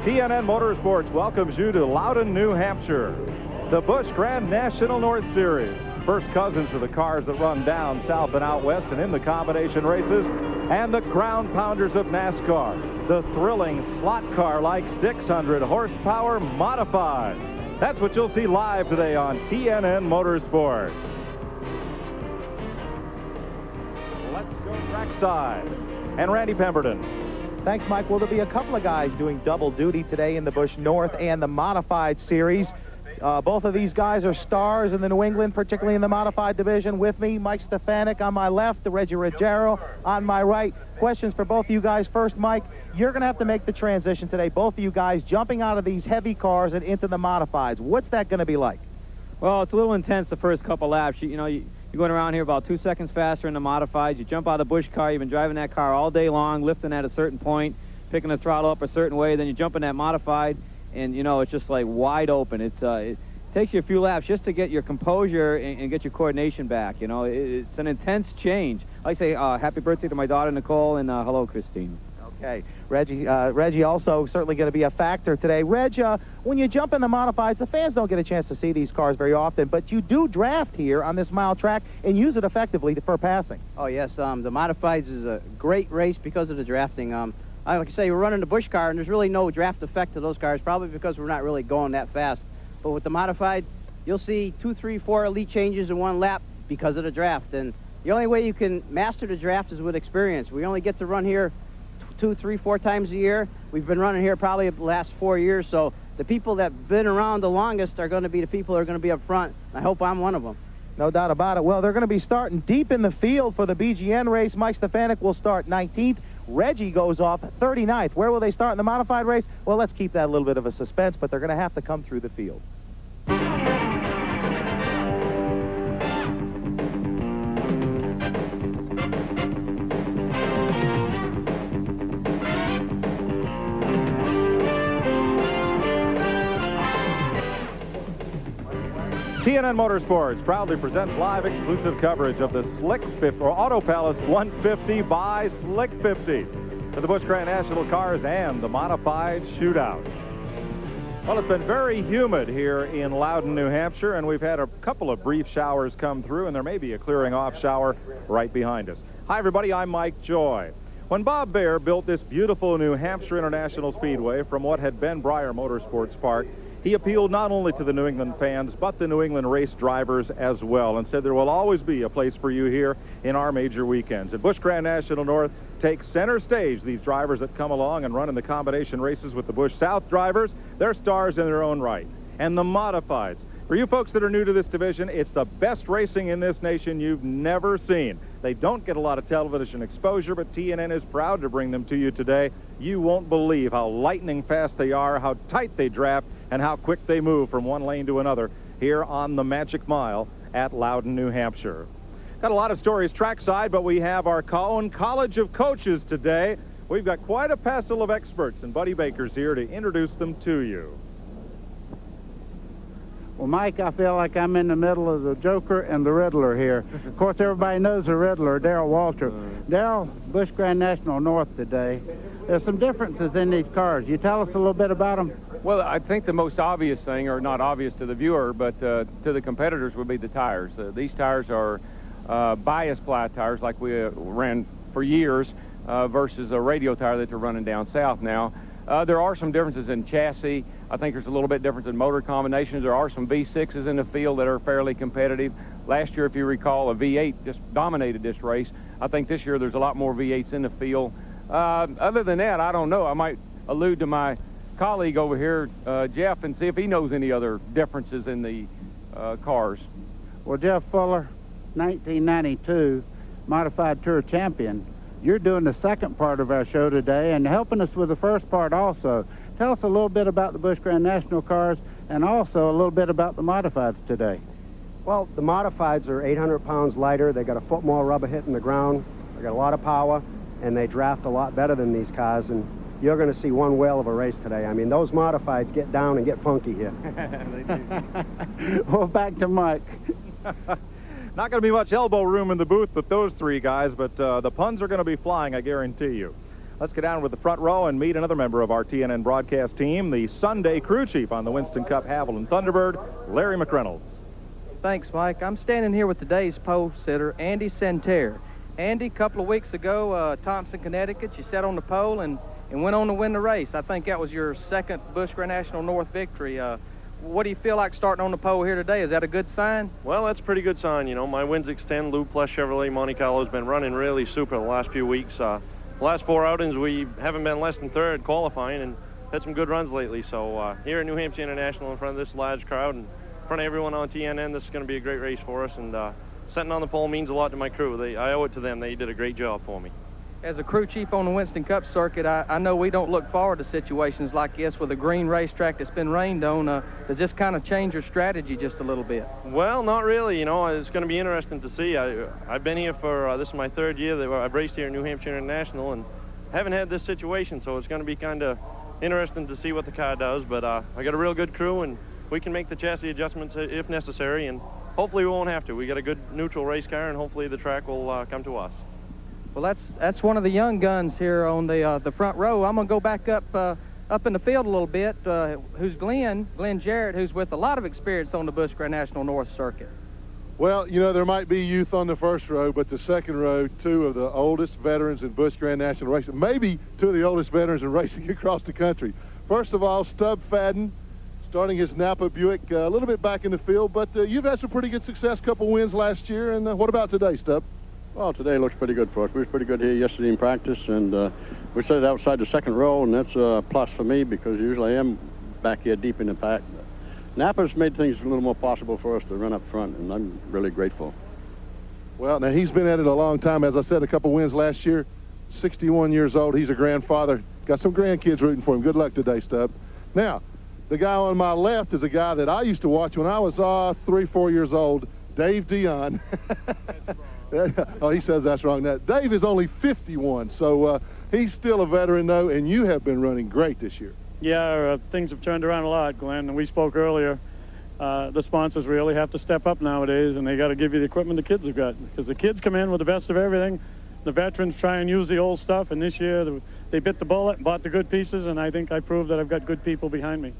BGNN Motorsports welcomes you to Loudon, New Hampshire. The Busch Grand National North Series. First cousins to the cars that run down south and out west and in the combination races. And the ground pounders of NASCAR. The thrilling slot car-like 600 horsepower modified. That's what you'll see live today on TNN Motorsports. Let's go trackside. And Randy Pemberton. Thanks, Mike. Well, there'll be a couple of guys doing double duty today in the Busch North and the Modified Series. Both of these guys are stars in the New England, particularly in the Modified division. With me, Mike Stefanik on my left, the Reggie Ruggiero on my right. Questions for both of you guys. First, Mike, you're going to have to make the transition today. Both of you guys jumping out of these heavy cars and into the Modifieds. What's that going to be like? Well, it's a little intense the first couple laps. You're going around here about 2 seconds faster in the Modifieds. You jump out of the Busch car. You've been driving that car all day long, lifting at a certain point, picking the throttle up a certain way. Then you jump in that Modified, and, it's just like wide open. It takes you a few laps just to get your composure and get your coordination back. It's an intense change. I say happy birthday to my daughter, Nicole, and hello, Christine. Okay. Reggie also certainly going to be a factor today. Reg, when you jump in the Modifieds, the fans don't get a chance to see these cars very often, but you do draft here on this mile track and use it effectively for passing. Oh, yes. The Modifieds is a great race because of the drafting. Like I say, we're running the Busch car, and there's really no draft effect to those cars, probably because we're not really going that fast. But with the Modified, you'll see 2, 3, 4 elite changes in one lap because of the draft. And the only way you can master the draft is with experience. We only get to run here 2, 3, 4 times a year. We've been running here probably the last 4 years, so the people that have been around the longest are going to be the people who are going to be up front. I hope I'm one of them. No doubt about it. Well, they're going to be starting deep in the field for the BGN race. Mike Stefanik will start 19th. Reggie goes off 39th. Where will they start in the Modified race? Well, let's keep that a little bit of a suspense, but they're going to have to come through the field. TNN Motorsports proudly presents live exclusive coverage of the Slick 50, or Auto Palace 150 by Slick 50 for the Busch Grand National cars and the Modified Shootout. Well, it's been very humid here in Loudon, New Hampshire, and we've had a couple of brief showers come through, and there may be a clearing off shower right behind us. Hi, everybody. I'm Mike Joy. When Bob Baer built this beautiful New Hampshire International Speedway from what had been Breyer Motorsports Park, he appealed not only to the New England fans, but the New England race drivers as well, and said there will always be a place for you here in our major weekends. And Busch Grand National North takes center stage. These drivers that come along and run in the combination races with the Busch South drivers, they're stars in their own right. And the Modifieds. For you folks that are new to this division, it's the best racing in this nation you've never seen. They don't get a lot of television exposure, but TNN is proud to bring them to you today. You won't believe how lightning fast they are, how tight they draft, and how quick they move from one lane to another here on the Magic Mile at Loudon, New Hampshire. Got a lot of stories trackside, but we have our own College of Coaches today. We've got quite a passel of experts, and Buddy Baker's here to introduce them to you. Well, Mike, I feel like I'm in the middle of the Joker and the Riddler here. Of course, everybody knows the Riddler, Darrell Walter. Darrell, Busch Grand National North today. There's some differences in these cars. You tell us a little bit about them? Well, I think the most obvious thing, or not obvious to the viewer, but to the competitors, would be the tires. These tires are bias ply tires like we ran for years versus a radio tire that they're running down south now. There are some differences in chassis. I think there's a little bit difference in motor combinations. There are some V6s in the field that are fairly competitive. Last year, if you recall, a V8 just dominated this race. I think this year there's a lot more V8s in the field. Other than that, I don't know. I might allude to my colleague over here, Jeff, and see if he knows any other differences in the cars. Well, Jeff Fuller, 1992 Modified Tour champion. You're doing the second part of our show today and helping us with the first part also. Tell us a little bit about the Busch Grand National cars and also a little bit about the Modifieds today. Well, the Modifieds are 800 pounds lighter. They got a foot more rubber hitting the ground. They got a lot of power, and they draft a lot better than these cars. And you're going to see one whale of a race today. I mean, those Modifieds get down and get funky here. They do. Well, back to Mike. Not going to be much elbow room in the booth with those three guys, but the puns are going to be flying, I guarantee you. Let's get down with the front row and meet another member of our TNN broadcast team, the Sunday crew chief on the Winston Cup Haviland Thunderbird, Larry McReynolds. Thanks, Mike. I'm standing here with today's pole sitter, Andy Santerre. Andy, a couple of weeks ago, Thompson, Connecticut, you sat on the pole and went on to win the race. I think that was your second Busch Grand National North victory. What do you feel like starting on the pole here today? Is that a good sign? Well, that's a pretty good sign. You know, my wins extend. Lou Plus Chevrolet Monte Carlo has been running really super the last few weeks. The last 4 outings, we haven't been less than third qualifying and had some good runs lately. So here at New Hampshire International in front of this large crowd and in front of everyone on TNN, this is going to be a great race for us. And setting on the pole means a lot to my crew. I owe it to them. They did a great job for me. As a crew chief on the Winston Cup circuit, I know we don't look forward to situations like this with a green racetrack that's been rained on. Does this kind of change your strategy just a little bit? Well, not really. You know, it's going to be interesting to see. I've been here for, this is my 3rd year that I've raced here at New Hampshire International and haven't had this situation, so it's going to be kind of interesting to see what the car does. But I got a real good crew, and we can make the chassis adjustments if necessary, and hopefully we won't have to. We got a good neutral race car, and hopefully the track will come to us. Well, that's one of the young guns here on the front row. I'm going to go back up in the field a little bit. Who's Glenn Jarrett, who's with a lot of experience on the Busch Grand National North circuit. Well, you know, there might be youth on the first row, but the second row, 2 of the oldest veterans in Busch Grand National racing, maybe 2 of the oldest veterans in racing across the country. First of all, Stub Fadden, starting his Napa Buick, a little bit back in the field, but you've had some pretty good success, couple wins last year, and what about today, Stub? Well, today looks pretty good for us. We was pretty good here yesterday in practice, and we started outside the second row, and that's a plus for me because usually I am back here deep in the pack. Napa's made things a little more possible for us to run up front, and I'm really grateful. Well, now he's been at it a long time. As I said, a couple wins last year. 61 years old. He's a grandfather. Got some grandkids rooting for him. Good luck today, Stub. Now, the guy on my left is a guy that I used to watch when I was 3, 4 years old, Dave Dion. Oh, he says that's wrong. Now, Dave is only 51, so he's still a veteran, though, and you have been running great this year. Yeah, things have turned around a lot, Glenn, and we spoke earlier. The sponsors really have to step up nowadays, and they got to give you the equipment the kids have got, because the kids come in with the best of everything. The veterans try and use the old stuff, and this year they bit the bullet and bought the good pieces, and I think I proved that I've got good people behind me.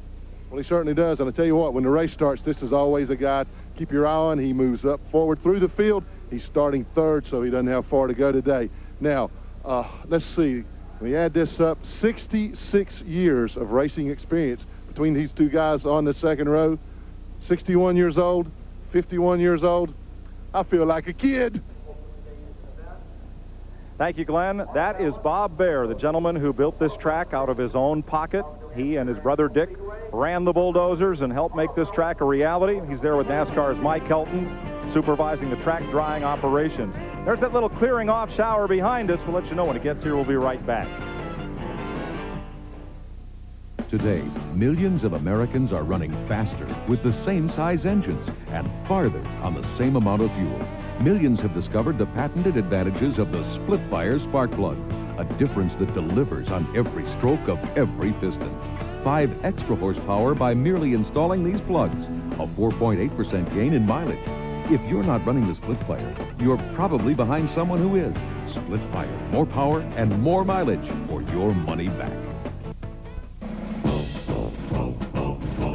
Well, he certainly does, and I tell you what, when the race starts, this is always a guy keep your eye on. He moves up forward through the field. He's starting 3rd, so he doesn't have far to go today. Now, let's see. We add this up, 66 years of racing experience between these 2 guys on the second row. 61 years old, 51 years old. I feel like a kid. Thank you, Glenn. That is Bob Bear, the gentleman who built this track out of his own pocket. He and his brother Dick ran the bulldozers and helped make this track a reality. He's there with NASCAR's Mike Helton, supervising the track drying operations. There's that little clearing off shower behind us. We'll let you know when it gets here. We'll be right back. Today, millions of Americans are running faster with the same size engines and farther on the same amount of fuel. Millions have discovered the patented advantages of the split-fire spark plug, a difference that delivers on every stroke of every piston. 5 extra horsepower by merely installing these plugs, a 4.8% gain in mileage. If you're not running the split-fire, you're probably behind someone who is. Split-fire, more power and more mileage for your money back.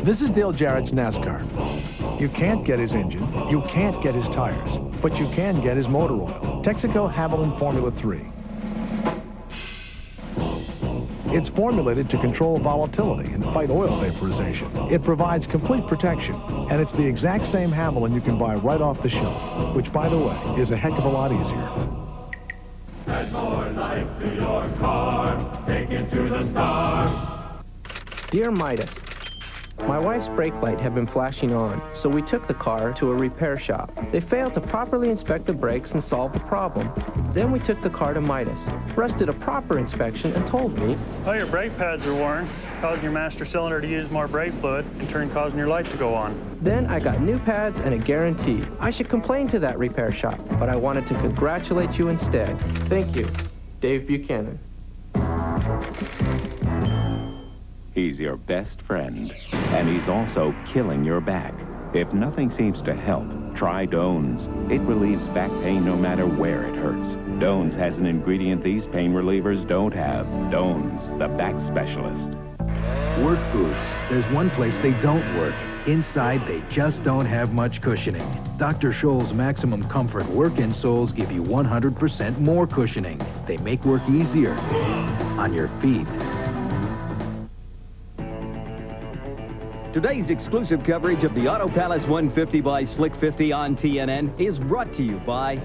This is Dale Jarrett's NASCAR. You can't get his engine, you can't get his tires, but you can get his motor oil. Texaco Haviland Formula 3. It's formulated to control volatility and fight oil vaporization. It provides complete protection, and it's the exact same Haviland you can buy right off the shelf, which, by the way, is a heck of a lot easier. Add more life to your car. Take it to the stars. Dear Midas, my wife's brake light had been flashing on, so we took the car to a repair shop. They failed to properly inspect the brakes and solve the problem. Then we took the car to Midas. Russ did a proper inspection and told me, Oh, your brake pads are worn, causing your master cylinder to use more brake fluid, in turn causing your light to go on. Then I got new pads and a guarantee. I should complain to that repair shop, but I wanted to congratulate you instead. Thank you, Dave Buchanan. He's your best friend, and he's also killing your back. If nothing seems to help, Try Doan's. It relieves back pain no matter where it hurts. Doan's has an ingredient these pain relievers don't have. Doan's, the back specialist. Work boots. There's one place they don't work. Inside, they just don't have much cushioning. Dr. Scholl's Maximum Comfort work insoles give you 100% more cushioning. They make work easier on your feet. Today's exclusive coverage of the Auto Palace 150 by Slick 50 on TNN is brought to you by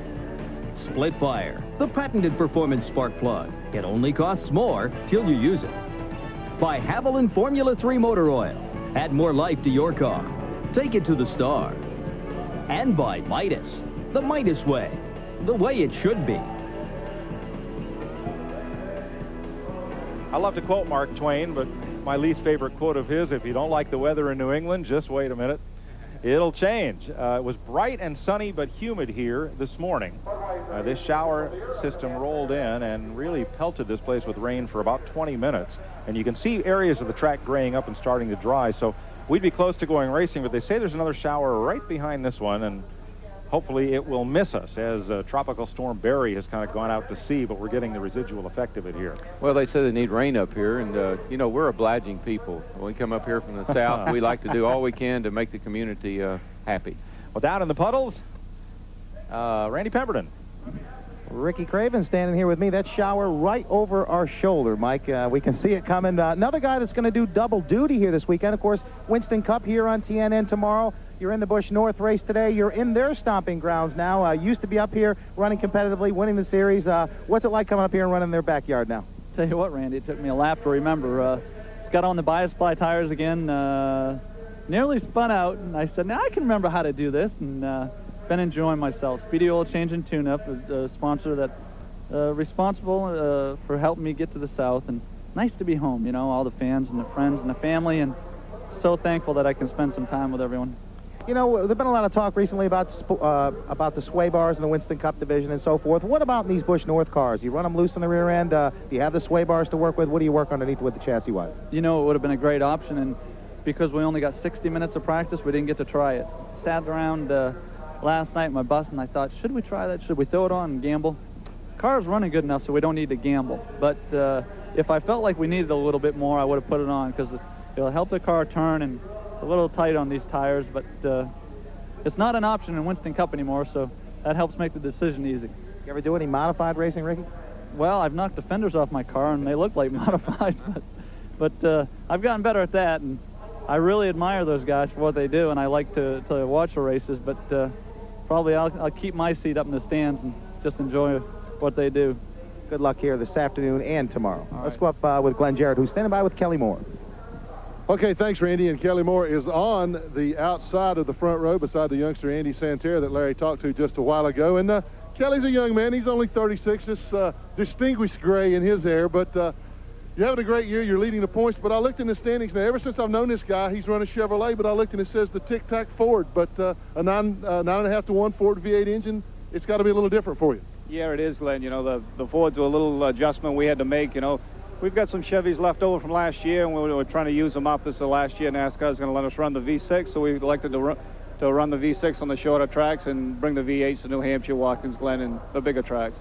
Split Fire, the patented performance spark plug. It only costs more till you use it. By Haviland Formula 3 Motor Oil. Add more life to your car. Take it to the star. And by Midas, the Midas way, the way it should be. I love to quote Mark Twain, but my least favorite quote of his, if you don't like the weather in New England, just wait a minute. It'll change. It was bright and sunny but humid here this morning. This shower system rolled in and really pelted this place with rain for about 20 minutes. And you can see areas of the track graying up and starting to dry. So we'd be close to going racing, but they say there's another shower right behind this one, and hopefully it will miss us as Tropical Storm Barry has kind of gone out to sea, but we're getting the residual effect of it here. Well, they say they need rain up here, and, you know, we're obliging people. When we come up here from the south, we like to do all we can to make the community happy. Well, down in the puddles, Randy Pemberton. Ricky Craven standing here with me. That shower right over our shoulder, Mike. We can see it coming. Another guy that's going to do double duty here this weekend. Of course, Winston Cup here on TNN tomorrow. You're in the Busch North race today. You're in their stomping grounds now. Used to be up here running competitively, winning the series. What's it like coming up here and running their backyard now? Tell you what, Randy, it took me a lap to remember. Got on the Bias-Ply tires again. Nearly spun out, and I said, now I can remember how to do this, and been enjoying myself. Speedy Oil Change and Tune-Up is a sponsor that's responsible for helping me get to the south, and nice to be home, you know, all the fans and the friends and the family, and so thankful that I can spend some time with everyone. You know, there's been a lot of talk recently about the sway bars in the Winston Cup division and so forth. What about these Busch North cars? You run them loose in the rear end? Do you have the sway bars to work with? What do you work underneath with the chassis-wise? You know, it would have been a great option, and because we only got 60 minutes of practice, we didn't get to try it. Sat around last night in my bus, and I thought, should we try that? Should we throw it on and gamble? Car's running good enough, so we don't need to gamble. But if I felt like we needed a little bit more, I would have put it on, because it'll help the car turn, and it's a little tight on these tires, but it's not an option in Winston Cup anymore, so that helps make the decision easy. You ever do any modified racing, Ricky? Well, I've knocked the fenders off my car, and they look like modified, but I've gotten better at that, and I really admire those guys for what they do, and I like to watch the races, but probably I'll keep my seat up in the stands and just enjoy what they do. Good luck here this afternoon and tomorrow. Let's go up with Glenn Jarrett, who's standing by with Kelly Moore. Okay, thanks, Randy. And Kelly Moore is on the outside of the front row beside the youngster Andy Santerre that Larry talked to just a while ago. And Kelly's a young man. He's only 36, just distinguished gray in his hair, but you're having a great year. You're leading the points, but I looked in the standings now. Ever since I've known this guy, he's run a Chevrolet, but I looked and it says the Tic Tac Ford, but a 9.5 to 1 Ford V8 engine. It's got to be a little different for you. Yeah, it is, Glenn. You know, the Fords were a little adjustment we had to make. You know, we've got some Chevys left over from last year, and we were trying to use them up. This is the last year NASCAR is going to let us run the V6, so we elected to run the V6 on the shorter tracks and bring the V8s to New Hampshire, Watkins Glen, and the bigger tracks.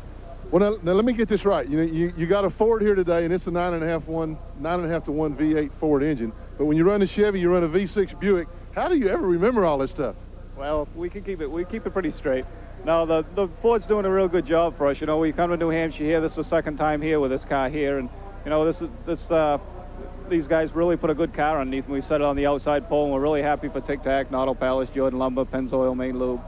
Well, now let me get this right. You know, you got a Ford here today, and it's a 9.5 to 1 V8 Ford engine. But when you run a Chevy, you run a V6 Buick. How do you ever remember all this stuff? Well, we keep it pretty straight. No, the Ford's doing a real good job for us. You know, we come to New Hampshire here. This is the second time here with this car here, and you know, these guys really put a good car underneath, and we set it on the outside pole, and we're really happy for Tic Tac, Auto Palace, Jordan Lumber, Pennzoil, Main Lube.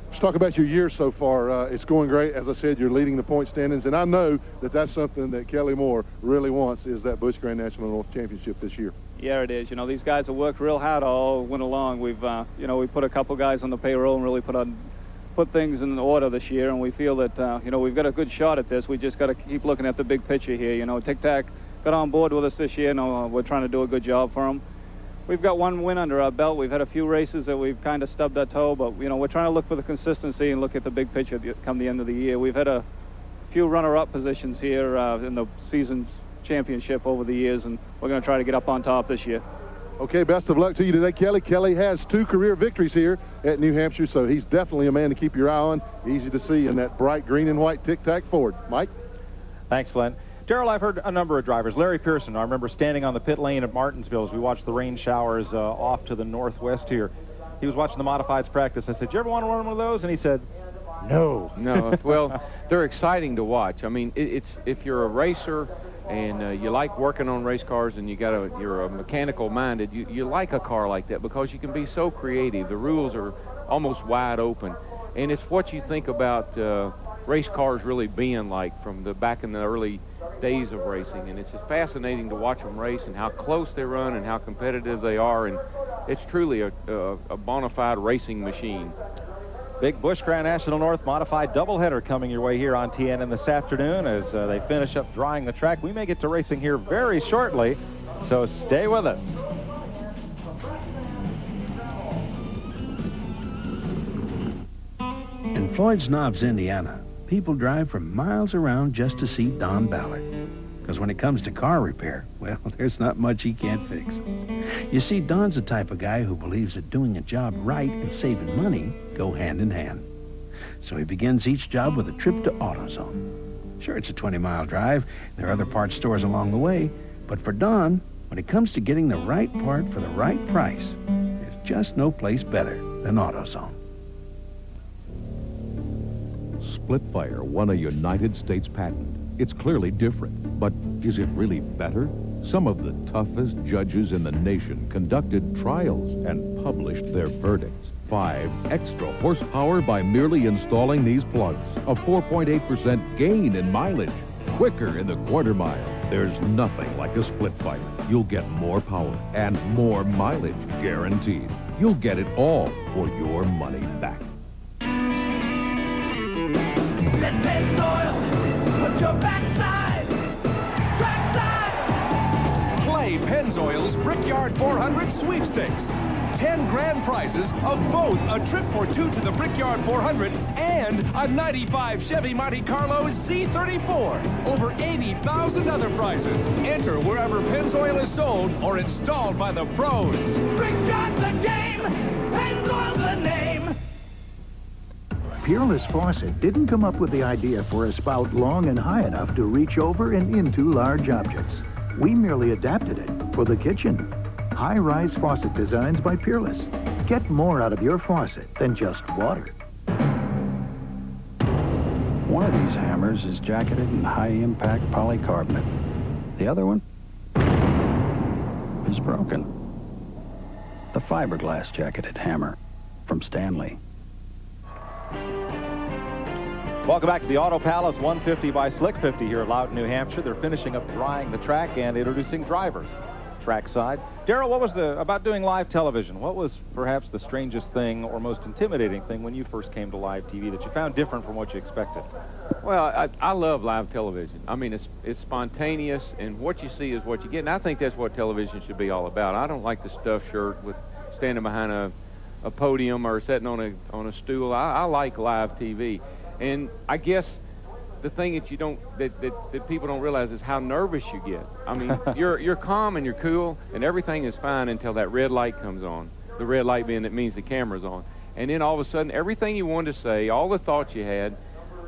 Let's talk about your year so far. It's going great. As I said, you're leading the point standings, and I know that that's something that Kelly Moore really wants, is that Busch Grand National North Championship this year. Yeah, it is. You know, these guys have worked real hard all went along. We've, you know, we put a couple guys on the payroll and really put things in order this year, and we feel that, you know, we've got a good shot at this. We just got to keep looking at the big picture here. You know, Tic Tac got on board with us this year, and we're trying to do a good job for them. We've got one win under our belt. We've had a few races that we've kind of stubbed our toe, but, you know, we're trying to look for the consistency and look at the big picture come the end of the year. We've had a few runner-up positions here in the season championship over the years, and we're going to try to get up on top this year. Okay, best of luck to you today, Kelly. Kelly has 2 career victories here at New Hampshire, so he's definitely a man to keep your eye on. Easy to see in that bright green and white tic-tac Ford. Mike? Thanks, Glenn. Darrell, I've heard a number of drivers. Larry Pearson, I remember standing on the pit lane at Martinsville as we watched the rain showers off to the northwest here. He was watching the modifieds practice. I said, "You ever want to run one of those?" And he said, "No." No, well, they're exciting to watch. I mean, it's if you're a racer and you like working on race cars and you're a mechanical minded, you like a car like that because you can be so creative. The rules are almost wide open, and it's what you think about race cars really being like from back in the early days of racing. And it's just fascinating to watch them race and how close they run and how competitive they are, and it's truly a bona fide racing machine. Big Busch Grand National North modified doubleheader coming your way here on TNN this afternoon as they finish up drying the track. We may get to racing here very shortly, so stay with us. In Floyd's Knobs, Indiana, people drive from miles around just to see Don Ballard. Because when it comes to car repair, well, there's not much he can't fix. You see, Don's the type of guy who believes that doing a job right and saving money go hand in hand. So he begins each job with a trip to AutoZone. Sure, it's a 20-mile drive. There are other parts stores along the way. But for Don, when it comes to getting the right part for the right price, there's just no place better than AutoZone. Splitfire won a United States patent. It's clearly different, but is it really better? Some of the toughest judges in the nation conducted trials and published their verdicts. 5 extra horsepower by merely installing these plugs. A 4.8% gain in mileage. Quicker in the quarter mile. There's nothing like a Splitfire. You'll get more power and more mileage, guaranteed. You'll get it all for your money back. Put your backside, trackside. Play Pennzoil's Brickyard 400 sweepstakes. 10 grand prizes of both a trip for 2 to the Brickyard 400 and a 95 Chevy Monte Carlo Z34. Over 80,000 other prizes. Enter wherever Pennzoil is sold or installed by the pros. Brickyard's the game, Pennzoil's the name. Peerless Faucet didn't come up with the idea for a spout long and high enough to reach over and into large objects. We merely adapted it for the kitchen. High-rise faucet designs by Peerless. Get more out of your faucet than just water. One of these hammers is jacketed in high-impact polycarbonate. The other one is broken. The fiberglass jacketed hammer from Stanley. Welcome back to the Auto Palace 150 by Slick 50 here at Loudon, New Hampshire. They're finishing up drying the track and introducing drivers trackside. Darrell, what was about doing live television? What was perhaps the strangest thing or most intimidating thing when you first came to live TV that you found different from what you expected? Well, I love live television. I mean, it's spontaneous, and what you see is what you get, and I think that's what television should be all about. I don't like the stuffed shirt with standing behind a podium or sitting on a stool. I like live TV. And I guess the thing that you don't that people don't realize is how nervous you get. I mean, you're calm and you're cool and everything is fine until that red light comes on. The red light being that means the camera's on. And then all of a sudden everything you wanted to say, all the thoughts you had,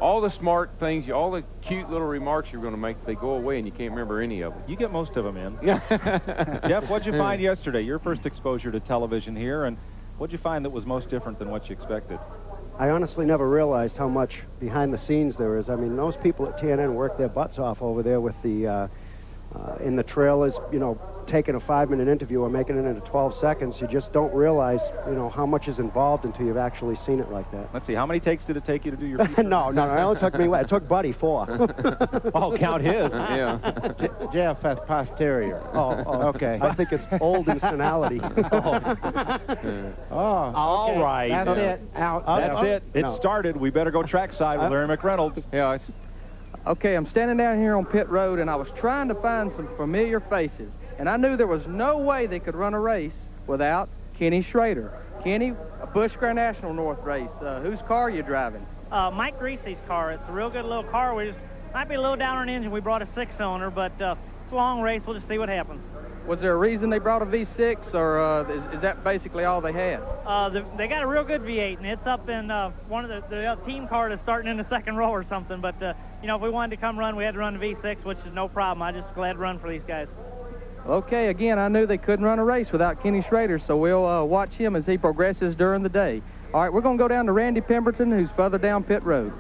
all the smart things, all the cute little remarks you're going to make, they go away and you can't remember any of them. You get most of them in. Jeff, what'd you find yesterday? Your first exposure to television here, and what'd you find that was most different than what you expected? I honestly never realized how much behind the scenes there is. I mean, those people at TNN work their butts off over there with the, in the trailers, you know, taking a 5-minute interview or making it into 12 seconds. You just don't realize, you know, how much is involved until you've actually seen it like that. Let's see, how many takes did it take you to do your feature? No, it only took me, it took Buddy 4. Oh, count his. Yeah. Jeff, that's posterior. Oh, okay. I think it's old in senality. All right. That's it. Out. That's it. It started. We better go trackside with Larry McReynolds. Yeah. Okay, I'm standing down here on pit road, and I was trying to find some familiar faces. And I knew there was no way they could run a race without Kenny Schrader. Kenny, a Busch Grand National North race. Whose car are you driving? Mike Greasy's car. It's a real good little car. We just might be a little down on engine. We brought a 6-cylinder, but it's a long race. We'll just see what happens. Was there a reason they brought a V6, or is that basically all they had? They got a real good V8, and it's up in one of the team car that's starting in the second row or something. But, you know, if we wanted to come run, we had to run the V6, which is no problem. I just glad to run for these guys. Okay, again, I knew they couldn't run a race without Kenny Schrader, so we'll watch him as he progresses during the day. All right, we're going to go down to Randy Pemberton, who's further down pit road.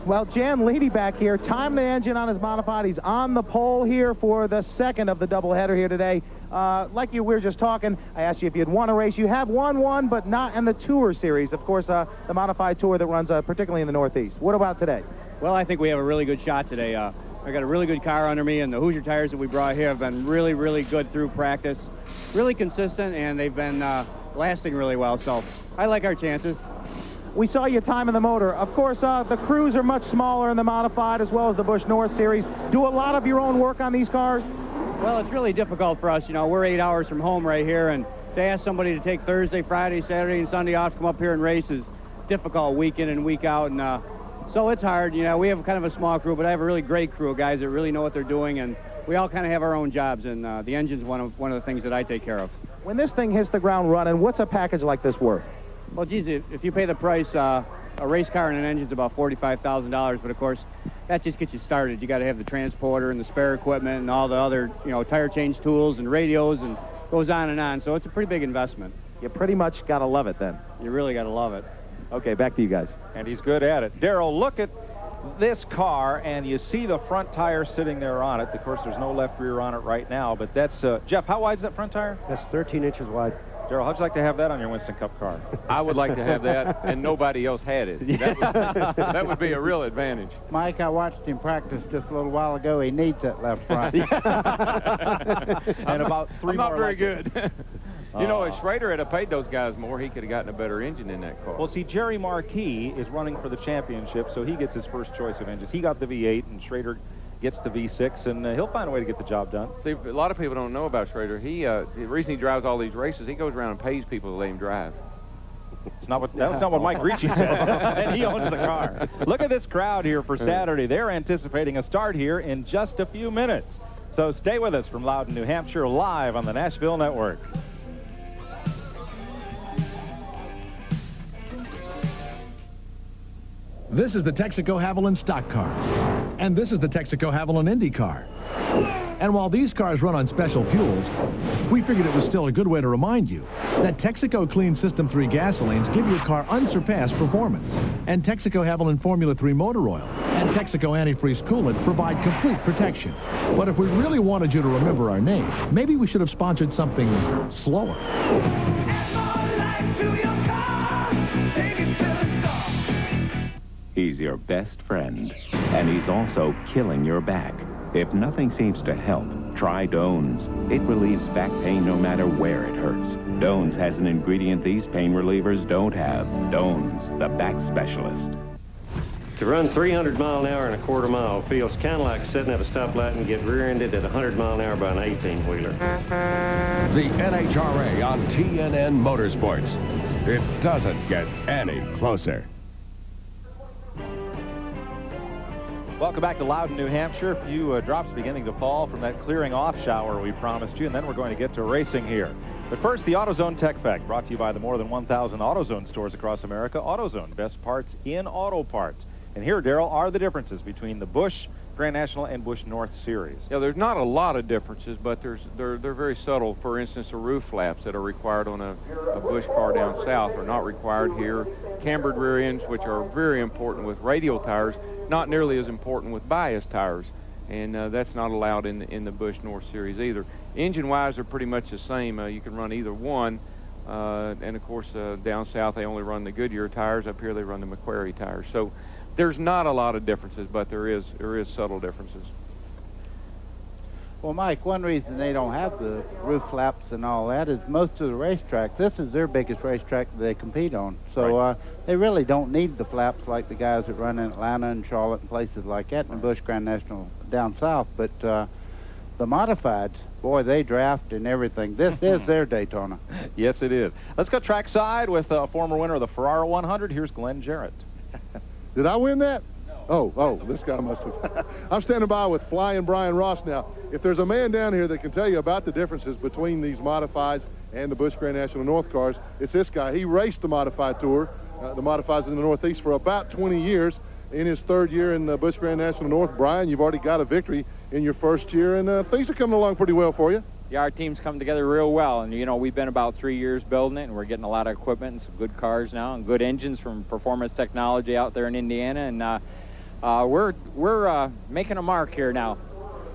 Well, Jan Leedy back here, timing the engine on his modified. He's on the pole here for the second of the doubleheader here today. Like we were just talking, I asked you if you'd won a race. You have won one, but not in the Tour Series. Of course, the modified Tour that runs particularly in the Northeast. What about today? Well, I think we have a really good shot today. I got a really good car under me, and the Hoosier tires that we brought here have been really, really good through practice. Really consistent, and they've been lasting really well, so I like our chances. We saw you time in the motor. Of course, the crews are much smaller in the modified as well as the Busch North Series. Do a lot of your own work on these cars? Well, it's really difficult for us. You know, we're 8 hours from home right here, and to ask somebody to take Thursday, Friday, Saturday, and Sunday off to come up here and race is difficult week in and week out, and so it's hard. You know, we have kind of a small crew, but I have a really great crew of guys that really know what they're doing, and we all kind of have our own jobs, and the engine's one of the things that I take care of. When this thing hits the ground running, what's a package like this worth? Well, geez, if you pay the price, a race car and an engine's about $45,000, but of course, that just gets you started. You got to have the transporter and the spare equipment and all the other, you know, tire change tools and radios, and goes on and on. So it's a pretty big investment. You pretty much got to love it then. You really got to love it. Okay, back to you guys. And he's good at it. Darrell, look at this car, and you see the front tire sitting there on it. Of course, there's no left rear on it right now, but that's, Jeff, how wide is that front tire? That's 13 inches wide. Darrell, how'd you like to have that on your Winston Cup car? I would like to have that, and nobody else had it. That would be a real advantage. Mike, I watched him practice just a little while ago. He needs that left front. And about three I'm more not very like good. You know, if Schrader had paid those guys more, he could have gotten a better engine in that car. Well, see, Jerry Marquis is running for the championship, so he gets his first choice of engines. He got the V8, and Schrader gets the V6, and he'll find a way to get the job done. See, a lot of people don't know about Schrader. The reason he drives all these races, he goes around and pays people to let him drive. It's not what, that's not what Mike Ricci said, and he owns the car. Look at this crowd here for Saturday. They're anticipating a start here in just a few minutes. So stay with us from Loudon, New Hampshire, live on the Nashville Network. This is the Texaco Haviland stock car. And this is the Texaco Haviland Indy car. And while these cars run on special fuels, we figured it was still a good way to remind you that Texaco Clean System 3 gasolines give your car unsurpassed performance. And Texaco Haviland Formula 3 motor oil and Texaco antifreeze coolant provide complete protection. But if we really wanted you to remember our name, maybe we should have sponsored something slower. He's your best friend, and he's also killing your back. If nothing seems to help, try Doan's. It relieves back pain no matter where it hurts. Doan's has an ingredient these pain relievers don't have. Doan's, the back specialist. To run 300 mile an hour in a quarter mile feels kind of like sitting at a stoplight and get rear-ended at 100 mile an hour by an 18-wheeler. The NHRA on TNN Motorsports. It doesn't get any closer. Welcome back to Loudon, New Hampshire. A few drops beginning to fall from that clearing off shower we promised you, and then we're going to get to racing here. But first, the AutoZone Tech Fact, brought to you by the more than 1,000 AutoZone stores across America. AutoZone, best parts in auto parts. And here, Darrell, are the differences between the Busch Grand National and Busch North Series. Yeah, there's not a lot of differences, but they're very subtle. For instance, the roof flaps that are required on a Busch car down south are not required here. Cambered rear ends, which are very important with radial tires, not nearly as important with bias tires, and that's not allowed in the Busch North Series either. Engine-wise, they're pretty much the same. You can run either one, and of course down south they only run the Goodyear tires. Up here they run the McQuarrie tires. So there's not a lot of differences, but there is subtle differences. Well, Mike, one reason they don't have the roof flaps and all that is most of the racetracks, this is their biggest racetrack that they compete on. So they really don't need the flaps like the guys that run in Atlanta and Charlotte and places like that in the Busch Grand National down south. But the modifieds, boy, they draft and everything. This is their Daytona. Yes, it is. Let's go trackside with a former winner of the Ferrara 100. Here's Glenn Jarrett. Did I win that? No, Oh, this guy must have. I'm standing by with Flying Brian Ross now. If there's a man down here that can tell you about the differences between these modifieds and the Busch Grand National North cars, it's this guy. He raced the modified tour, the modifieds in the Northeast, for about 20 years. In his third year in the Busch Grand National North, Brian, you've already got a victory in your first year, and things are coming along pretty well for you. Yeah, our team's come together real well, and, you know, we've been about 3 years building it, and we're getting a lot of equipment and some good cars now and good engines from Performance Technology out there in Indiana, and we're making a mark here now.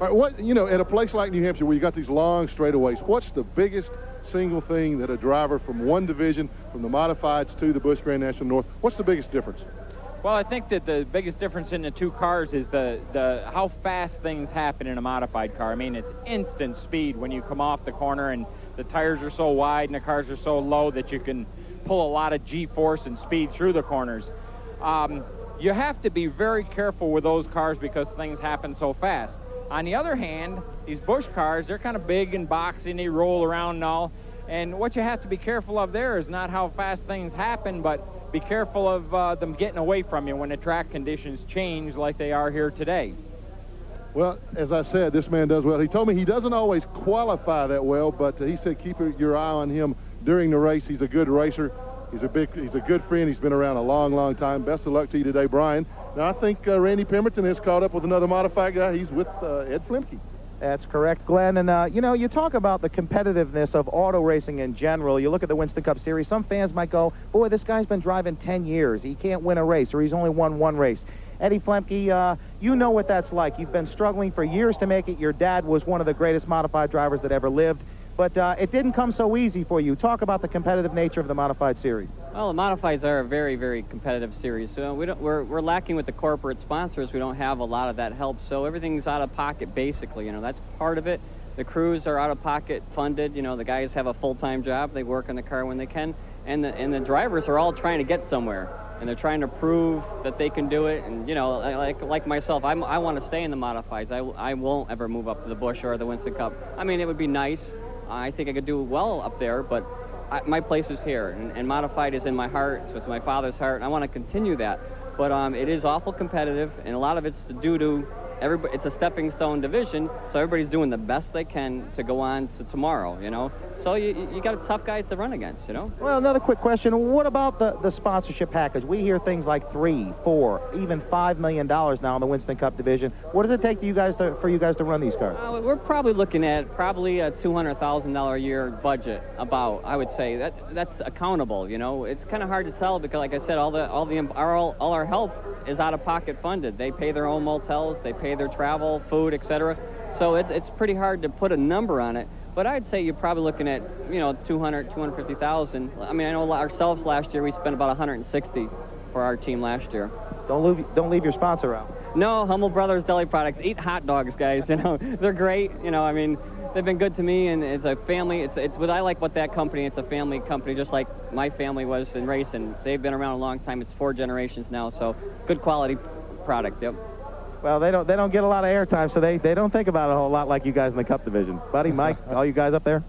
All right, what, you know, at a place like New Hampshire where you got these long straightaways, what's the biggest single thing that a driver from one division, from the modifieds to the Busch Grand National North, what's the biggest difference? Well, I think that the biggest difference in the two cars is the how fast things happen in a modified car. I mean, it's instant speed when you come off the corner, and the tires are so wide and the cars are so low that you can pull a lot of G-force and speed through the corners. You have to be very careful with those cars because things happen so fast. On the other hand, these Busch cars, they're kind of big and boxy, and they roll around and all. And what you have to be careful of there is not how fast things happen, but be careful of them getting away from you when the track conditions change like they are here today. Well, as I said, this man does well. He told me he doesn't always qualify that well, but he said keep your eye on him during the race. He's a good racer. He's a good friend. He's been around a long, long time. Best of luck to you today, Brian. Now, I think Randy Pemberton has caught up with another modified guy. He's with Ed Flemke. That's correct, Glenn. And, you know, you talk about the competitiveness of auto racing in general. You look at the Winston Cup Series. Some fans might go, boy, this guy's been driving 10 years. He can't win a race, or he's only won one race. Eddie Flemke, you know what that's like. You've been struggling for years to make it. Your dad was one of the greatest modified drivers that ever lived. But it didn't come so easy for you. Talk about the competitive nature of the modified series. Well, the modifieds are a very, very competitive series. So we're lacking with the corporate sponsors. We don't have a lot of that help. So everything's out of pocket, basically. You know, that's part of it. The crews are out of pocket funded. You know, the guys have a full-time job. They work on the car when they can. And the drivers are all trying to get somewhere. And they're trying to prove that they can do it. And, you know, like myself, I want to stay in the modifieds. I won't ever move up to the Busch or the Winston Cup. I mean, it would be nice. I think I could do well up there, but my place is here, and modified is in my heart. So it's my father's heart, and I want to continue that. But it is awful competitive, and a lot of it's due to everybody. It's a stepping stone division, so everybody's doing the best they can to go on to tomorrow, you know. So you got tough guys to run against, you know. Well, another quick question. What about the sponsorship package? We hear things like $3, $4, even $5 million now in the Winston Cup division. What does it take for you guys to run these cars? We're probably looking at a $200,000 a year budget. About, I would say that's accountable. You know, it's kind of hard to tell because, like I said, all our help is out of pocket funded. They pay their own motels, they pay their travel, food, etc. So it's pretty hard to put a number on it. But I'd say you're probably looking at, you know, $250,000. I mean, I know ourselves last year we spent about $160 for our team last year. Don't leave your sponsor out. No, Hummel Brothers Deli Products. Eat hot dogs, guys. You know, they're great. You know, I mean, they've been good to me, and it's a family. It's what I like about that company. It's a family company, just like my family was in racing. They've been around a long time. It's 4 generations now, so good quality product. Yep. Well, they don't get a lot of airtime, so they don't think about it a whole lot like you guys in the Cup division. Buddy, Mike, all you guys up there?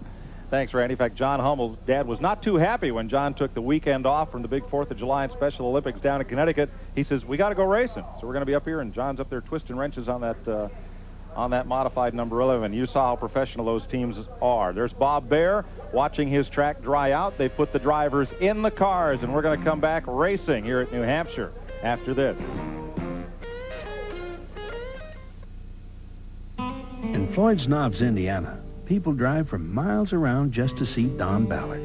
Thanks, Randy. In fact, John Hummel's dad was not too happy when John took the weekend off from the big 4th of July and Special Olympics down in Connecticut. He says, we got to go racing. So we're going to be up here, and John's up there twisting wrenches on that modified number 11. You saw how professional those teams are. There's Bob Bear watching his track dry out. They put the drivers in the cars, and we're going to come back racing here at New Hampshire after this. In Floyd's Knobs, Indiana, people drive from miles around just to see Don Ballard.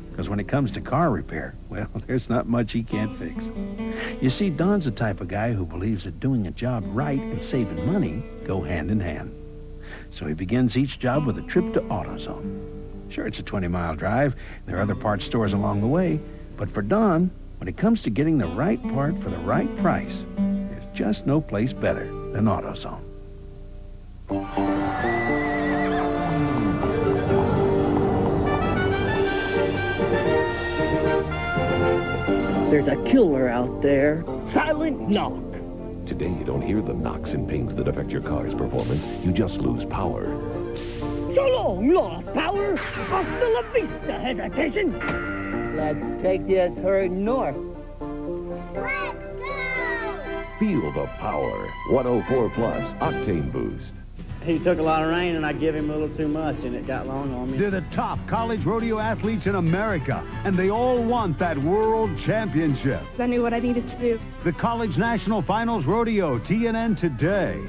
Because when it comes to car repair, well, there's not much he can't fix. You see, Don's the type of guy who believes that doing a job right and saving money go hand in hand. So he begins each job with a trip to AutoZone. Sure, it's a 20-mile drive. There are other parts stores along the way. But for Don, when it comes to getting the right part for the right price, there's just no place better than AutoZone. There's a killer out there. Silent knock. Today you don't hear the knocks and pings that affect your car's performance. You just lose power. So long, lost power. Hasta la vista, hesitation. Let's take this herd north. Let's go! Feel the power. 104 Plus Octane Boost. He took a lot of rain, and I give him a little too much, and it got long on me. They're the top college rodeo athletes in America, and they all want that world championship. I knew what I needed to do. The College National Finals Rodeo, TNN today.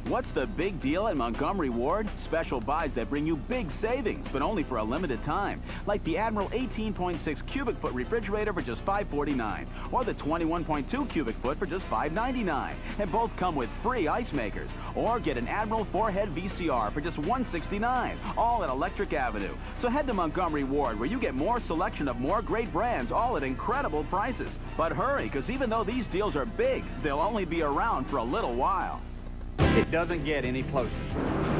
What's the big deal at Montgomery Ward? Special buys that bring you big savings, but only for a limited time. Like the Admiral 18.6 cubic foot refrigerator for just $5.49, or the 21.2 cubic foot for just $5.99. And both come with free ice makers. Or get an Admiral 4-head VCR for just $169, all at Electric Avenue. So head to Montgomery Ward, where you get more selection of more great brands, all at incredible prices. But hurry, because even though these deals are big, they'll only be around for a little while. It doesn't get any closer.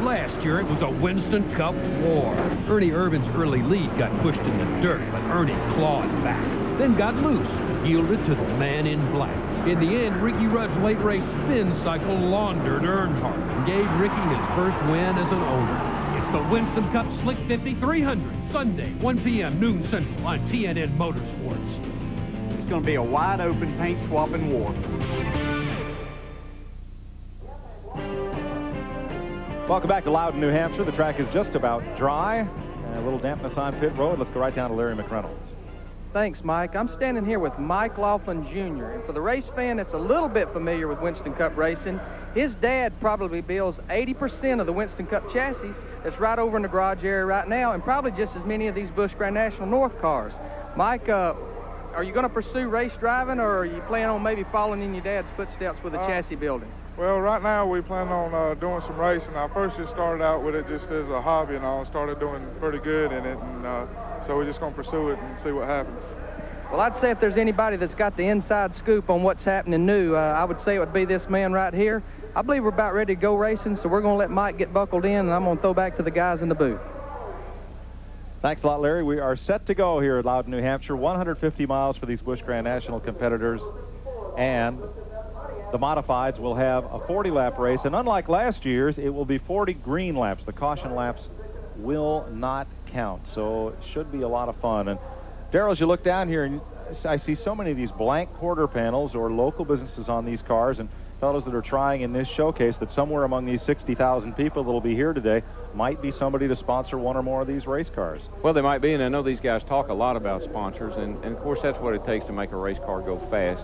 Last year, it was a Winston Cup war. Ernie Irvin's early lead got pushed in the dirt, but Ernie clawed back, then got loose, yielded to the man in black. In the end, Ricky Rudd's late race spin cycle laundered Earnhardt and gave Ricky his first win as an owner. It's the Winston Cup Slick 50 300, Sunday, 1 p.m., noon Central on TNN Motorsports. It's going to be a wide-open paint-swapping war. Welcome back to Loudon, New Hampshire. The track is just about dry. And a little dampness on pit road. Let's go right down to Larry McReynolds. Thanks, Mike. I'm standing here with Mike Laughlin Jr. And for the race fan that's a little bit familiar with Winston Cup racing, his dad probably builds 80% of the Winston Cup chassis that's right over in the garage area right now, and probably just as many of these Busch Grand National North cars. Mike, are you going to pursue race driving, or are you planning on maybe following in your dad's footsteps with the chassis building? Well, right now we plan on doing some racing. I first just started out with it just as a hobby, and I started doing pretty good in it, and so we're just going to pursue it and see what happens. Well, I'd say if there's anybody that's got the inside scoop on what's happening new, I would say it would be this man right here. I believe we're about ready to go racing, so we're going to let Mike get buckled in, and I'm going to throw back to the guys in the booth. Thanks a lot, Larry. We are set to go here at Loudon, New Hampshire. 150 miles for these Busch Grand National competitors, and the modifieds will have a 40-lap race, and unlike last year's, it will be 40 green laps. The caution laps will not count, so it should be a lot of fun. And Darrell, as you look down here, and I see so many of these blank quarter panels or local businesses on these cars, and fellows that are trying in this showcase that somewhere among these 60,000 people that will be here today might be somebody to sponsor one or more of these race cars. Well, they might be, and I know these guys talk a lot about sponsors, and of course that's what it takes to make a race car go fast.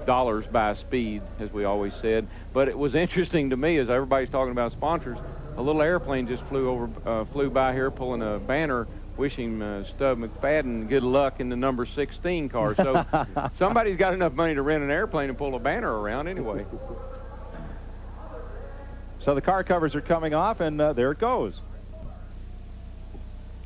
Dollars by speed, as we always said. But it was interesting to me, as everybody's talking about sponsors, a little airplane just flew by here pulling a banner wishing Stub McFadden good luck in the number 16 car. So somebody's got enough money to rent an airplane and pull a banner around anyway. So the car covers are coming off, and there it goes.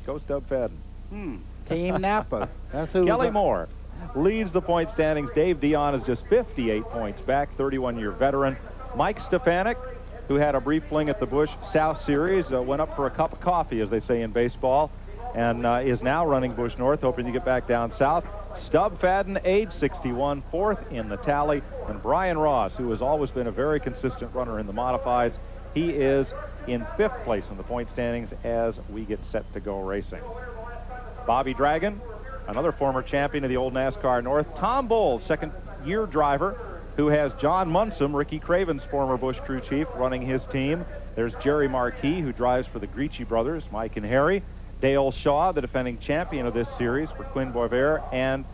Go Stub Fadden. Team Napa. That's who Kelly Moore leads the point standings. Dave Dion is just 58 points back, 31-year veteran. Mike Stefanik, who had a brief fling at the Busch South Series, went up for a cup of coffee, as they say in baseball, and is now running Busch North, hoping to get back down south. Stub Fadden, age 61, fourth in the tally. And Brian Ross, who has always been a very consistent runner in the modifieds, he is in fifth place in the point standings as we get set to go racing. Bobby Dragon, another former champion of the old NASCAR North. Tom Bowles, second-year driver, who has John Munson, Ricky Craven's former Busch crew chief, running his team. There's Jerry Marquis, who drives for the Gricci brothers, Mike and Harry. Dale Shaw, the defending champion of this series for Quinn Boisvert, and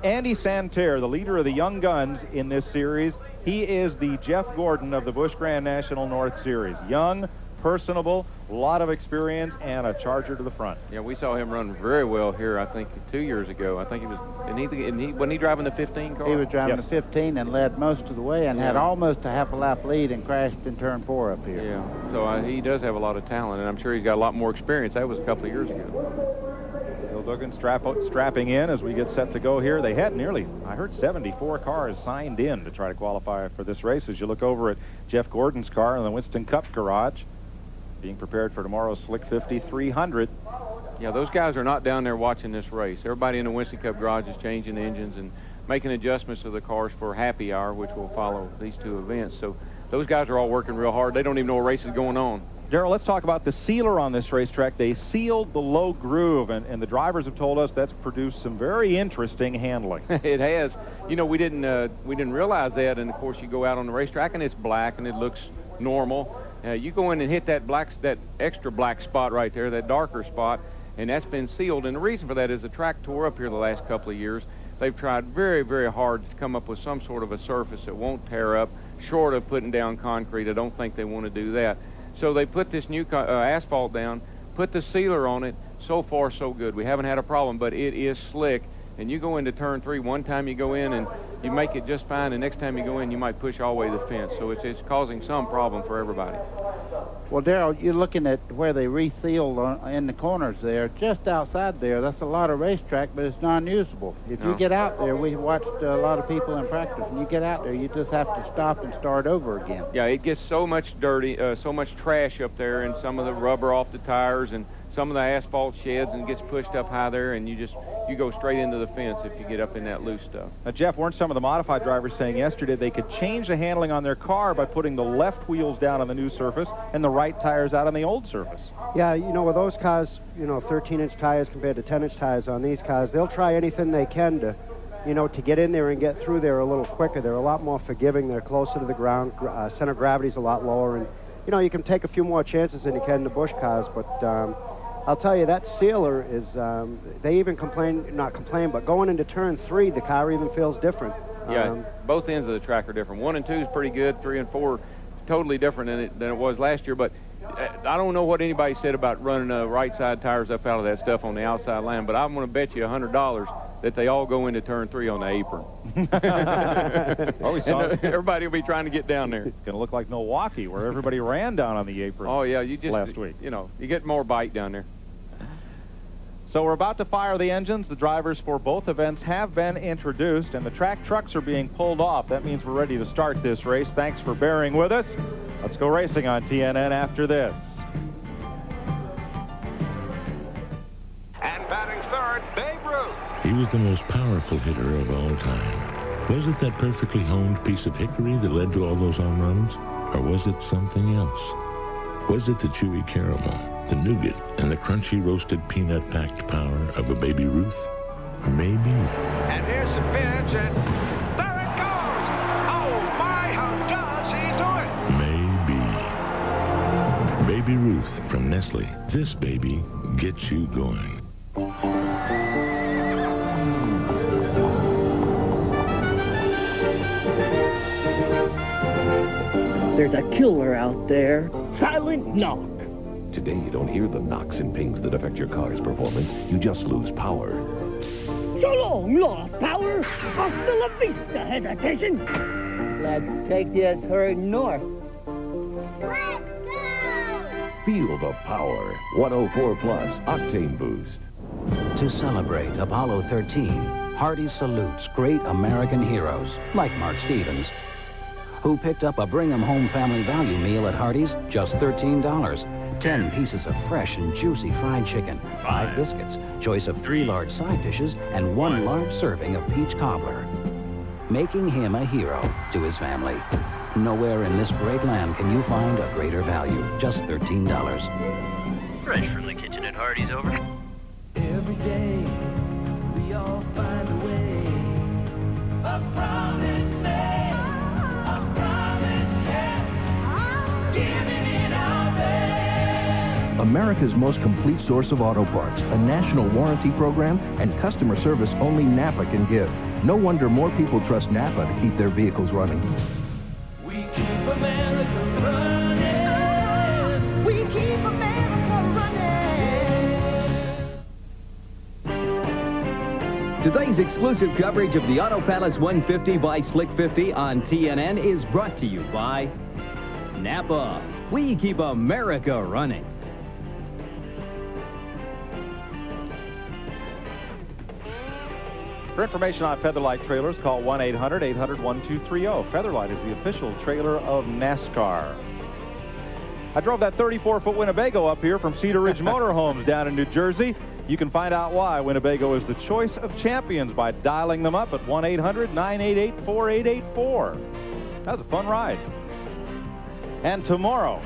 Andy Santerre, the leader of the Young Guns in this series. He is the Jeff Gordon of the Busch Grand National North Series. Young, personable, a lot of experience, and a charger to the front. Yeah, we saw him run very well here, I think, 2 years ago. I think he was, wasn't he driving the 15 car? He was driving the 15 and led most of the way and had almost a half a lap lead and crashed in turn 4 up here. Yeah, so he does have a lot of talent, and I'm sure he's got a lot more experience. That was a couple of years ago. Bill Duggan strapping in as we get set to go here. They had nearly, I heard, 74 cars signed in to try to qualify for this race. As you look over at Jeff Gordon's car in the Winston Cup garage, being prepared for tomorrow's Slick 50 300. Yeah, those guys are not down there watching this race. Everybody in the Winston Cup garage is changing engines and making adjustments to the cars for happy hour, which will follow these two events. So those guys are all working real hard. They don't even know a race is going on. Darrell, let's talk about the sealer on this racetrack. They sealed the low groove, and the drivers have told us that's produced some very interesting handling. It has. You know, we didn't realize that, and of course you go out on the racetrack and it's black and it looks normal. You go in and hit that extra black spot right there, that darker spot, and that's been sealed. And the reason for that is the track tore up here the last couple of years. They've tried very, very hard to come up with some sort of a surface that won't tear up, short of putting down concrete. I don't think they want to do that. So they put this new asphalt down, put the sealer on it. So far, so good. We haven't had a problem, but it is slick. And you go into turn 3, one time you go in and you make it just fine, and next time you go in, you might push all the way to the fence. So it's causing some problem for everybody. Well, Darrell, you're looking at where they resealed in the corners there. Just outside there, that's a lot of racetrack, but it's non-usable. If you get out there, we watched a lot of people in practice, and you get out there, you just have to stop and start over again. Yeah, it gets so much dirty, so much trash up there, and some of the rubber off the tires, and some of the asphalt sheds, and gets pushed up high there, and you go straight into the fence if you get up in that loose stuff. Now, Jeff, weren't some of the modified drivers saying yesterday they could change the handling on their car by putting the left wheels down on the new surface and the right tires out on the old surface? Yeah, you know, with those cars, you know, 13-inch tires compared to 10-inch tires on these cars, they'll try anything they can to, you know, to get in there and get through there a little quicker. They're a lot more forgiving. They're closer to the ground. Center of gravity's a lot lower, and, you know, you can take a few more chances than you can in the Busch cars, but I'll tell you, that sealer is, they even not complain, but going into turn 3, the car even feels different. Yeah, both ends of the track are different. 1 and 2 is pretty good. 3 and 4 totally different than it was last year, but I don't know what anybody said about running right side tires up out of that stuff on the outside line, but I'm going to bet you $100 that they all go into turn 3 on the apron. Oh, we saw it. Everybody will be trying to get down there. It's going to look like Milwaukee, where everybody ran down on the apron. Oh, yeah, last week. You know, you get more bite down there. So we're about to fire the engines. The drivers for both events have been introduced, and the track trucks are being pulled off. That means we're ready to start this race. Thanks for bearing with us. Let's go racing on TNN after this. And batting third, Babe Ruth. He was the most powerful hitter of all time. Was it that perfectly honed piece of hickory that led to all those home runs? Or was it something else? Was it the chewy caramel, the nougat, and the crunchy roasted peanut-packed power of a Baby Ruth? Maybe. And here's the pitch, and there it goes! Oh, my, how does he do it? Maybe. Baby Ruth from Nestle. This baby gets you going. There's a killer out there. Silent knock. Today, you don't hear the knocks and pings that affect your car's performance. You just lose power. So long, lost power. Hasta la vista, hesitation. Let's take this herd north. Let's go! Feel the power. 104 Plus Octane Boost. To celebrate Apollo 13, Hardee's salutes great American heroes like Mark Stevens, who picked up a bring-em-home family value meal at Hardee's, just $13. 10 pieces of fresh and juicy fried chicken, 5 biscuits, choice of 3 large side dishes, and 1 large serving of peach cobbler. Making him a hero to his family. Nowhere in this great land can you find a greater value, just $13. Fresh from the kitchen at Hardee's, over. Every day, we all find a way. A promise made, a promise kept, giving it our best. America's most complete source of auto parts, a national warranty program, and customer service only Napa can give. No wonder more people trust Napa to keep their vehicles running. We keep America running. We keep America running. Today's exclusive coverage of the Auto Palace 150 by Slick 50 on TNN is brought to you by Napa. We keep America running. For information on Featherlight trailers, call 1-800-800-1230. Featherlight is the official trailer of NASCAR. I drove that 34-foot Winnebago up here from Cedar Ridge Motorhomes down in New Jersey. You can find out why Winnebago is the choice of champions by dialing them up at 1-800-988-4884. That was a fun ride. And tomorrow,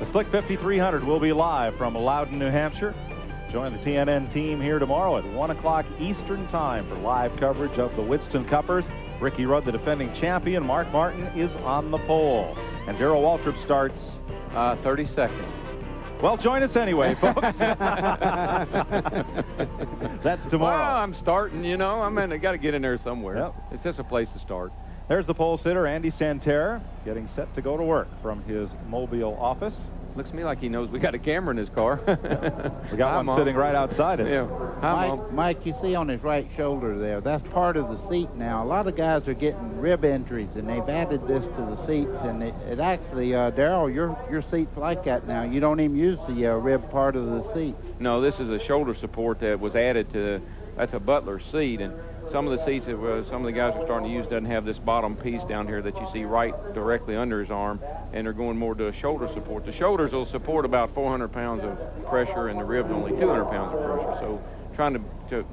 The Slick 5300 will be live from Loudon, New Hampshire. Join the TNN team here tomorrow at 1 o'clock Eastern Time for live coverage of the Winston Cuppers. Ricky Rudd, the defending champion. Mark Martin is on the pole. And Darrell Waltrip starts 32nd. Well, join us anyway, folks. That's tomorrow. Well, I'm starting, you know. I mean, I got to get in there somewhere. Yep. It's just a place to start. There's the pole sitter, Andy Santerre, getting set to go to work from his Mobile office. Looks to me like he knows we got a camera in his car. We got one sitting right outside it. Yeah. Mike, you see on his right shoulder there, that's part of the seat now. A lot of guys are getting rib injuries, and they've added this to the seats, and it actually, Darrell, your seat's like that now. You don't even use the rib part of the seat. No, this is a shoulder support that was added to, that's a butler's seat, and some of the seats that some of the guys are starting to use doesn't have this bottom piece down here that you see right directly under his arm, and they're going more to a shoulder support. The shoulders will support about 400 pounds of pressure, and the ribs only 200 pounds of pressure. So trying to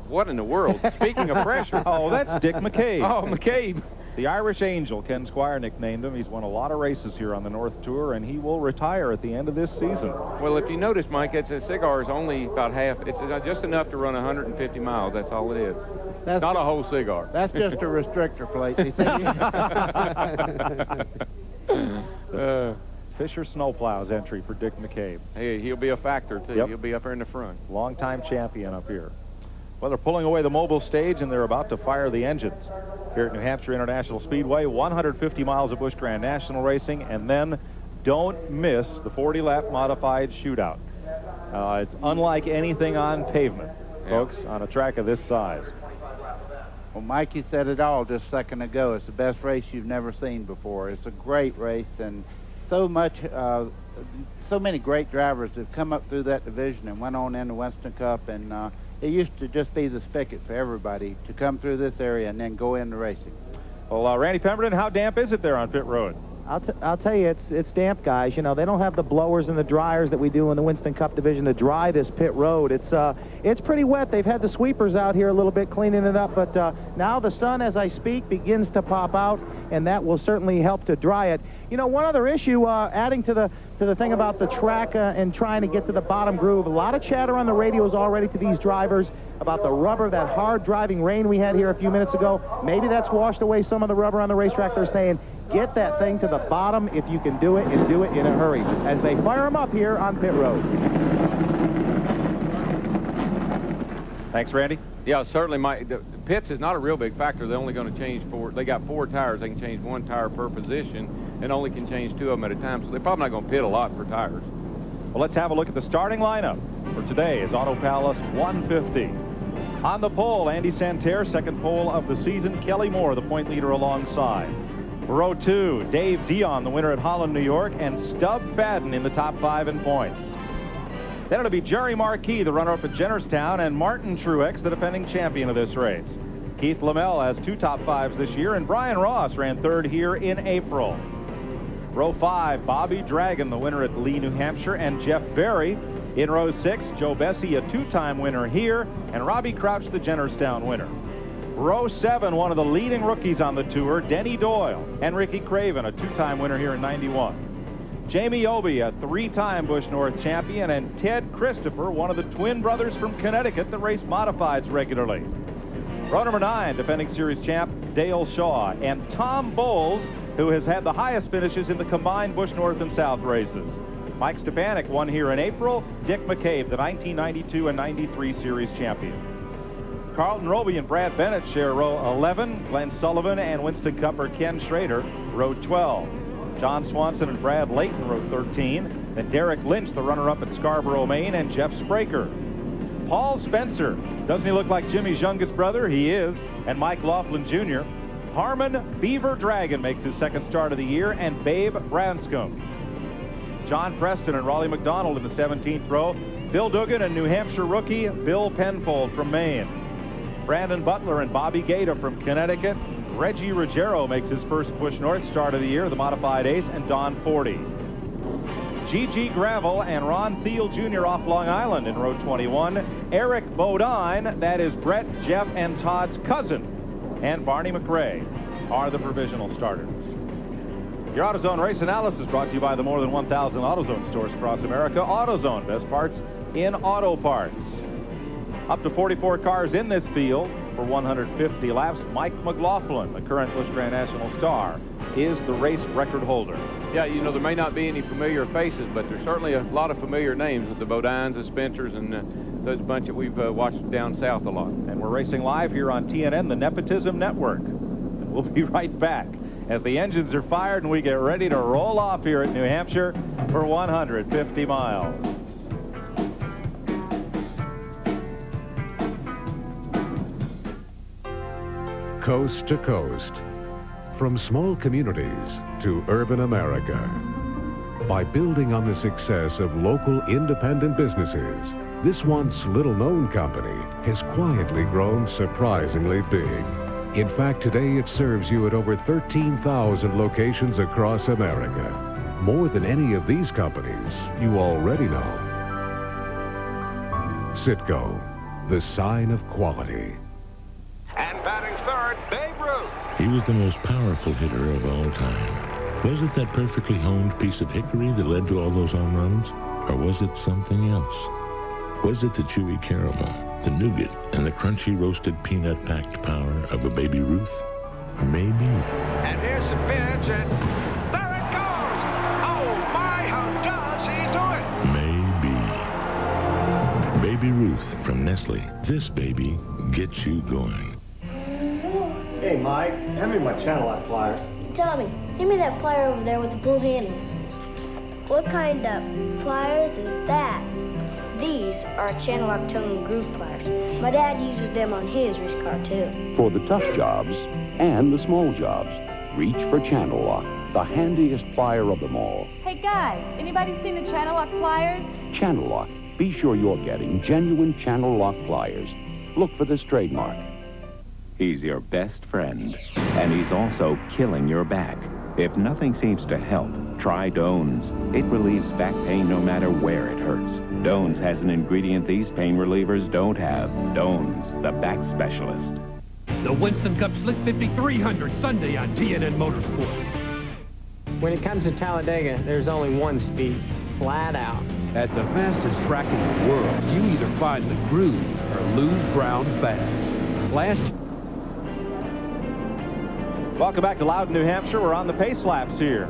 what in the world? Speaking of pressure. Oh, that's Dick McCabe. Oh, McCabe. The Irish Angel, Ken Squire nicknamed him. He's won a lot of races here on the North Tour, and he will retire at the end of this season. Well, if you notice, Mike, it's a cigar is only about half. It's just enough to run 150 miles. That's all it is. That's not a whole cigar. That's just a restrictor plate. Fisher Snowplows entry for Dick McCabe. Hey, he'll be a factor, too. Yep. He'll be up here in the front. Longtime champion up here. Well, they're pulling away the mobile stage, and they're about to fire the engines here at New Hampshire International Speedway. 150 miles of Busch Grand National racing, and then don't miss the 40-lap modified shootout. It's unlike anything on pavement, folks, on a track of this size. Well, Mikey said it all just a second ago. It's the best race you've never seen before. It's a great race, and so many great drivers have come up through that division and went on in the Winston Cup, and it used to just be the spigot for everybody to come through this area and then go into racing. Well, Randy Pemberton, how damp is it there on pit road? I'll tell you, it's damp, guys. You know, they don't have the blowers and the dryers that we do in the Winston Cup division to dry this pit road. It's pretty wet. They've had the sweepers out here a little bit cleaning it up, but now the sun, as I speak, begins to pop out, and that will certainly help to dry it. You know, one other issue, adding to the thing about the track and trying to get to the bottom groove, a lot of chatter on the radios already to these drivers about the rubber, that hard driving rain we had here a few minutes ago. Maybe that's washed away some of the rubber on the racetrack. They're saying, get that thing to the bottom if you can do it, and do it in a hurry as they fire them up here on pit road. Thanks, Randy. Yeah, certainly. The pits is not a real big factor. They're only going to change they got 4 tires. They can change 1 tire per position and only can change 2 of them at a time. So they're probably not going to pit a lot for tires. Well, let's have a look at the starting lineup for today's Auto Palace 150. On the pole, Andy Santerre, second pole of the season. Kelly Moore, the point leader alongside. Row 2, Dave Dion, the winner at Holland, New York, and Stub Fadden in the top 5 in points. Then it'll be Jerry Marquis, the runner-up at Jennerstown, and Martin Truex, the defending champion of this race. Keith Lamell has 2 top 5s this year, and Brian Ross ran 3rd here in April. Row 5, Bobby Dragon, the winner at Lee, New Hampshire, and Jeff Berry. In row 6, Joe Bessie, a 2-time winner here, and Robbie Crouch, the Jennerstown winner. Row 7, one of the leading rookies on the tour, Denny Doyle, and Ricky Craven, a 2-time winner here in '91. Jamie Obey, a 3-time Busch North champion, and Ted Christopher, one of the twin brothers from Connecticut that race modifieds regularly. Row number 9, defending series champ Dale Shaw, and Tom Bowles, who has had the highest finishes in the combined Busch North and South races. Mike Stepanek won here in April. Dick McCabe, the 1992 and 93 series champion. Carlton Roby and Brad Bennett share row 11. Glenn Sullivan and Winston Cupper Ken Schrader, row 12. John Swanson and Brad Layton, row 13. Then Derek Lynch, the runner-up at Scarborough, Maine, and Jeff Spraker. Paul Spencer, doesn't he look like Jimmy's youngest brother? He is. And Mike Laughlin Jr. Harmon Beaver Dragon makes his 2nd start of the year, and Babe Branscombe. John Preston and Raleigh McDonald in the 17th row. Bill Dugan and New Hampshire rookie Bill Penfold from Maine. Brandon Butler and Bobby Gaeta from Connecticut. Reggie Ruggiero makes his first Busch North start of the year, the modified ace, and Don Forty. G.G. Gravel and Ron Thiel Jr. off Long Island in row 21. Eric Bodine, that is Brett, Jeff, and Todd's cousin, and Barney McRae are the provisional starters. Your AutoZone race analysis brought to you by the more than 1,000 AutoZone stores across America. AutoZone, best parts in auto parts. Up to 44 cars in this field for 150 laps. Mike McLaughlin, the current Busch Grand National star, is the race record holder. Yeah, you know, there may not be any familiar faces, but there's certainly a lot of familiar names with the Bodines, the Spencers, and those bunch that we've watched down south a lot. And we're racing live here on TNN, the Nepotism Network. And we'll be right back as the engines are fired and we get ready to roll off here at New Hampshire for 150 miles. Coast to coast, from small communities to urban America. By building on the success of local independent businesses, this once little-known company has quietly grown surprisingly big. In fact, today it serves you at over 13,000 locations across America. More than any of these companies you already know. Citgo, the sign of quality. And batting third, Babe Ruth. He was the most powerful hitter of all time. Was it that perfectly honed piece of hickory that led to all those home runs? Or was it something else? Was it the chewy caramel, the nougat, and the crunchy roasted peanut-packed power of a Baby Ruth? Maybe. And here's the pitch, and there it goes. Oh, my, how does he do it? Maybe. Baby Ruth from Nestle. This baby gets you going. Hey, Mike, hand me my channel lock pliers. Tommy, give me that plier over there with the blue handles. What kind of pliers is that? These are channel lock tongue and groove pliers. My dad uses them on his race car, too. For the tough jobs and the small jobs, reach for Channel Lock, the handiest plier of them all. Hey, guys, anybody seen the channel lock pliers? Channel Lock. Be sure you're getting genuine Channel Lock pliers. Look for this trademark. He's your best friend, and he's also killing your back. If nothing seems to help, try Dones. It relieves back pain no matter where it hurts. Dones has an ingredient these pain relievers don't have. Dones, the back specialist. The Winston Cup Slick 5300 Sunday on TNN Motorsport. When it comes to Talladega, there's only one speed, flat out. At the fastest track in the world, you either find the groove or lose ground fast. Welcome back to Loudon, New Hampshire. We're on the pace laps here.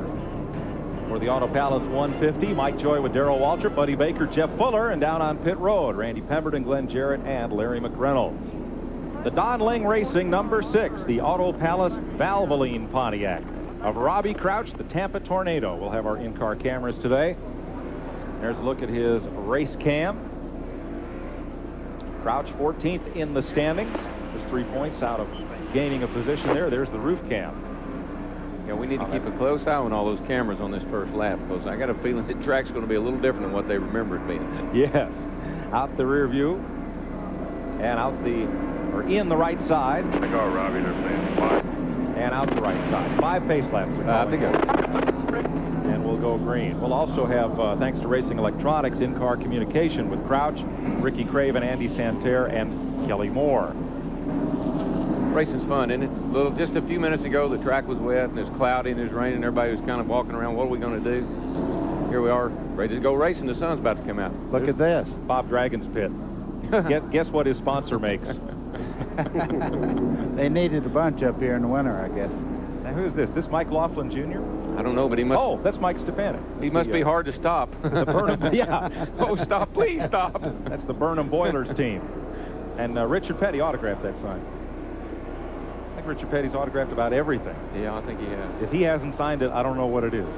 For the Auto Palace 150, Mike Joy with Darrell Waltrip, Buddy Baker, Jeff Fuller, and down on pit road, Randy Pemberton, Glenn Jarrett, and Larry McReynolds. The Don Ling Racing number 6, the Auto Palace Valvoline Pontiac of Robbie Crouch, the Tampa Tornado. We'll have our in-car cameras today. There's a look at his race cam. Crouch 14th in the standings. Just 3 points out of gaining a position there. There's the roof cam. Yeah, we need to keep a close eye on all those cameras on this first lap, because I got a feeling the track's going to be a little different than what they remember it being. Yes. Out the rear view and out the, or in the right side. I think our Robbie, they're saying 5. And out the right side. 5 pace laps. I think and we'll go green. We'll also have, thanks to Racing Electronics, in-car communication with Crouch, Ricky Craven, Andy Santerre, and Kelly Moore. Racing's fun, isn't it? Just a few minutes ago, the track was wet, and it's cloudy, and it's raining. Everybody was kind of walking around. What are we going to do? Here we are, ready to go racing. The sun's about to come out. Look at this. Bob Dragon's pit. Guess what his sponsor makes? They needed a bunch up here in the winter, I guess. Now, who's this? This Mike Laughlin Jr.? I don't know, but he must... Oh, that's Mike Stepanek. He must be hard to stop. The Burnham, yeah. Oh, stop, please stop. That's the Burnham Boilers team. And Richard Petty autographed that sign. I think Richard Petty's autographed about everything. Yeah, I think he has. If he hasn't signed it, I don't know what it is.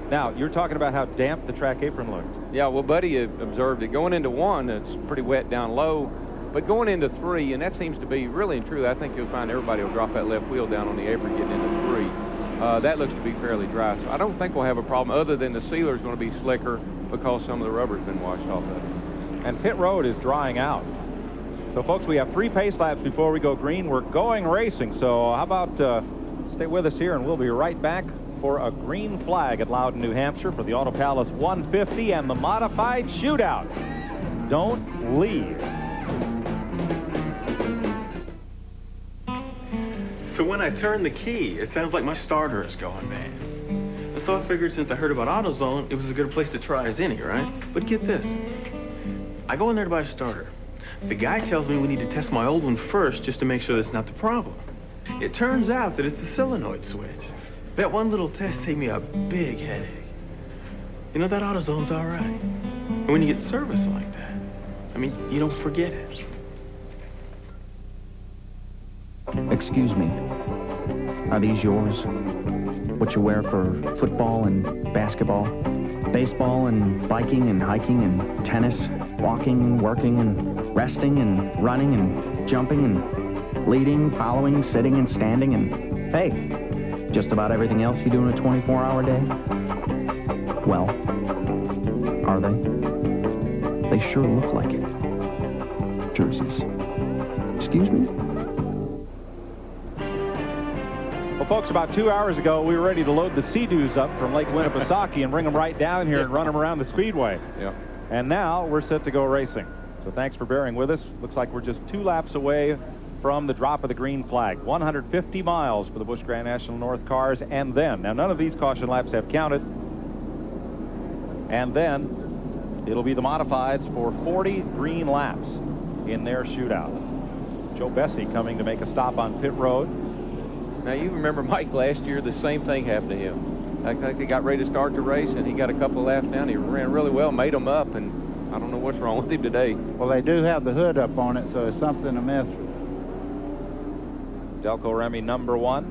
Now, you're talking about how damp the track apron looked. Yeah, well, Buddy observed it. Going into 1, it's pretty wet down low. But going into 3, and that seems to be really and truly, I think you'll find everybody will drop that left wheel down on the apron getting into 3. That looks to be fairly dry. So I don't think we'll have a problem other than the sealer's going to be slicker because some of the rubber's been washed off of it. And pit road is drying out. So, folks, we have 3 pace laps before we go green. We're going racing. So how about stay with us here, and we'll be right back for a green flag at Loudon, New Hampshire for the Auto Palace 150 and the modified shootout. Don't leave. So when I turn the key, it sounds like my starter is going bad. And so I figured since I heard about AutoZone, it was a good place to try as any, right? But get this. I go in there to buy a starter. The guy tells me we need to test my old one first just to make sure that's not the problem. It turns out that it's the solenoid switch. That one little test saved me a big headache. You know, that AutoZone's all right. And when you get service like that, I mean, you don't forget it. Excuse me. Are these yours? What you wear for football and basketball? Baseball and biking and hiking and tennis? Walking and working and resting and running and jumping and leading, following, sitting and standing and, hey, just about everything else you do in a 24-hour day? Well, are they? They sure look like it. Jerseys. Excuse me? Well, folks, about 2 hours ago, we were ready to load the Sea-Doos up from Lake Winnipesaukee and bring them right down here and run them around the Speedway. Yeah. And now we're set to go racing. So thanks for bearing with us. Looks like we're just 2 laps away from the drop of the green flag. 150 miles for the Busch Grand National North cars. And then, now none of these caution laps have counted. And then it'll be the modifieds for 40 green laps in their shootout. Joe Bessie coming to make a stop on pit road. Now, you remember Mike last year, the same thing happened to him. Like he got ready to start the race, and he got a couple of laps down. He ran really well, made them up, and I don't know what's wrong with him today. Well, they do have the hood up on it, so it's something amiss. Delco Remy #1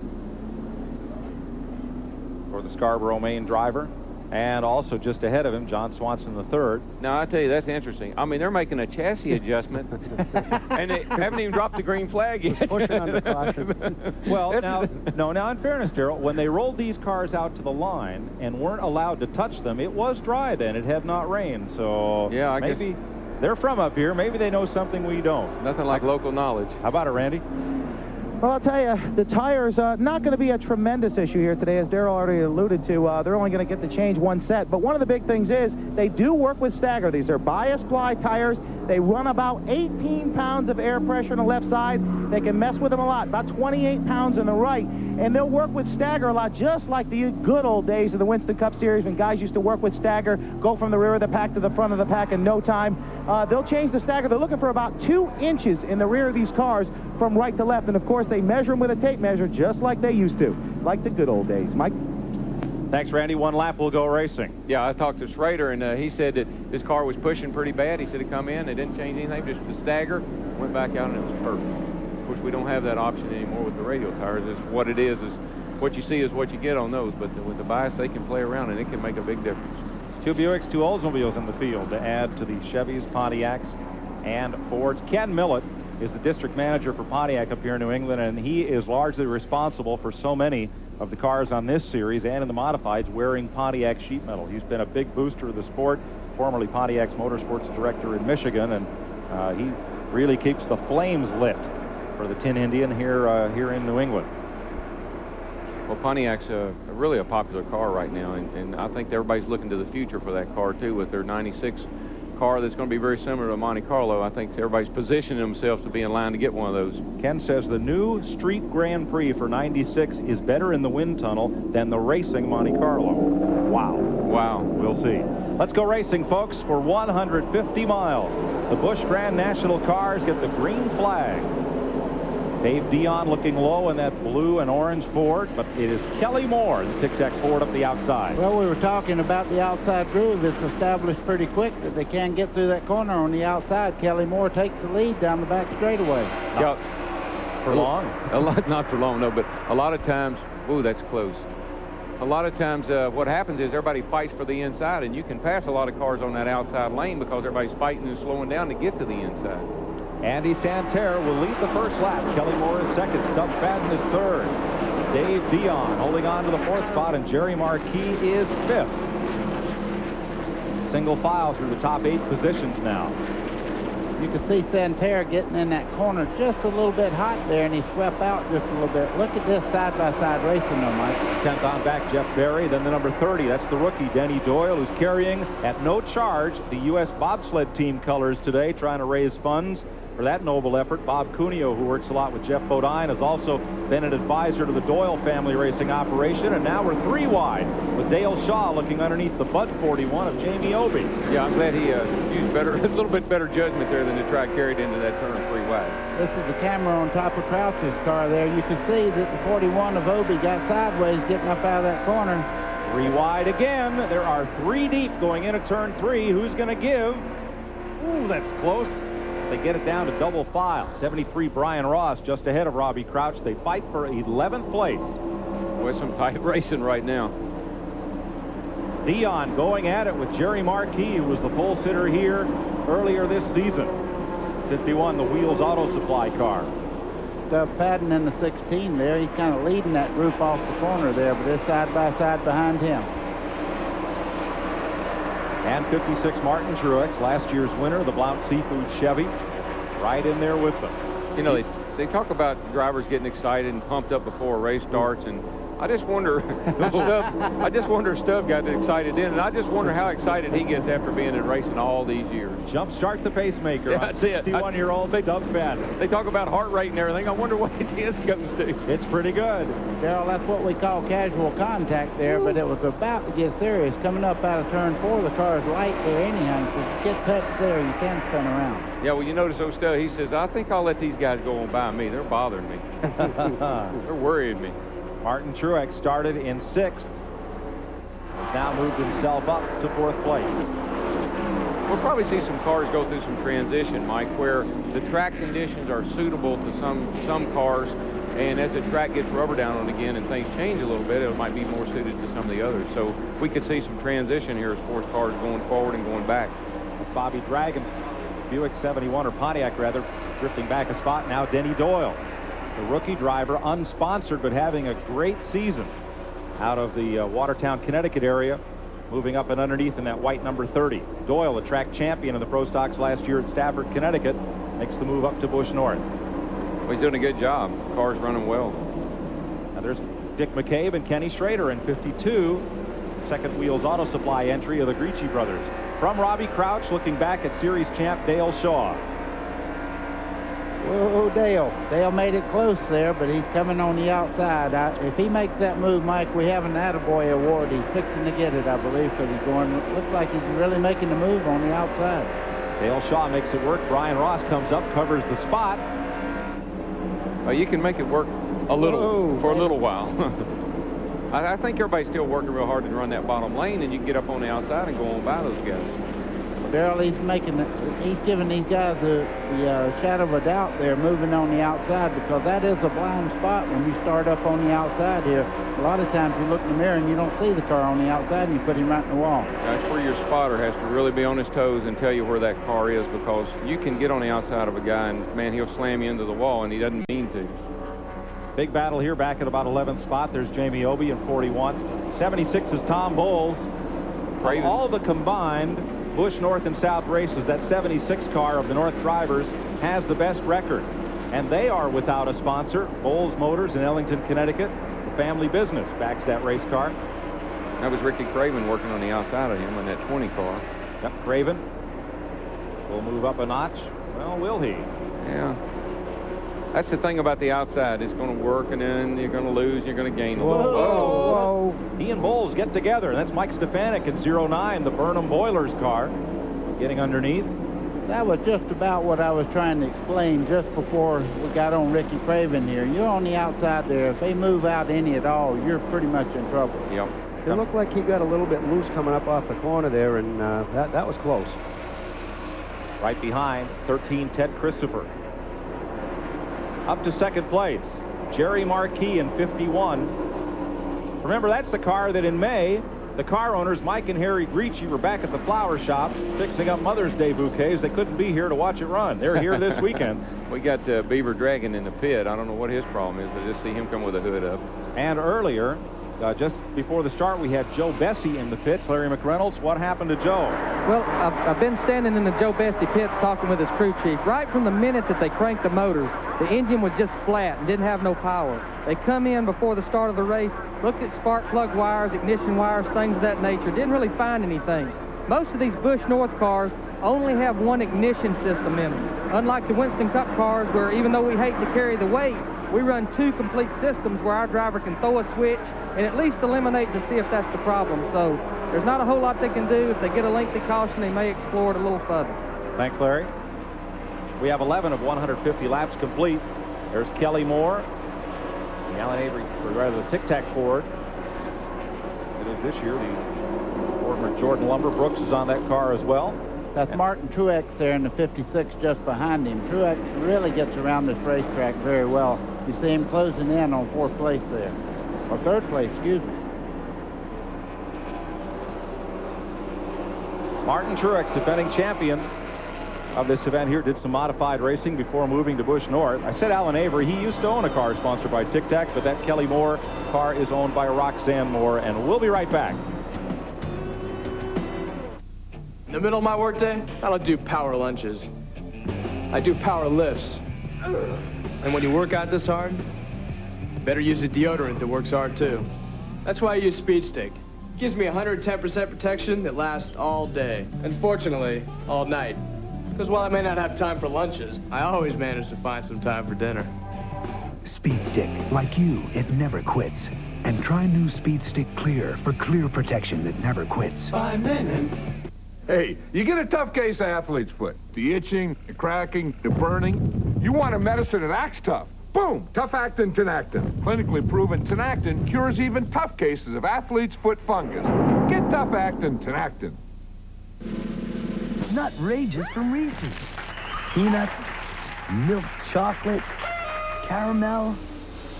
for the Scarborough Maine driver. And also just ahead of him, John Swanson III. Now, I tell you, that's interesting. I mean, they're making a chassis adjustment, and they haven't even dropped the green flag yet. Pushing under caution. Well, now in fairness, Darrell, when they rolled these cars out to the line and weren't allowed to touch them, it was dry then. It had not rained, so yeah, I maybe guess they're from up here. Maybe they know something we don't. Nothing like local knowledge. How about it, Randy? Well, I'll tell you, the tires not going to be a tremendous issue here today, as Darrell already alluded to. They're only going to get to change one set. But one of the big things is they do work with stagger. These are bias ply tires. They run about 18 pounds of air pressure on the left side. They can mess with them a lot, about 28 pounds on the right. And they'll work with stagger a lot, just like the good old days of the Winston Cup Series when guys used to work with stagger, go from the rear of the pack to the front of the pack in no time. They'll change the stagger. They're looking for about 2 inches in the rear of these cars from right to left. And, of course, they measure them with a tape measure just like they used to, like the good old days. Mike? Thanks, Randy. 1 lap will go racing. Yeah, I talked to Schrader, and he said that his car was pushing pretty bad. He said it come in, they didn't change anything, just the stagger, went back out, and it was perfect. Of course, we don't have that option anymore with the radial tires. It's what it is what you see is what you get on those. But with the bias, they can play around, and it can make a big difference. 2 Buicks, 2 Oldsmobiles in the field to add to the Chevys, Pontiacs, and Fords. Ken Millett is the district manager for Pontiac up here in New England, and he is largely responsible for so many of the cars on this series and in the modifieds wearing Pontiac sheet metal. He's been a big booster of the sport, formerly Pontiac's motorsports director in Michigan, and he really keeps the flames lit for the Tin Indian here in New England. Well, Pontiac's really a popular car right now, and I think everybody's looking to the future for that car, too, with their 96 car that's going to be very similar to Monte Carlo. I think everybody's positioning themselves to be in line to get one of those. Ken says the new Street Grand Prix for 96 is better in the wind tunnel than the racing Monte Carlo. Wow. Wow. We'll see. Let's go racing, folks, for 150 miles. The Busch Grand National cars get the green flag. Dave Dion looking low in that blue and orange Ford, but it is Kelly Moore, the 6X Ford, up the outside. Well, we were talking about the outside groove. It's established pretty quick that they can get through that corner on the outside. Kelly Moore takes the lead down the back straightaway. Yeah. For long? Not for long, no, but a lot of times, ooh, that's close. A lot of times what happens is everybody fights for the inside, and you can pass a lot of cars on that outside lane because everybody's fighting and slowing down to get to the inside. Andy Santerre will lead the first lap. Kelly Moore is second. Stubb Fadden is third. Dave Dion holding on to the 4th spot, and Jerry Marquis is 5th. Single file through the top 8 positions now. You can see Santerre getting in that corner just a little bit hot there, and he swept out just a little bit. Look at this side-by-side racing though, Mike. 10th on back, Jeff Berry. Then the number 30, that's the rookie, Denny Doyle, who's carrying at no charge the U.S. bobsled team colors today, trying to raise funds for that noble effort. Bob Cuneo, who works a lot with Jeff Bodine, has also been an advisor to the Doyle family racing operation. And now we're 3 wide with Dale Shaw looking underneath the Bud 41 of Jamie Obey. Yeah, I'm glad he used better, a little bit better judgment there than to try carried into that turn 3 wide. This is the camera on top of Crouch's car there. You can see that the 41 of Obey got sideways getting up out of that corner. 3 wide again. There are 3 deep going into turn 3. Who's going to give? Ooh, that's close. They get it down to double file. 73 Brian Ross just ahead of Robbie Crouch. They fight for 11th place. With some tight racing right now. Dion going at it with Jerry Marquis, who was the pole sitter here earlier this season. 51, the Wheels Auto Supply car. Stuff Patton in the 16 there. He's kind of leading that group off the corner there, but they're side by side behind him. And 56 Martin Truex, last year's winner, the Blount Seafood Chevy, right in there with them. You know, they talk about drivers getting excited and pumped up before a race starts, and I just wonder if Stubb got excited then, and I just wonder how excited he gets after being in racing all these years. Jumpstart the pacemaker. Yeah, that's it. 61-year-old Stubb Patton. They talk about heart rate and everything. I wonder what his comes to. It's pretty good. Darrell, that's what we call casual contact there, but it was about to get serious. Coming up out of turn 4, the car is light there anyhow. So if you get touched there, you can spin around. Yeah, well, you notice Stubb, he says, I think I'll let these guys go on by me. They're bothering me. They're worrying me. Martin Truex started in 6th. Has now moved himself up to 4th place. We'll probably see some cars go through some transition, Mike, where the track conditions are suitable to some cars, and as the track gets rubber down on again and things change a little bit, it might be more suited to some of the others. So we could see some transition here as sports cars going forward and going back. That's Bobby Dragon, Buick 71, or Pontiac rather, drifting back a spot. Now Denny Doyle, the rookie driver, unsponsored but having a great season out of the Watertown, Connecticut area, moving up and underneath in that white number 30. Doyle, the track champion in the Pro Stocks last year at Stafford, Connecticut, makes the move up to Busch North. Well, he's doing a good job. The car's running well. Now there's Dick McCabe and Kenny Schrader in 52. Second Wheels Auto Supply entry of the Gricci brothers. From Robbie Crouch, looking back at series champ Dale Shaw. Whoa, Dale. Dale made it close there, but he's coming on the outside. If he makes that move, Mike, we have an Attaboy award. He's fixing to get it, I believe, because he's going, looks like he's really making the move on the outside. Dale Shaw makes it work. Brian Ross comes up, covers the spot. You can make it work a little, for a little while. I think everybody's still working real hard to run that bottom lane, and you can get up on the outside and go on by those guys. Darrell, he's giving these guys the shadow of a doubt there, moving on the outside, because that is a blind spot when you start up on the outside here. A lot of times you look in the mirror and you don't see the car on the outside, and you put him right in the wall. That's where your spotter has to really be on his toes and tell you where that car is, because you can get on the outside of a guy and, man, he'll slam you into the wall, and he doesn't mean to. Big battle here back at about 11th spot. There's Jamie Obey in 41. 76 is Tom Bowles. Of all the combined Busch North and South races, that 76 car of the North drivers has the best record. And they are without a sponsor. Bowles Motors in Ellington, Connecticut. The family business backs that race car. That was Ricky Craven working on the outside of him in that 20 car. Yep, Craven will move up a notch. Well, will he? Yeah. That's the thing about the outside. It's going to work, and then you're going to lose, you're going to gain a little. Whoa. He and Bowles get together. That's Mike Stefanik in 09, the Burnham Boilers car, getting underneath. That was just about what I was trying to explain just before we got on Ricky Craven here. You're on the outside there. If they move out any at all, you're pretty much in trouble. Yep. It looked like he got a little bit loose coming up off the corner there, and that was close. Right behind, 13, Ted Christopher. Up to second place, Jerry Marquis in 51. Remember, that's the car that in May, the car owners, Mike and Harry Gricci, were back at the flower shop fixing up Mother's Day bouquets. They couldn't be here to watch it run. They're here this weekend. We got Beaver Dragon in the pit. I don't know what his problem is, but just see him come with a hood up. And earlier, just before the start, we had Joe Bessie in the pits. Larry McReynolds, what happened to Joe? Well, I've been standing in the Joe Bessie pits talking with his crew chief. Right from the minute that they cranked the motors, the engine was just flat and didn't have no power. They come in before the start of the race, looked at spark plug wires, ignition wires, things of that nature. Didn't really find anything. Most of these Busch North cars only have one ignition system in them. Unlike the Winston Cup cars, where even though we hate to carry the weight, we run 2 complete systems where our driver can throw a switch and at least eliminate to see if that's the problem. So there's not a whole lot they can do. If they get a lengthy caution, they may explore it a little further. Thanks, Larry. We have 11 of 150 laps complete. There's Kelly Moore, the Alan Avery, or rather the Tic Tac Ford. It is this year. The former Jordan Lumber. Brooks is on that car as well. That's Martin Truex there in the 56 just behind him. Truex really gets around this racetrack very well. You see him closing in on 4th place there. Or 3rd place, excuse me. Martin Truex, defending champion of this event here, did some modified racing before moving to Busch North. I said Alan Avery. He used to own a car sponsored by Tic Tac, but that Kelly Moore car is owned by Roxanne Moore, and we'll be right back. In the middle of my workday, I don't do power lunches. I do power lifts. And when you work out this hard, you better use a deodorant that works hard too. That's why I use Speed Stick. It gives me 110% protection that lasts all day. And fortunately, all night. Because while I may not have time for lunches, I always manage to find some time for dinner. Speed Stick, like you, it never quits. And try new Speed Stick Clear for clear protection that never quits. 5 minutes. Hey, you get a tough case of athlete's foot. The itching, the cracking, the burning. You want a medicine that acts tough. Boom! Tough-actin Tinactin. Clinically proven Tinactin cures even tough cases of athlete's foot fungus. Get Tough-actin Tinactin. Nutrageous from Reese's. Peanuts, milk chocolate, caramel,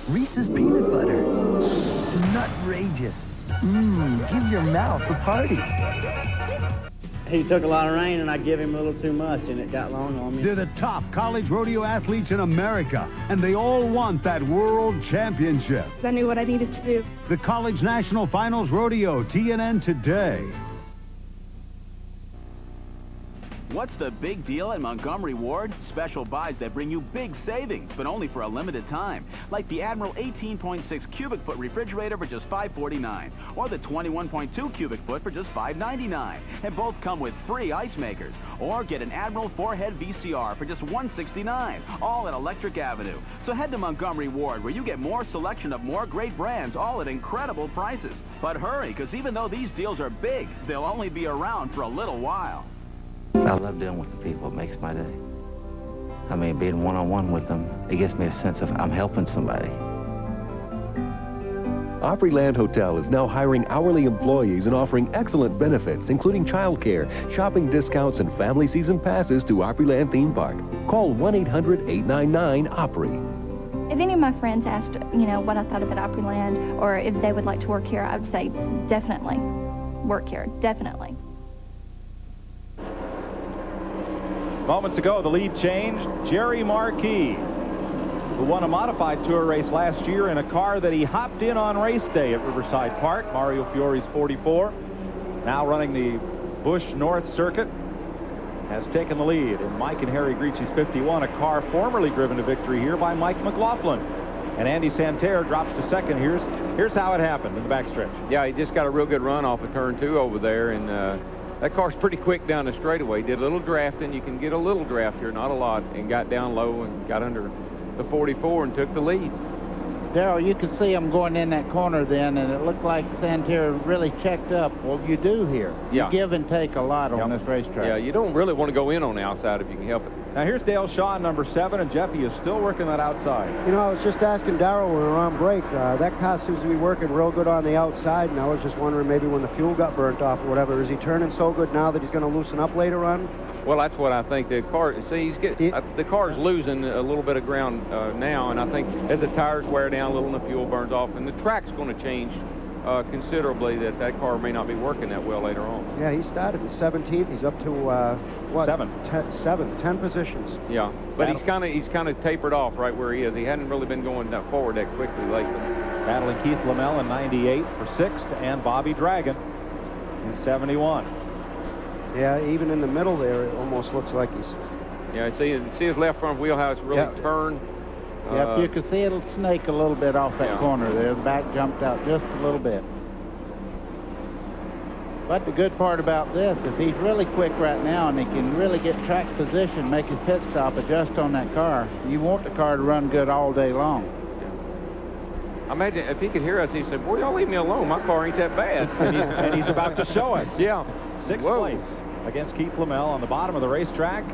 Reese's peanut butter. Nutrageous. Give your mouth a party. He took a lot of rain, and I gave him a little too much, and it got long on me. They're the top college rodeo athletes in America, and they all want that world championship. I knew what I needed to do. The College National Finals Rodeo, TNN today. What's the big deal at Montgomery Ward? Special buys that bring you big savings, but only for a limited time. Like the Admiral 18.6 cubic foot refrigerator for just $5.49, or the 21.2 cubic foot for just $5.99. And both come with free ice makers. Or get an Admiral 4-head VCR for just $169, all at Electric Avenue. So head to Montgomery Ward, where you get more selection of more great brands, all at incredible prices. But hurry, because even though these deals are big, they'll only be around for a little while. I love dealing with the people. It makes my day. I mean, being one-on-one with them, it gives me a sense of I'm helping somebody. Opryland Hotel is now hiring hourly employees and offering excellent benefits, including childcare, shopping discounts, and family season passes to Opryland Theme Park. Call 1-800-899-OPRY. If any of my friends asked, what I thought about Opryland, or if they would like to work here, I would say definitely work here, definitely. Moments ago, the lead changed. Jerry Marquis, who won a modified tour race last year in a car that he hopped in on race day at Riverside Park. Mario Fiore's 44, now running the Busch North Circuit, has taken the lead in Mike and Harry Gricci's 51, a car formerly driven to victory here by Mike McLaughlin. And Andy Santerre drops to second. Here's how it happened in the backstretch. Yeah, he just got a real good run off of turn 2 over there, and that car's pretty quick down the straightaway. Did a little drafting. You can get a little draft here, not a lot, and got down low and got under the 44 and took the lead. Darrell, you could see him going in that corner then, and it looked like Santerre really checked up. Well, you do here. Yeah. You give and take a lot on this racetrack. Yeah, you don't really want to go in on the outside if you can help it. Now here's Dale Shaw, number 7, and Jeffy is still working that outside. I was just asking Darrell when we were on break. That car seems to be working real good on the outside, and I was just wondering maybe when the fuel got burnt off or whatever, is he turning so good now that he's going to loosen up later on? Well, that's what I think. The car, the car's losing a little bit of ground now, and I think as the tires wear down a little and the fuel burns off, and the track's going to change considerably, that car may not be working that well later on. Yeah, he started in 17th. He's up to what? 7th, 10 positions. Yeah, but he's kind of tapered off right where he is. He hadn't really been going forward that quickly lately. Battling Keith Lamell in 98 for 6th, and Bobby Dragon in 71. Yeah, even in the middle there, it almost looks like he's... Yeah, see his left front wheel, how it's really turned. Yep, you can see it'll snake a little bit off that corner there. The back jumped out just a little bit. But the good part about this, if he's really quick right now and he can really get track position, make his pit stop, adjust on that car, you want the car to run good all day long. I imagine if he could hear us, he said, boy, y'all leave me alone. My car ain't that bad. and he's about to show us. Yeah. Sixth place against Keith Lamel on the bottom of the racetrack.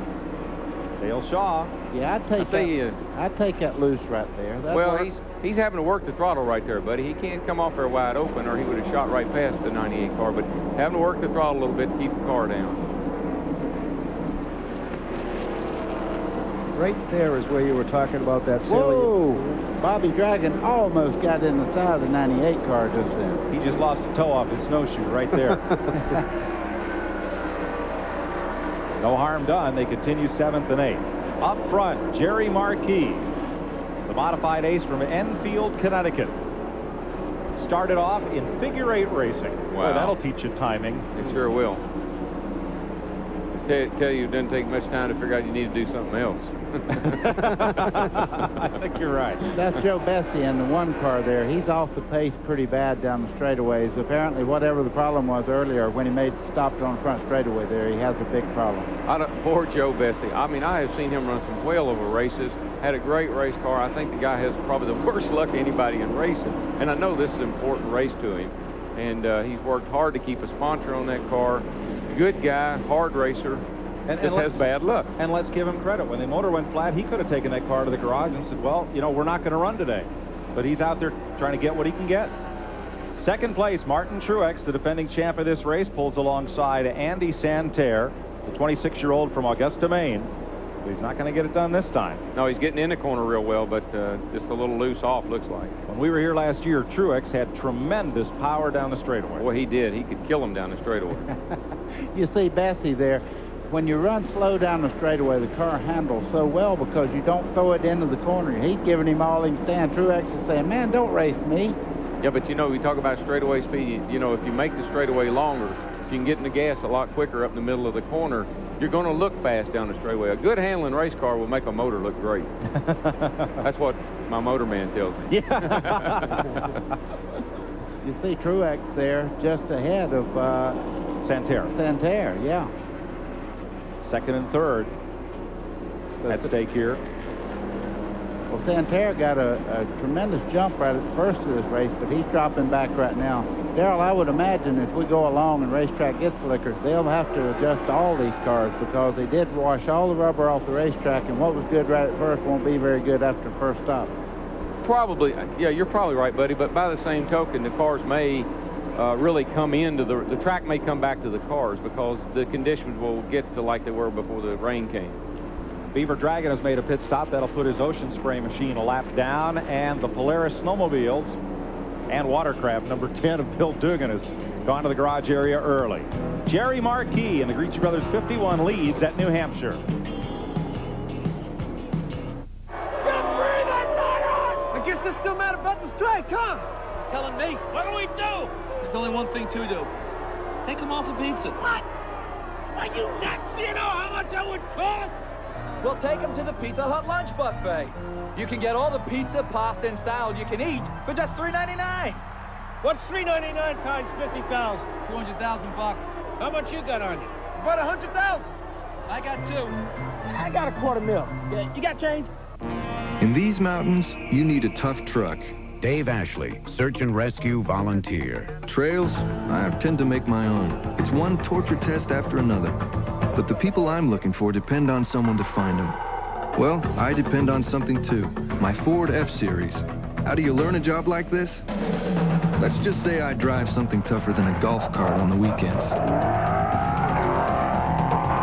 Dale Shaw. Yeah, I'd take that loose right there. Well, he's having to work the throttle right there, buddy. He can't come off there wide open or he would have shot right past the 98 car, but having to work the throttle a little bit to keep the car down. Right there is where you were talking about that silly... Whoa! Bobby Dragon almost got in the side of the 98 car just then. He just lost a toe off his snowshoe right there. No harm done. They continue 7th and 8th. Up front, Jerry Marquis, the modified ace from Enfield, Connecticut. Started off in figure 8 racing. Wow. Boy, that'll teach you timing. It sure will. I tell you, it doesn't take much time to figure out you need to do something else. I think you're right. That's Joe Bessie in the one car there. He's off the pace pretty bad down the straightaways. Apparently, whatever the problem was earlier, when he stopped on the front straightaway there, he has a big problem. Poor Joe Bessie. I mean, I have seen him run some well over races. Had a great race car. I think the guy has probably the worst luck of anybody in racing. And I know this is an important race to him. And he's worked hard to keep a sponsor on that car. Good guy, hard racer. And just has bad luck. And let's give him credit. When the motor went flat, he could have taken that car to the garage and said, well, you know, we're not going to run today. But he's out there trying to get what he can get. Second place, Martin Truex, the defending champ of this race, pulls alongside Andy Santerre, the 26-year-old from Augusta, Maine. But he's not going to get it done this time. No, he's getting in the corner real well, but just a little loose off, looks like. When we were here last year, Truex had tremendous power down the straightaway. Boy, he did. He could kill him down the straightaway. You see Bessie there. When you run slow down the straightaway, the car handles so well because you don't throw it into the corner. He's giving him all he can stand. Truex is saying, man, don't race me. Yeah, but you know, we talk about straightaway speed. You know, if you make the straightaway longer, if you can get in the gas a lot quicker up in the middle of the corner, you're going to look fast down the straightaway. A good handling race car will make a motor look great. That's what my motor man tells me. Yeah. You see Truex there just ahead of Santerre. Santerre, yeah. Second and third at stake here. Well, Santerre got a tremendous jump right at the first of this race, but he's dropping back right now. Darrell, I would imagine if we go along and racetrack gets slicker, they'll have to adjust all these cars because they did wash all the rubber off the racetrack, and what was good right at first won't be very good after the first stop. Probably, yeah, you're probably right, buddy, but by the same token, the cars may really come into the track may come back to the cars because the conditions will get to like they were before the rain came. Beaver Dragon has made a pit stop. That'll put his Ocean Spray machine a lap down, and the Polaris snowmobiles and Watercraft number 10 of Bill Dugan has gone to the garage area early. Jerry Marquis and the Grieche Brothers 51 leads at New Hampshire. I guess this still matter about the strike, huh? Telling me. What do we do? There's only one thing to do. Take them off a pizza. What? Are you nuts? You know how much that would cost? We'll take them to the Pizza Hut lunch buffet. You can get all the pizza, pasta, and salad you can eat for just $3.99. What's $3.99 times 50,000? 200,000 bucks. How much you got on you? About 100,000. I got two. I got $250,000. Yeah, you got change? In these mountains, you need a tough truck. Dave Ashley, Search and Rescue Volunteer. Trails, I tend to make my own. It's one torture test after another. But the people I'm looking for depend on someone to find them. Well, I depend on something too. My Ford F-Series. How do you learn a job like this? Let's just say I drive something tougher than a golf cart on the weekends.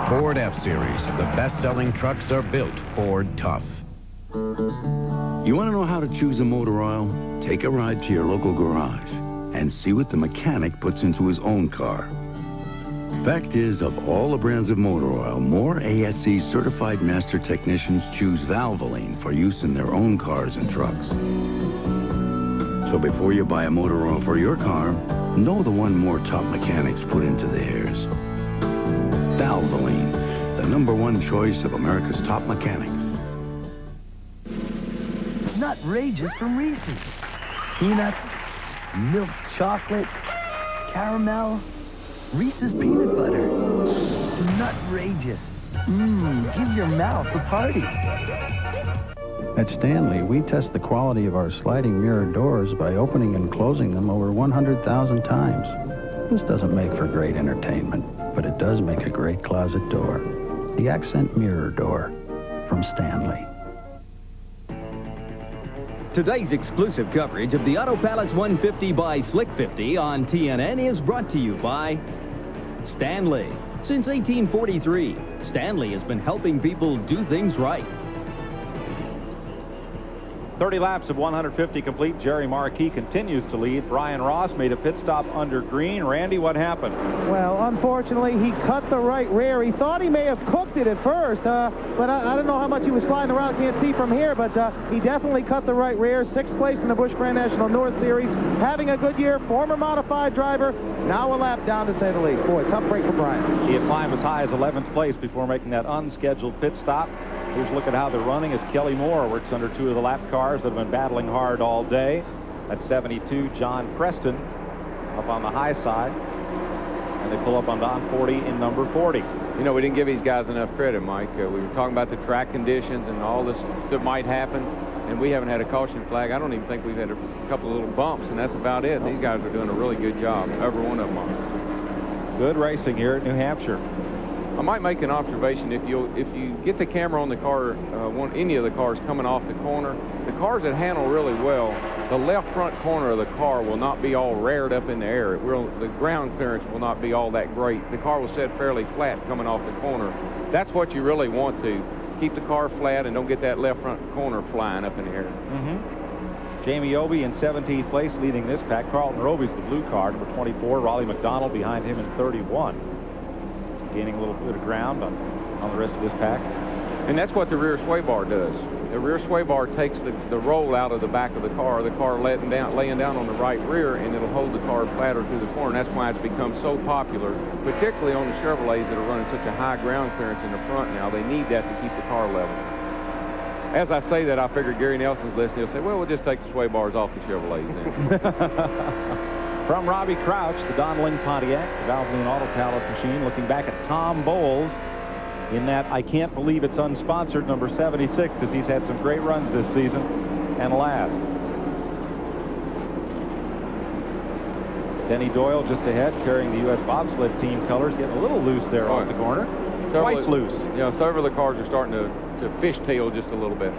Ford F-Series. The best-selling trucks are built Ford Tough. You want to know how to choose a motor oil? Take a ride to your local garage and see what the mechanic puts into his own car. Fact is, of all the brands of motor oil, more ASC certified master technicians choose Valvoline for use in their own cars and trucks. So before you buy a motor oil for your car, know the one more top mechanics put into theirs. Valvoline, the #1 choice of America's top mechanics. Nutrageous from Reese's. Peanuts, milk chocolate, caramel. Reese's peanut butter. Nutrageous. Give your mouth a party. At Stanley, we test the quality of our sliding mirror doors by opening and closing them over 100,000 times. This doesn't make for great entertainment, but it does make a great closet door. The Accent Mirror Door from Stanley. Today's exclusive coverage of the Auto Palace 150 by Slick 50 on TNN is brought to you by Stanley. Since 1843, Stanley has been helping people do things right. 30 laps of 150 complete. Jerry Marquis continues to lead. Brian Ross made a pit stop under green. Randy, what happened? Well, unfortunately, he cut the right rear. He thought he may have cooked it at first, but I don't know how much he was sliding around. Can't see from here, but he definitely cut the right rear. 6th place in the Busch Grand National North Series. Having a good year. Former modified driver. Now a lap down, to say the least. Boy, tough break for Brian. He had climbed as high as 11th place before making that unscheduled pit stop. Here's a look at how they're running as Kelly Moore works under 2 of the lap cars that have been battling hard all day. At 72, John Preston up on the high side. And they pull up on Don 40 in number 40. You know, we didn't give these guys enough credit, Mike. We were talking about the track conditions and all this that might happen. And we haven't had a caution flag. I don't even think we've had a couple of little bumps, and that's about it. These guys are doing a really good job. Every one of them are. Good racing here at New Hampshire. I might make an observation. If you get the camera on the car, any of the cars coming off the corner, the cars that handle really well, the left front corner of the car will not be all reared up in the air. The ground clearance will not be all that great. The car will sit fairly flat coming off the corner. That's what you really want to keep the car flat and don't get that left front corner flying up in the air. Jamie Obey in 17th place leading this pack. Carlton Roby's the blue car, number 24. Raleigh McDonald behind him in 31. Gaining a little bit of ground on the rest of this pack. And that's what the rear sway bar does. The rear sway bar takes the roll out of the back of the car laying down on the right rear, and it'll hold the car flatter through the corner. And that's why it's become so popular, particularly on the Chevrolets that are running such a high ground clearance in the front now. They need that to keep the car level. As I say that, I figure Gary Nelson's listening. He'll say, well, we'll just take the sway bars off the Chevrolets then. From Robbie Crouch, the Donling Pontiac, the Valvoline Auto Palace machine, looking back at Tom Bowles in that I can't believe it's unsponsored number 76, because he's had some great runs this season and last. Denny Doyle just ahead, carrying the U.S. bobsled team colors, getting a little loose there off the corner. Twice loose. Yeah, several of the cars are starting to fishtail just a little bit.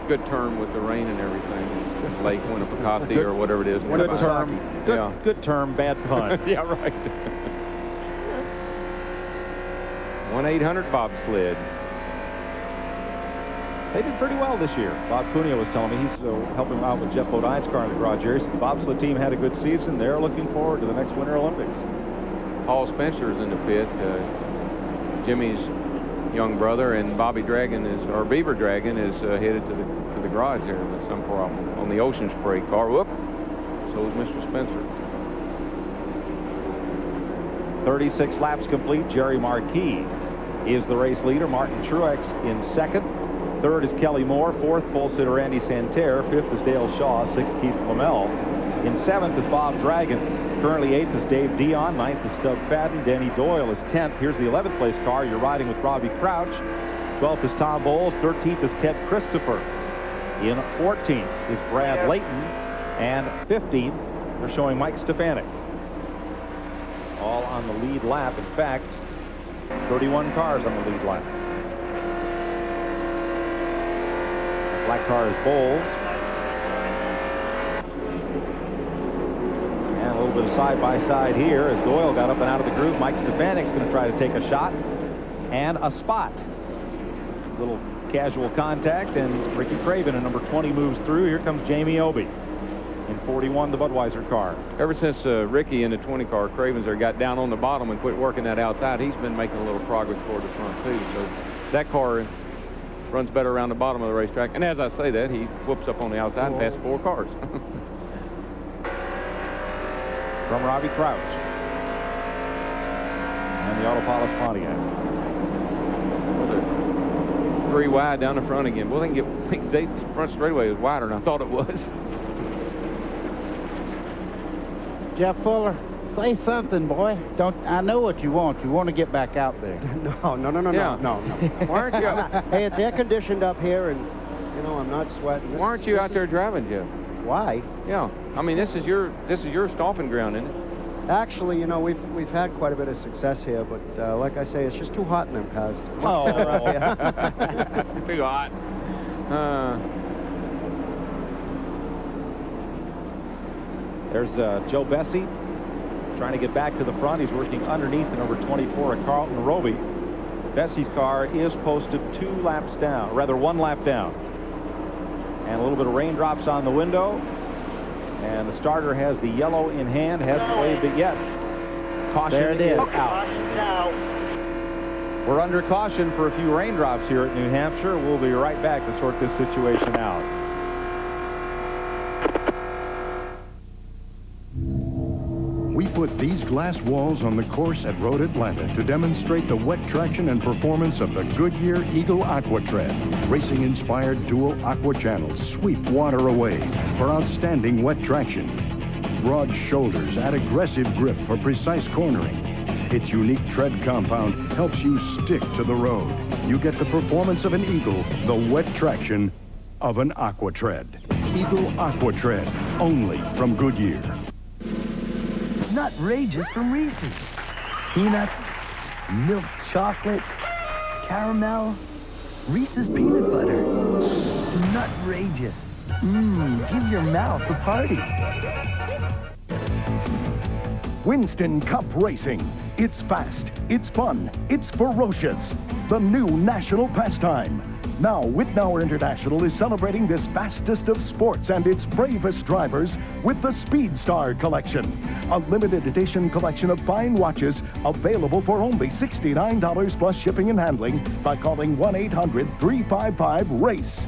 Good term with the rain and everything. Lake Winnipesaukee or whatever it is. Good term. Good term, bad pun. Yeah, right. 1-800 bobsled. They did pretty well this year. Bob Cunha was telling me he's helping out with Jeff Bodine's car in the garage area. The bobsled team had a good season. They're looking forward to the next Winter Olympics. Paul Spencer's in the pit. Jimmy's young brother, and Beaver Dragon is headed to the garage here with some problem on the Ocean Spray car. Whoop! So is Mr. Spencer. 36 laps complete. Jerry Marquis is the race leader. Martin Truex in second. Third is Kelly Moore. Fourth, pole sitter Randy Santerre. Fifth is Dale Shaw. Sixth, Keith Flamel. In seventh is Bob Dragon. Currently eighth is Dave Dion. Ninth is Stub Fadden. Denny Doyle is 10th. Here's the 11th place car. You're riding with Robbie Crouch. 12th is Tom Bowles. 13th is Ted Christopher. In 14th is Brad Layton. And 15th, they're showing Mike Stefanik. All on the lead lap. In fact, 31 cars on the lead lap. The black car is Bowles. And a little bit of side-by-side here as Doyle got up and out of the groove. Mike Stefanik's going to try to take a shot and a spot. Little casual contact, and Ricky Craven in number 20 moves through. Here comes Jamie Obey in 41, the Budweiser car. Ever since Ricky in the 20 car, Craven's got down on the bottom and quit working that outside, he's been making a little progress toward the front too. So that car runs better around the bottom of the racetrack. And as I say that, he whoops up on the outside and passes 4 cars. From Robbie Crouch and the Auto Palace Pontiac. 3 wide down the front again. Well, the front straightaway is wider than I thought it was. Jeff Fuller, Say something, boy. I know what you want. You want to get back out there. No. Why aren't you? Hey, it's air conditioned up here, and you know I'm not sweating. Why aren't you out there driving, Jeff? Why? Yeah. I mean, this is your stomping ground, isn't it? Actually, you know, we've had quite a bit of success here, but like I say, it's just too hot in them cars. Oh, too hot. There's Joe Bessie trying to get back to the front. He's working underneath the number 24 at Carlton Roby. Bessie's car is posted 1 lap down. And a little bit of raindrops on the window. And the starter has the yellow in hand, hasn't waved it yet. Caution there it is. Out. We're under caution for a few raindrops here at New Hampshire. We'll be right back to sort this situation out. We put these glass walls on the course at Road Atlanta to demonstrate the wet traction and performance of the Goodyear Eagle Aqua Tread. Racing-inspired dual aqua channels sweep water away for outstanding wet traction. Broad shoulders add aggressive grip for precise cornering. Its unique tread compound helps you stick to the road. You get the performance of an Eagle, the wet traction of an Aqua Tread. Eagle Aqua Tread, only from Goodyear. Nutrageous from Reese's. Peanuts, milk chocolate, caramel, Reese's peanut butter. Nutrageous. Give your mouth a party. Winston Cup Racing. It's fast, it's fun, it's ferocious. The new national pastime. Now, Whitnauer International is celebrating this fastest of sports and its bravest drivers with the Speed Star Collection, a limited edition collection of fine watches available for only $69 plus shipping and handling by calling 1-800-355-RACE.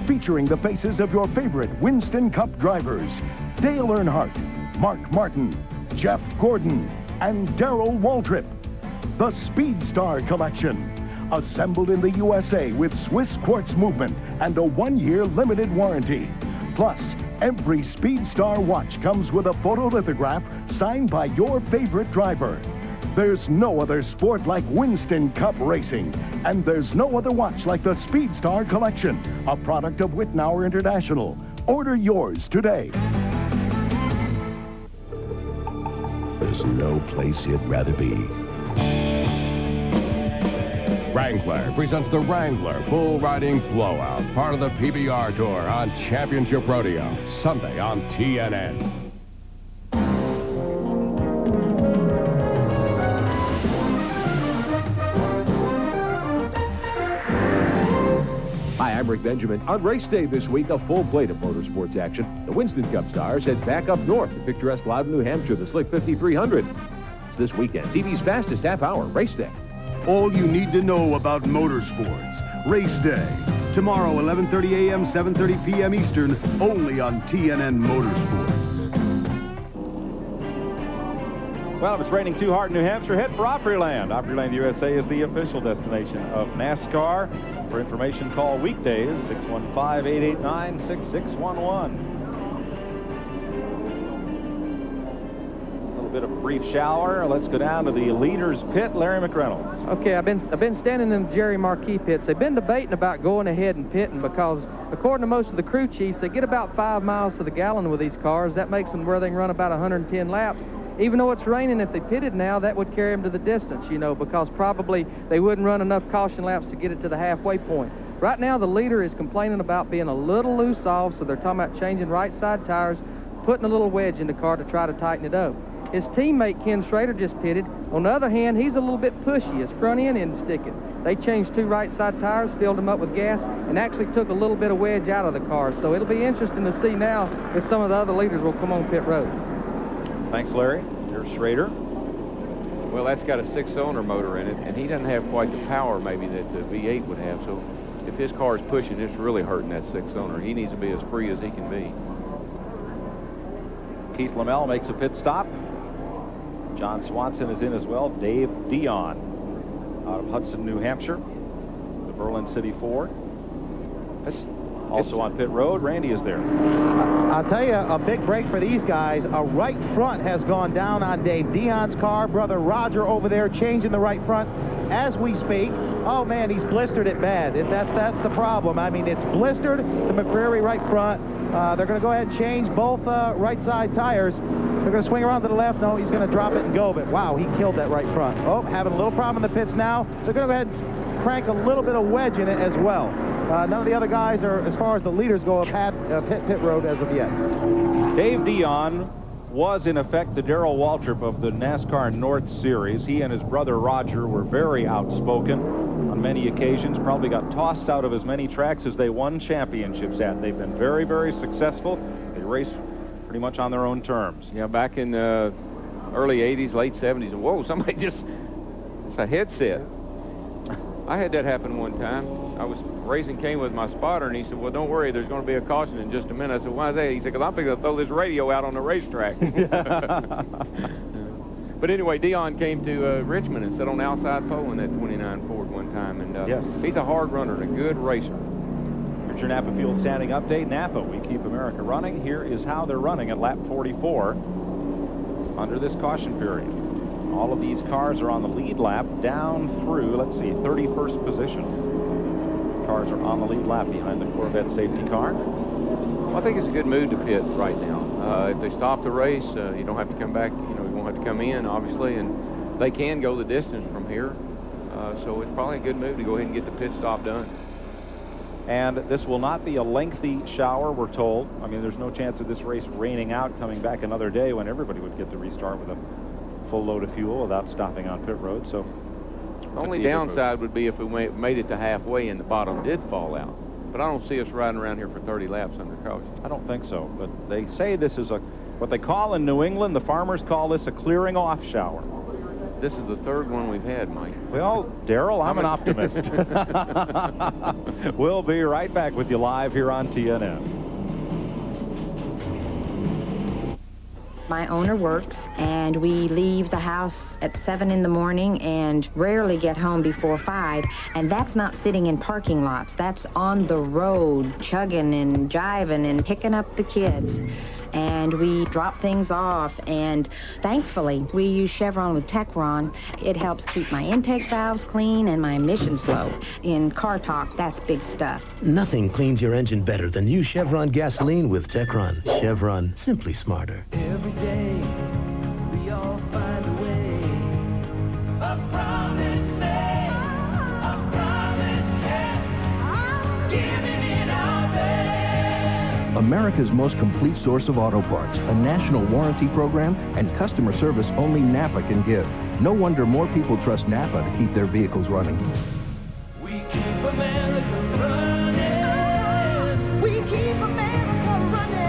Featuring the faces of your favorite Winston Cup drivers, Dale Earnhardt, Mark Martin, Jeff Gordon, and Darrell Waltrip. The Speed Star Collection. Assembled in the USA with Swiss quartz movement and a 1-year limited warranty. Plus, every Speed Star watch comes with a photolithograph signed by your favorite driver. There's no other sport like Winston Cup Racing, and there's no other watch like the Speed Star Collection, a product of Whitnauer International. Order yours today. There's no place you'd rather be. Wrangler presents the Wrangler Bull Riding Blowout, part of the PBR Tour on Championship Rodeo, Sunday on TNN. Hi, I'm Rick Benjamin. On race day this week, a full plate of motorsports action. The Winston Cup stars head back up north to picturesque Loudon, New Hampshire, the Slick 5300. It's this weekend, TV's fastest half-hour race day. All you need to know about motorsports. Race day. Tomorrow, 11:30 a.m., 7:30 p.m. Eastern, only on TNN Motorsports. Well, if it's raining too hard in New Hampshire, head for Opryland. Opryland USA is the official destination of NASCAR. For information, call weekdays 615-889-6611. Bit of a brief shower. Let's go down to the leaders pit. Larry McReynolds. Okay, I've been standing in the Jerry Marquis pits. They've been debating about going ahead and pitting because, according to most of the crew chiefs, they get about 5 miles to the gallon with these cars. That makes them where they can run about 110 laps. Even though it's raining, if they pitted now, that would carry them to the distance, you know, because probably they wouldn't run enough caution laps to get it to the halfway point. Right now, the leader is complaining about being a little loose off, so they're talking about changing right side tires, putting a little wedge in the car to try to tighten it up. His teammate, Ken Schrader, just pitted. On the other hand, he's a little bit pushy. His front end isn't sticking. They changed 2 right side tires, filled them up with gas, and actually took a little bit of wedge out of the car. So it'll be interesting to see now if some of the other leaders will come on pit road. Thanks, Larry. Here's Schrader. Well, that's got a 6-cylinder motor in it, and he doesn't have quite the power maybe that the V8 would have. So if his car is pushing, it's really hurting that 6-cylinder. He needs to be as free as he can be. Keith Lamell makes a pit stop. John Swanson is in as well. Dave Dion out of Hudson, New Hampshire, the Berlin City Ford. Also on pit road, Randy is there. I'll tell you, a big break for these guys. A right front has gone down on Dave Dion's car. Brother Roger over there changing the right front as we speak. Oh, man, he's blistered it bad. That's the problem. I mean, it's blistered, the McCreary right front. They're going to go ahead and change both right side tires. They're going to swing around to the left. No, he's going to drop it and go. But, wow, he killed that right front. Oh, having a little problem in the pits now. They're going to go ahead and crank a little bit of wedge in it as well. None of the other guys are, as far as the leaders go, have had pit road as of yet. Dave Dion was, in effect, the Darrell Waltrip of the NASCAR North Series. He and his brother Roger were very outspoken on many occasions, probably got tossed out of as many tracks as they won championships at. They've been very, very successful. They race pretty much on their own terms. Yeah, back in the early 80s, late 70s, and whoa, somebody just, it's a headset. I had that happen one time. I was racing Kane with my spotter, and he said, well, don't worry, there's going to be a caution in just a minute. I said, why is that? He said, because I'm going to throw this radio out on the racetrack. But anyway, Dion came to Richmond and sat on the outside pole in that 29 Ford one time, and yes, he's a hard runner and a good racer. Here's your Napa Fuel Standing Update. Napa, we keep America running. Here is how they're running at lap 44 under this caution period. All of these cars are on the lead lap down through, let's see, 31st position. Cars are on the lead lap behind the Corvette safety car. Well, I think it's a good move to pit right now. If they stop the race, you don't have to come back. You know, you won't have to come in, obviously, and they can go the distance from here. So it's probably a good move to go ahead and get the pit stop done. And this will not be a lengthy shower, we're told. I mean, there's no chance of this race raining out, coming back another day when everybody would get to restart with a full load of fuel without stopping on pit road. So the only downside would be if we made it to halfway and the bottom did fall out. But I don't see us riding around here for 30 laps under caution. I don't think so. But they say this is what they call in New England, the farmers call this a clearing off shower. This is the third one we've had, Mike. Well, Darrell, I'm an optimist. We'll be right back with you live here on TNN. My owner works, and we leave the house at 7 in the morning and rarely get home before 5, and that's not sitting in parking lots. That's on the road, chugging and jiving and picking up the kids. And we drop things off, and thankfully we use Chevron with Techron. It helps keep my intake valves clean and my emissions low. In car talk, that's big stuff. Nothing cleans your engine better than new Chevron gasoline with Techron. Chevron, simply smarter. Every day, we all find a way. A promise made, a promise kept, giving it our best. America's most complete source of auto parts, a national warranty program, and customer service only Napa can give. No wonder more people trust Napa to keep their vehicles running. We keep America running. We keep America running.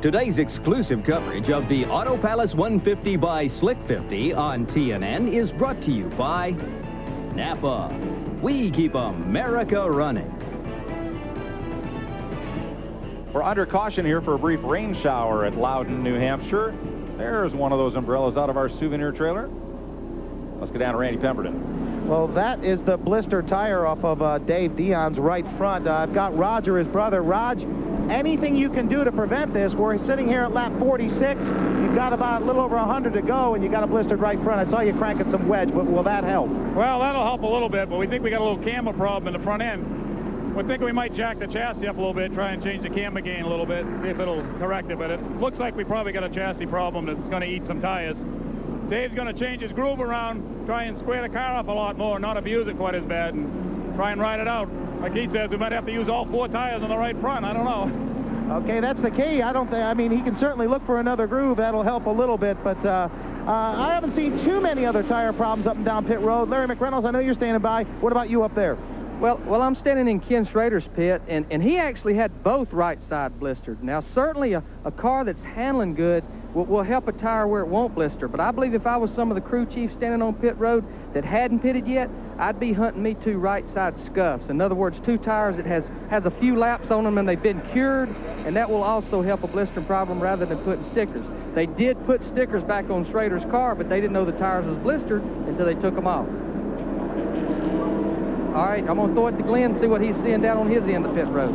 Today's exclusive coverage of the Auto Palace 150 by Slick 50 on TNN is brought to you by Napa. We keep America running. We're under caution here for a brief rain shower at Loudon, New Hampshire. There's one of those umbrellas out of our souvenir trailer. Let's get down to Randy Pemberton. Well, that is the blister tire off of Dave Dion's right front. I've got Roger, his brother. Raj, anything you can do to prevent this? We're sitting here at lap 46. You've got about a little over 100 to go, and you got a blistered right front. I saw you cranking some wedge, but will that help? Well, that'll help a little bit, but we think we got a little camber problem in the front end. We're thinking we might jack the chassis up a little bit, try and change the camber gain a little bit, see if it'll correct it. But it looks like we probably got a chassis problem that's going to eat some tires. Dave's going to change his groove around, try and square the car up a lot more, not abuse it quite as bad, and try and ride it out. Like he says, we might have to use all 4 tires on the right front. I don't know. Okay, that's the key. I mean, he can certainly look for another groove. That'll help a little bit, but I haven't seen too many other tire problems up and down pit road. Larry McReynolds, I know you're standing by. What about you up there? Well, I'm standing in Ken Schrader's pit, and he actually had both right side blistered. Now, certainly a car that's handling good will help a tire where it won't blister, but I believe if I was some of the crew chiefs standing on pit road that hadn't pitted yet, I'd be hunting me 2 right side scuffs. In other words, 2 tires that has a few laps on them and they've been cured, and that will also help a blistering problem rather than putting stickers. They did put stickers back on Schrader's car, but they didn't know the tires was blistered until they took them off. All right, I'm going to throw it to Glenn and see what he's seeing down on his end of pit road.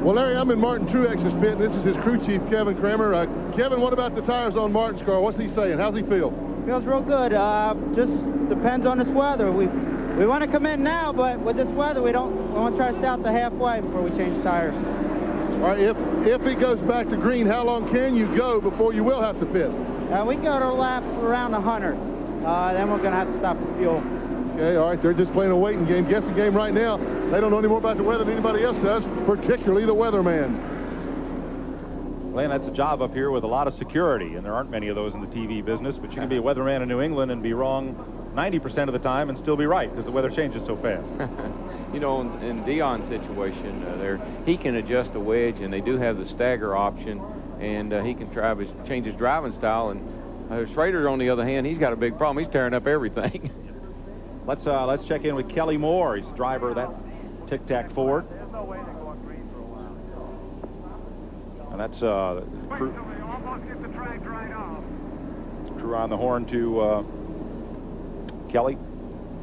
Well, Larry, I'm in Martin Truex's pit, and this is his crew chief, Kevin Kramer. Kevin, what about the tires on Martin's car? What's he saying? How's he feel? Feels real good. Just depends on this weather. We want to come in now, but with this weather, we want to try to stay out to halfway before we change tires. All right, if he goes back to green, how long can you go before you will have to pit? We go to a lap around 100. Then we're going to have to stop for fuel. Okay, all right, they're just playing a waiting game, guessing game right now. They don't know any more about the weather than anybody else does, particularly the weatherman. Glenn, that's a job up here with a lot of security, and there aren't many of those in the TV business, but you can be a weatherman in New England and be wrong 90% of the time and still be right because the weather changes so fast. You know, in Dion's situation, he can adjust the wedge, and they do have the stagger option, and he can change his driving style. And Schrader, on the other hand, he's got a big problem. He's tearing up everything. Let's check in with Kelly Moore. He's the driver of that Tic Tac Ford. And that's crew on the horn to Kelly.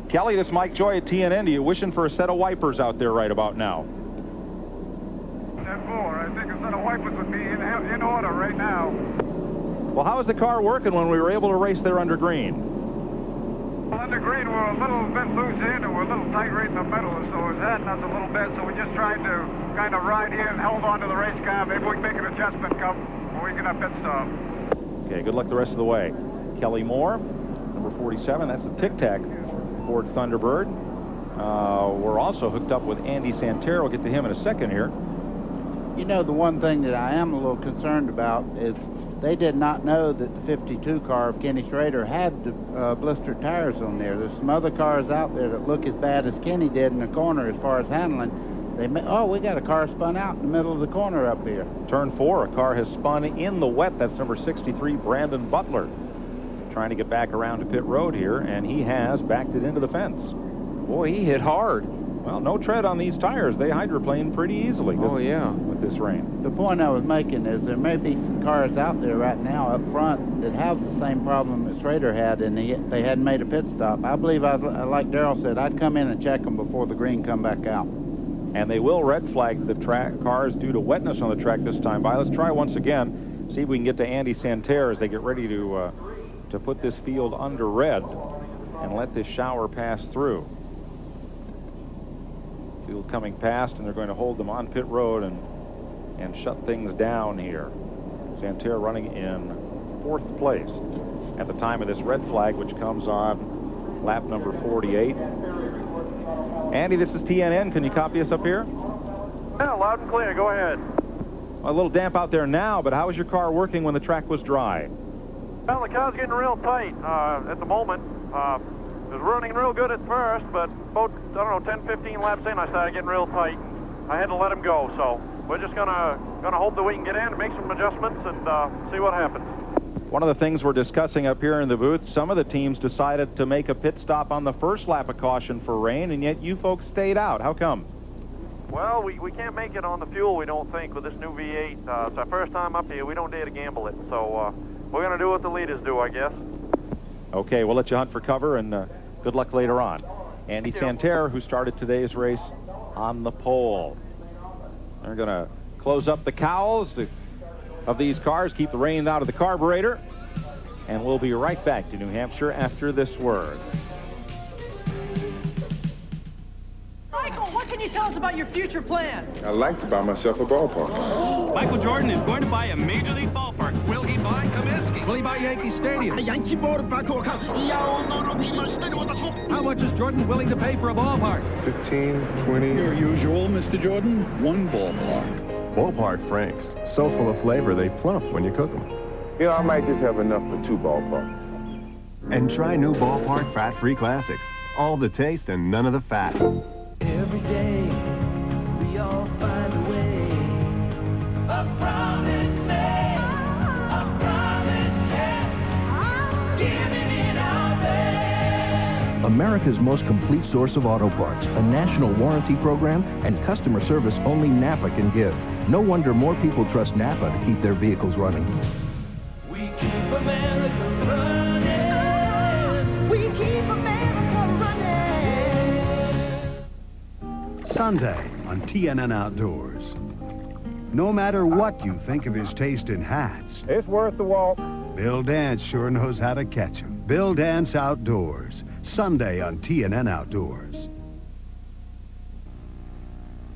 Kelly, this is Mike Joy at TNN. Are you wishing for a set of wipers out there right about now? 10-4. I think a set of wipers would be in order right now. Well, how was the car working when we were able to race there under green? Well, under green, we're a little bit loose in, and we're a little tight right in the middle, so it's heading us a little bit, so we just tried to kind of ride here and hold on to the race car. Maybe we can make an adjustment come when we get a pit stop. Okay, good luck the rest of the way. Kelly Moore, number 47, that's the Tic Tac Ford Thunderbird. We're also hooked up with Andy Santerre. We'll get to him in a second here. You know, the one thing that I am a little concerned about is they did not know that the 52 car of Kenny Schrader had the blistered tires on there. There's some other cars out there that look as bad as Kenny did in the corner as far as handling. We got a car spun out in the middle of the corner up here. Turn 4, a car has spun in the wet. That's number 63, Brandon Butler, trying to get back around to pit road here, and he has backed it into the fence. Boy, he hit hard. Well, no tread on these tires. They hydroplane pretty easily. With this rain. The point I was making is there may be some cars out there right now up front that have the same problem that Schrader had, and they hadn't made a pit stop. I believe, like Darrell said, I'd come in and check them before the green come back out. And they will red flag the cars due to wetness on the track this time by. Let's try once again, see if we can get to Andy Santerre as they get ready to put this field under red and let this shower pass through. Field coming past, and they're going to hold them on pit road and shut things down here. Santerre running in 4th place at the time of this red flag, which comes on lap number 48. Andy, this is TNN. Can you copy us up here? Yeah, loud and clear. Go ahead. A little damp out there now, but how was your car working when the track was dry? Well, the car's getting real tight at the moment. It was running real good at first, but about, 10, 15 laps in, I started getting real tight. I had to let him go, so we're just gonna hope that we can get in and make some adjustments and see what happens. One of the things we're discussing up here in the booth, some of the teams decided to make a pit stop on the first lap of caution for rain, and yet you folks stayed out. How come? Well, we can't make it on the fuel, we don't think, with this new V8. It's our first time up here. We don't dare to gamble it, so we're going to do what the leaders do, I guess. Okay, we'll let you hunt for cover, and good luck later on. Andy Santerre, who started today's race on the pole. They're going to close up the cowls of these cars, keep the rain out of the carburetor, and we'll be right back to New Hampshire after this word. Michael, what can you tell us about your future plans? I'd like to buy myself a ballpark. Michael Jordan is going to buy a Major League ballpark. Will he buy Comiskey? Will he buy Yankee Stadium? Yankee ballpark. How much is Jordan willing to pay for a ballpark? 15, 20. Your usual, Mr. Jordan. One ballpark. Ballpark Franks. So full of flavor, they plump when you cook them. You know, I might just have enough for 2 ballparks. And try new Ballpark Fat-Free Classics. All the taste and none of the fat. Every day, we all find a way. A promise made, a promise kept, giving it our best. America's most complete source of auto parts, a national warranty program, and customer service only Napa can give. No wonder more people trust Napa to keep their vehicles running. We keep America running. We keep America running. Sunday on TNN Outdoors. No matter what you think of his taste in hats, it's worth the walk. Bill Dance sure knows how to catch him. Bill Dance Outdoors, Sunday on TNN Outdoors.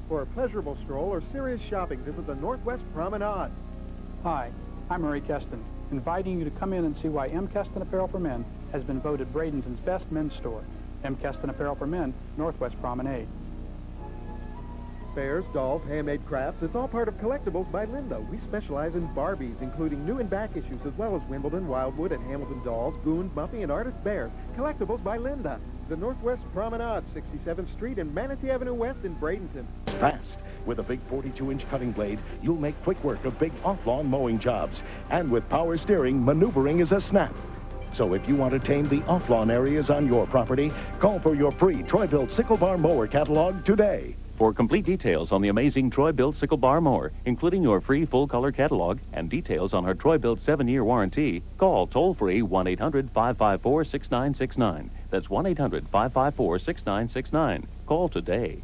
For a pleasurable stroll or serious shopping, visit the Northwest Promenade. Hi, I'm Murray Keston, inviting you to come in and see why M. Keston Apparel for Men has been voted Bradenton's best men's store. M. Keston Apparel for Men, Northwest Promenade. Fairs, dolls, handmade crafts, it's all part of Collectibles by Linda. We specialize in Barbies, including new and back issues, as well as Wimbledon, Wildwood, and Hamilton dolls, Goons, Buffy, and Artist Bears. Collectibles by Linda. The Northwest Promenade, 67th Street and Manatee Avenue West in Bradenton. Fast. With a big 42-inch cutting blade, you'll make quick work of big off-lawn mowing jobs. And with power steering, maneuvering is a snap. So if you want to tame the off-lawn areas on your property, call for your free Troy-Bilt Sickle Bar Mower catalog today. For complete details on the amazing Troy-Bilt Sickle Bar Mower, including your free full-color catalog and details on our Troy-Bilt 7-year warranty, call toll-free 1-800-554-6969. That's 1-800-554-6969. Call today.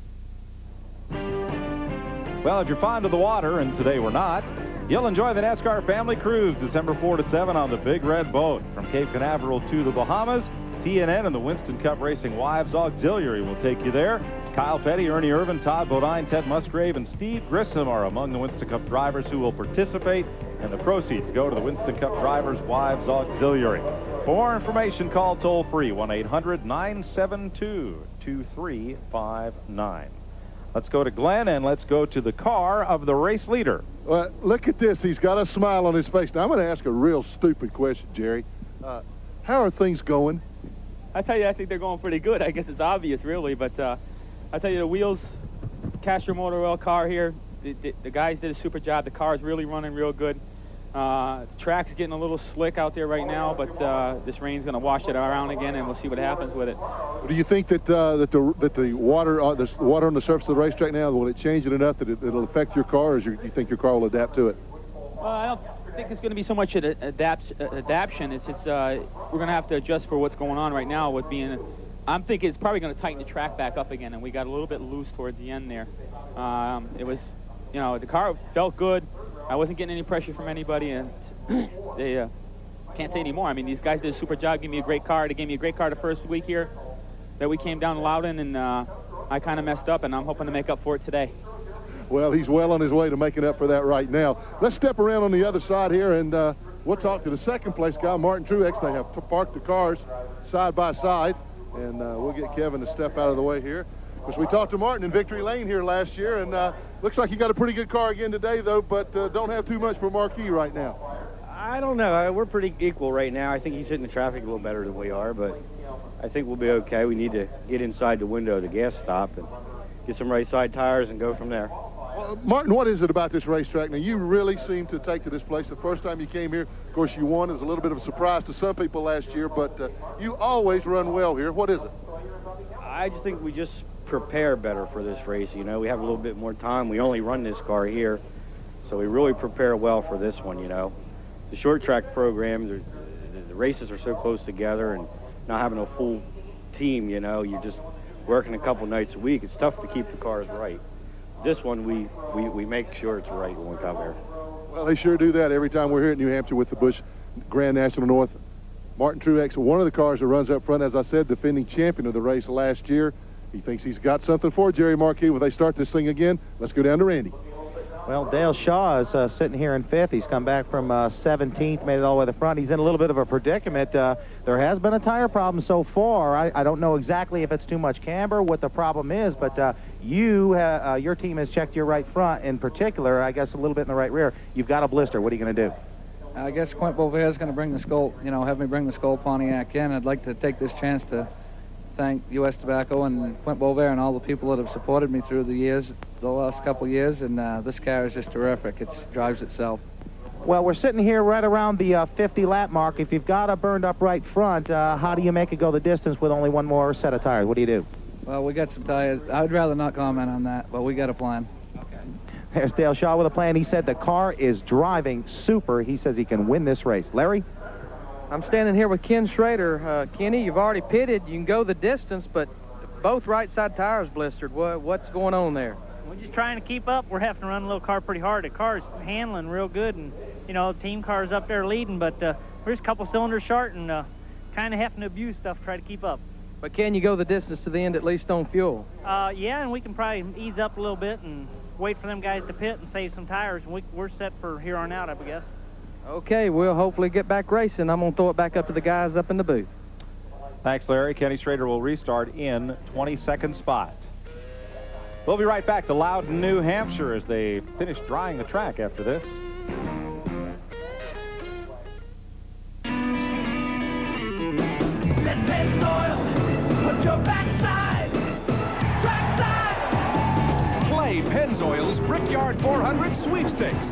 Well, if you're fond of the water, and today we're not, you'll enjoy the NASCAR Family Cruise December 4 to 7 on the Big Red Boat. From Cape Canaveral to the Bahamas, TNN and the Winston Cup Racing Wives Auxiliary will take you there. Kyle Petty, Ernie Irvin, Todd Bodine, Ted Musgrave, and Steve Grissom are among the Winston Cup drivers who will participate, and the proceeds go to the Winston Cup Drivers Wives Auxiliary. For more information, call toll-free 1-800-972-2359. Let's go to Glenn, and let's go to the car of the race leader. Well, look at this. He's got a smile on his face. Now, I'm going to ask a real stupid question, Jerry. How are things going? I tell you, I think they're going pretty good. I guess it's obvious, really, but I tell you, the wheels, Castro Motor Oil car here, the guys did a super job. The car is really running real good. Track's getting a little slick out there right now, but this rain's going to wash it around again, and we'll see what happens with it. Do you think that the water on the surface of the racetrack now, will it change it enough that it'll affect your car, or do you think your car will adapt to it? I don't think it's going to be so much an adaptation. It's we're going to have to adjust for what's going on right now with being. I'm thinking it's probably going to tighten the track back up again, and we got a little bit loose towards the end there. It was, the car felt good. I wasn't getting any pressure from anybody, and they can't say any more. I mean, these guys did a super job, gave me a great car. They gave me a great car the first week here that we came down to Loudon, and I kind of messed up, and I'm hoping to make up for it today. Well, he's well on his way to making up for that right now. Let's step around on the other side here, and we'll talk to the second place guy, Martin Truex. They have parked the cars side by side, and we'll get Kevin to step out of the way here. Because we talked to Martin in Victory Lane here last year, and looks like he got a pretty good car again today, though, but don't have too much for Marquis right now. I don't know. We're pretty equal right now. I think he's hitting the traffic a little better than we are, but I think we'll be okay. We need to get inside the window of the gas stop and get some right side tires and go from there. Well, Martin, what is it about this racetrack? Now, you really seem to take to this place. The first time you came here, of course, you won. It was a little bit of a surprise to some people last year, but you always run well here. What is it? I just think we just prepare better for this race. We have a little bit more time. We only run this car here, so we really prepare well for this one. The short track program, the races are so close together, and not having a full team, you're just working a couple nights a week. It's tough to keep the cars right. This one, we make sure it's right when we come here. Well, they sure do that every time we're here at New Hampshire with the Busch Grand National North. Martin Truex, one of the cars that runs up front, as I said, defending champion of the race last year. He thinks he's got something for Jerry Marquis. When they start this thing again, let's go down to Randy. Well, Dale Shaw is sitting here in fifth. He's come back from 17th, made it all the way to the front. He's in a little bit of a predicament. There has been a tire problem so far. I don't know exactly if it's too much camber, what the problem is, but your team has checked your right front in particular, I guess a little bit in the right rear. You've got a blister. What are you going to do? I guess Quint Beauvais is going to bring the Skoal, have me bring the Skoal Pontiac in. I'd like to take this chance to thank U.S. Tobacco and Quint Beauvais and all the people that have supported me through the last couple years, and this car is just terrific. It drives itself. Well, we're sitting here right around the 50-lap mark. If you've got a burned up right front, how do you make it go the distance with only one more set of tires? What do you do? Well, we got some tires. I'd rather not comment on that, but we got a plan. Okay. There's Dale Shaw with a plan. He said the car is driving super. He says he can win this race. Larry? I'm standing here with Ken Schrader. Kenny, you've already pitted. You can go the distance, but both right side tires blistered. What's going on there? We're just trying to keep up. We're having to run a little car pretty hard. The car's handling real good, and, you know, the team car's up there leading, but we're just a couple cylinders short and kind of having to abuse stuff to try to keep up. But can you go the distance to the end at least on fuel? Yeah, and we can probably ease up a little bit and wait for them guys to pit and save some tires, and we're set for here on out, I guess. Okay, we'll hopefully get back racing. I'm going to throw it back up to the guys up in the booth. Thanks, Larry. Kenny Schrader will restart in 22nd spot. We'll be right back to Loudon, New Hampshire as they finish drying the track after this. Let Pennzoil put your backside, trackside. Play Pennzoil's Brickyard 400 sweepstakes.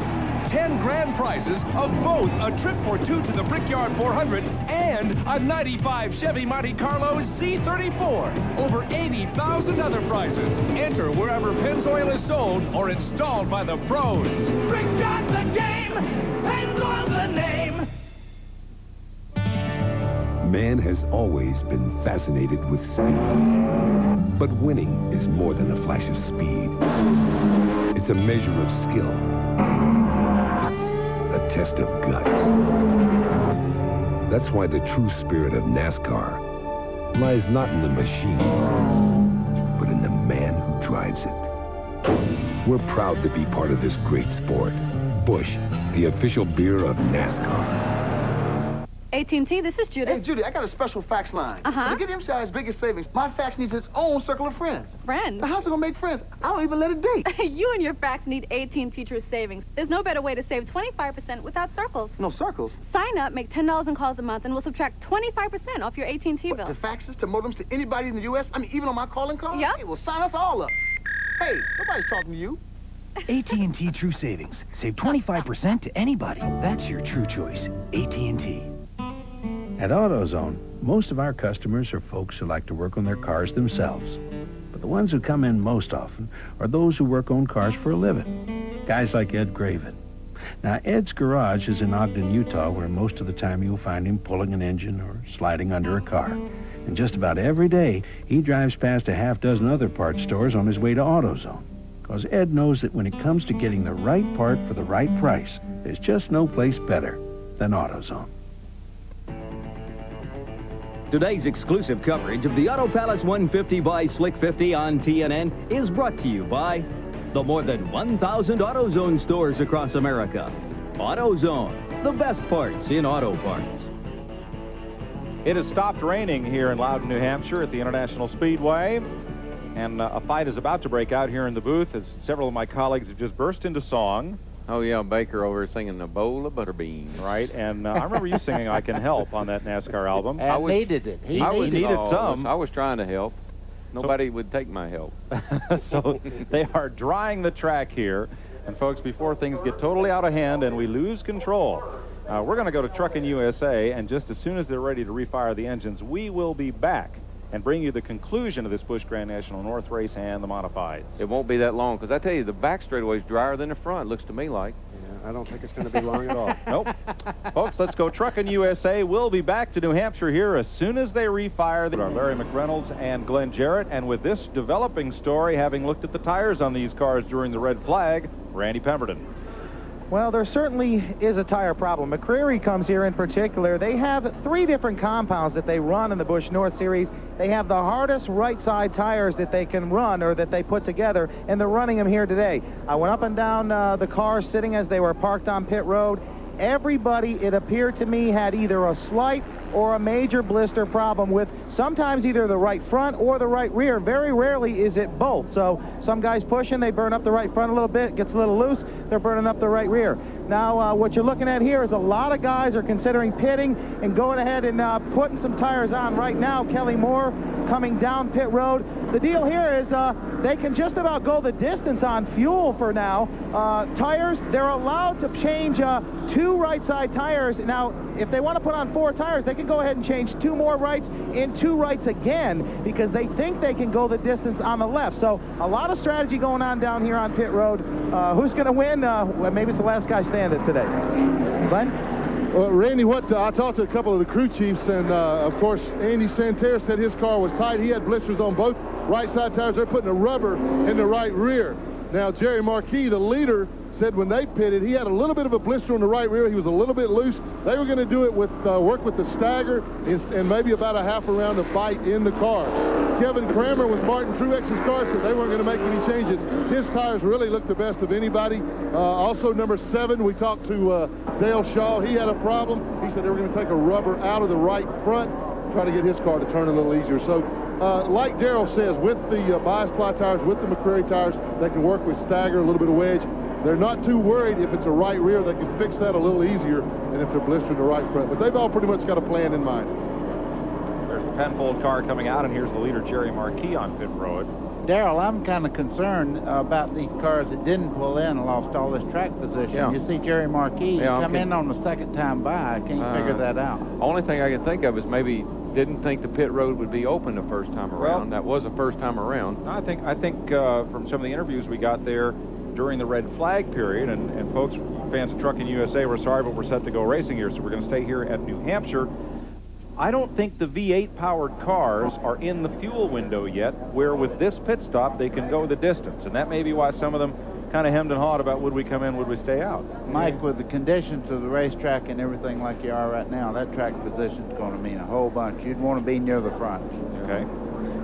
10 grand prizes of both a trip for two to the Brickyard 400 and a 95 Chevy Monte Carlo Z34. Over 80,000 other prizes. Enter wherever Pennzoil is sold or installed by the pros. Brickyard's the game, Pennzoil's the name. Man has always been fascinated with speed. But winning is more than a flash of speed. It's a measure of skill. A test of guts. That's why the true spirit of NASCAR lies not in the machine, but in the man who drives it. We're proud to be part of this great sport. Busch, the official beer of NASCAR. AT&T, this is Judith. Hey, Judy, I got a special fax line. Uh-huh. To get MCI's biggest savings, my fax needs its own circle of friends. Friends? Now, how's it gonna make friends? I don't even let it date. You and your fax need AT&T True Savings. There's no better way to save 25% without circles. No circles? Sign up, make $10 in calls a month, and we'll subtract 25% off your AT&T bill. To faxes, to modems, to anybody in the U.S.? I mean, even on my calling card? Yep. Hey, well, sign us all up. Hey, nobody's talking to you. AT&T True Savings. Save 25% to anybody. That's your true choice. AT&T. At AutoZone, most of our customers are folks who like to work on their cars themselves. But the ones who come in most often are those who work on cars for a living. Guys like Ed Graven. Now, Ed's garage is in Ogden, Utah, where most of the time you'll find him pulling an engine or sliding under a car. And just about every day, he drives past a half dozen other parts stores on his way to AutoZone. Because Ed knows that when it comes to getting the right part for the right price, there's just no place better than AutoZone. Today's exclusive coverage of the Auto Palace 150 by Slick 50 on TNN is brought to you by the more than 1,000 AutoZone stores across America. AutoZone, the best parts in auto parts. It has stopped raining here in Loudon, New Hampshire at the International Speedway. And a fight is about to break out here in the booth as several of my colleagues have just burst into song. Oh, yeah, Baker over here singing A Bowl of Butter Beans. Right, and I remember you singing I Can Help on that NASCAR album. I needed it. He needed some. I was trying to help. Nobody would take my help. So they are drying the track here. And, folks, before things get totally out of hand and we lose control, we're going to go to Truckin' USA, and just as soon as they're ready to refire the engines, we will be back and bring you the conclusion of this Busch Grand National North race and the modifieds. It won't be that long, because I tell you, the back straightaway is drier than the front, looks to me like. Yeah, I don't think it's going to be long at all. Nope. Folks, let's go Truckin' USA. We'll be back to New Hampshire here as soon as they refire. There are Larry McReynolds and Glenn Jarrett, and with this developing story, having looked at the tires on these cars during the red flag, Randy Pemberton. Well, there certainly is a tire problem. McCreary comes here in particular. They have 3 different compounds that they run in the Busch North Series. They have the hardest right side tires that they can run or that they put together, and they're running them here today. I went up and down the cars sitting as they were parked on pit road. Everybody, it appeared to me, had either a slight or a major blister problem with sometimes either the right front or the right rear. Very rarely is it both. So some guys pushing, they burn up the right front a little bit, gets a little loose, they're burning up the right rear. Now, what you're looking at here is a lot of guys are considering pitting and going ahead and putting some tires on right now. Kelly Moore coming down pit road. The deal here is they can just about go the distance on fuel for now. Tires, they're allowed to change 2 right side tires. Now, if they want to put on 4 tires, they can go ahead and change 2 more rights and 2 rights again because they think they can go the distance on the left. So a lot of strategy going on down here on pit road. Who's going to win? Well, maybe it's the last guy standing today. Glenn? Well, Randy, I talked to a couple of the crew chiefs, and of course, Andy Santerre said his car was tight. He had blisters on both right side tires. They're putting a rubber in the right rear. Now, Jerry Marquis, the leader, said when they pitted, he had a little bit of a blister on the right rear. He was a little bit loose. They were going to do it with work with the stagger and maybe about a half a round of bite in the car. Kevin Kramer with Martin Truex's car said they weren't going to make any changes. His tires really looked the best of anybody. Also, number 7, we talked to Dale Shaw. He had a problem. He said they were going to take a rubber out of the right front, try to get his car to turn a little easier. So, like Darrell says, with the bias ply tires, with the McCreary tires, they can work with stagger, a little bit of wedge. They're not too worried if it's a right rear. They can fix that a little easier than if they're blistering the right front. But they've all pretty much got a plan in mind. There's the Penfold car coming out, and here's the leader, Jerry Marquis, on pit road. Darrell, I'm kind of concerned about these cars that didn't pull in and lost all this track position. Yeah. You see Jerry Marquis come in on the second time by. I can't figure that out. Only thing I can think of is maybe didn't think the pit road would be open the first time around. That was the first time around. I think from some of the interviews we got there during the red flag period, and folks, fans of Trucking USA, we're sorry, but we're set to go racing here, so we're going to stay here at New Hampshire. I don't think the V8 powered cars are in the fuel window yet, where with this pit stop they can go the distance, and that may be why some of them kind of hemmed and hawed about would we come in, would we stay out. Mike, with the conditions of the racetrack and everything like you are right now, that track position is going to mean a whole bunch. You'd want to be near the front. Okay.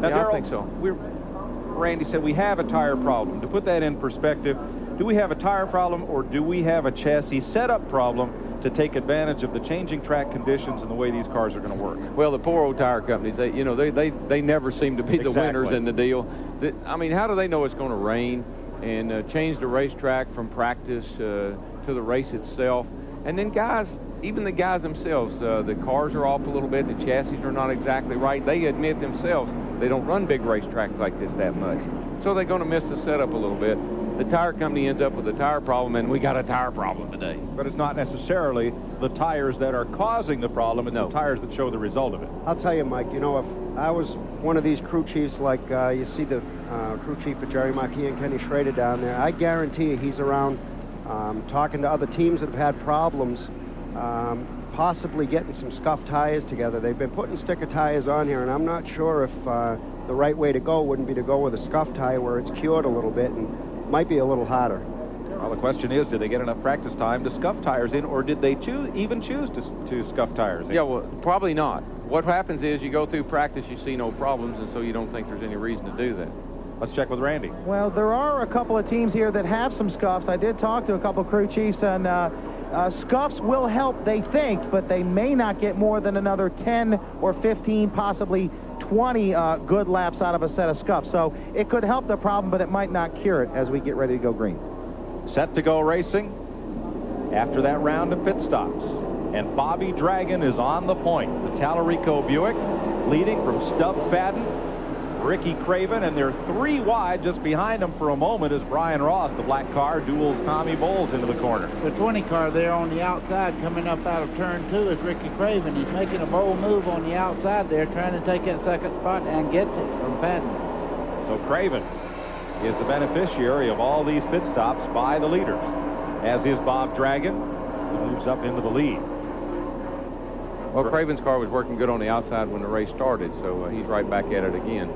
Now, Yeah, I think so. Randy said we have a tire problem. To put that in perspective, do we have a tire problem, or do we have a chassis setup problem to take advantage of the changing track conditions and the way these cars are going to work? Well, the poor old tire companies, they never seem to be the winners in the deal. I mean, how do they know it's going to rain and change the racetrack from practice to the race itself? And then guys, even the guys themselves, the cars are off a little bit, the chassis are not exactly right. They admit themselves they don't run big racetracks like this that much. So they're going to miss the setup a little bit. The tire company ends up with a tire problem, and we got a tire problem today. But it's not necessarily the tires that are causing the problem, it's the tires that show the result of it. I'll tell you, Mike, you know, if I was one of these crew chiefs, like you see the crew chief of Jerry Marquis and Kenny Schrader down there, I guarantee you he's around talking to other teams that have had problems, possibly getting some scuffed tires together. They've been putting sticker tires on here, and I'm not sure if the right way to go wouldn't be to go with a scuffed tire where it's cured a little bit and might be a little harder. Well, the question is, did they get enough practice time to scuff tires in, or did they even choose to scuff tires in? Yeah, well, probably not. What happens is you go through practice, you see no problems, and so you don't think there's any reason to do that. Let's check with Randy. Well, there are a couple of teams here that have some scuffs. I did talk to a couple crew chiefs, and scuffs will help, they think, but they may not get more than another 10 or 15, possibly 20 good laps out of a set of scuffs. So it could help the problem, but it might not cure it as we get ready to go green. Set to go racing after that round of pit stops. And Bobby Dragon is on the point. The Tallarico Buick leading from Stub Fadden, Ricky Craven, and they're 3 wide. Just behind them for a moment is Brian Ross. The black car duels Tommy Bowles into the corner. The 20 car there on the outside coming up out of turn 2 is Ricky Craven. He's making a bold move on the outside there, trying to take that second spot and gets it from Fadden. So Craven is the beneficiary of all these pit stops by the leaders, as is Bob Dragon, who moves up into the lead. Well, Craven's car was working good on the outside when the race started, so he's right back at it again.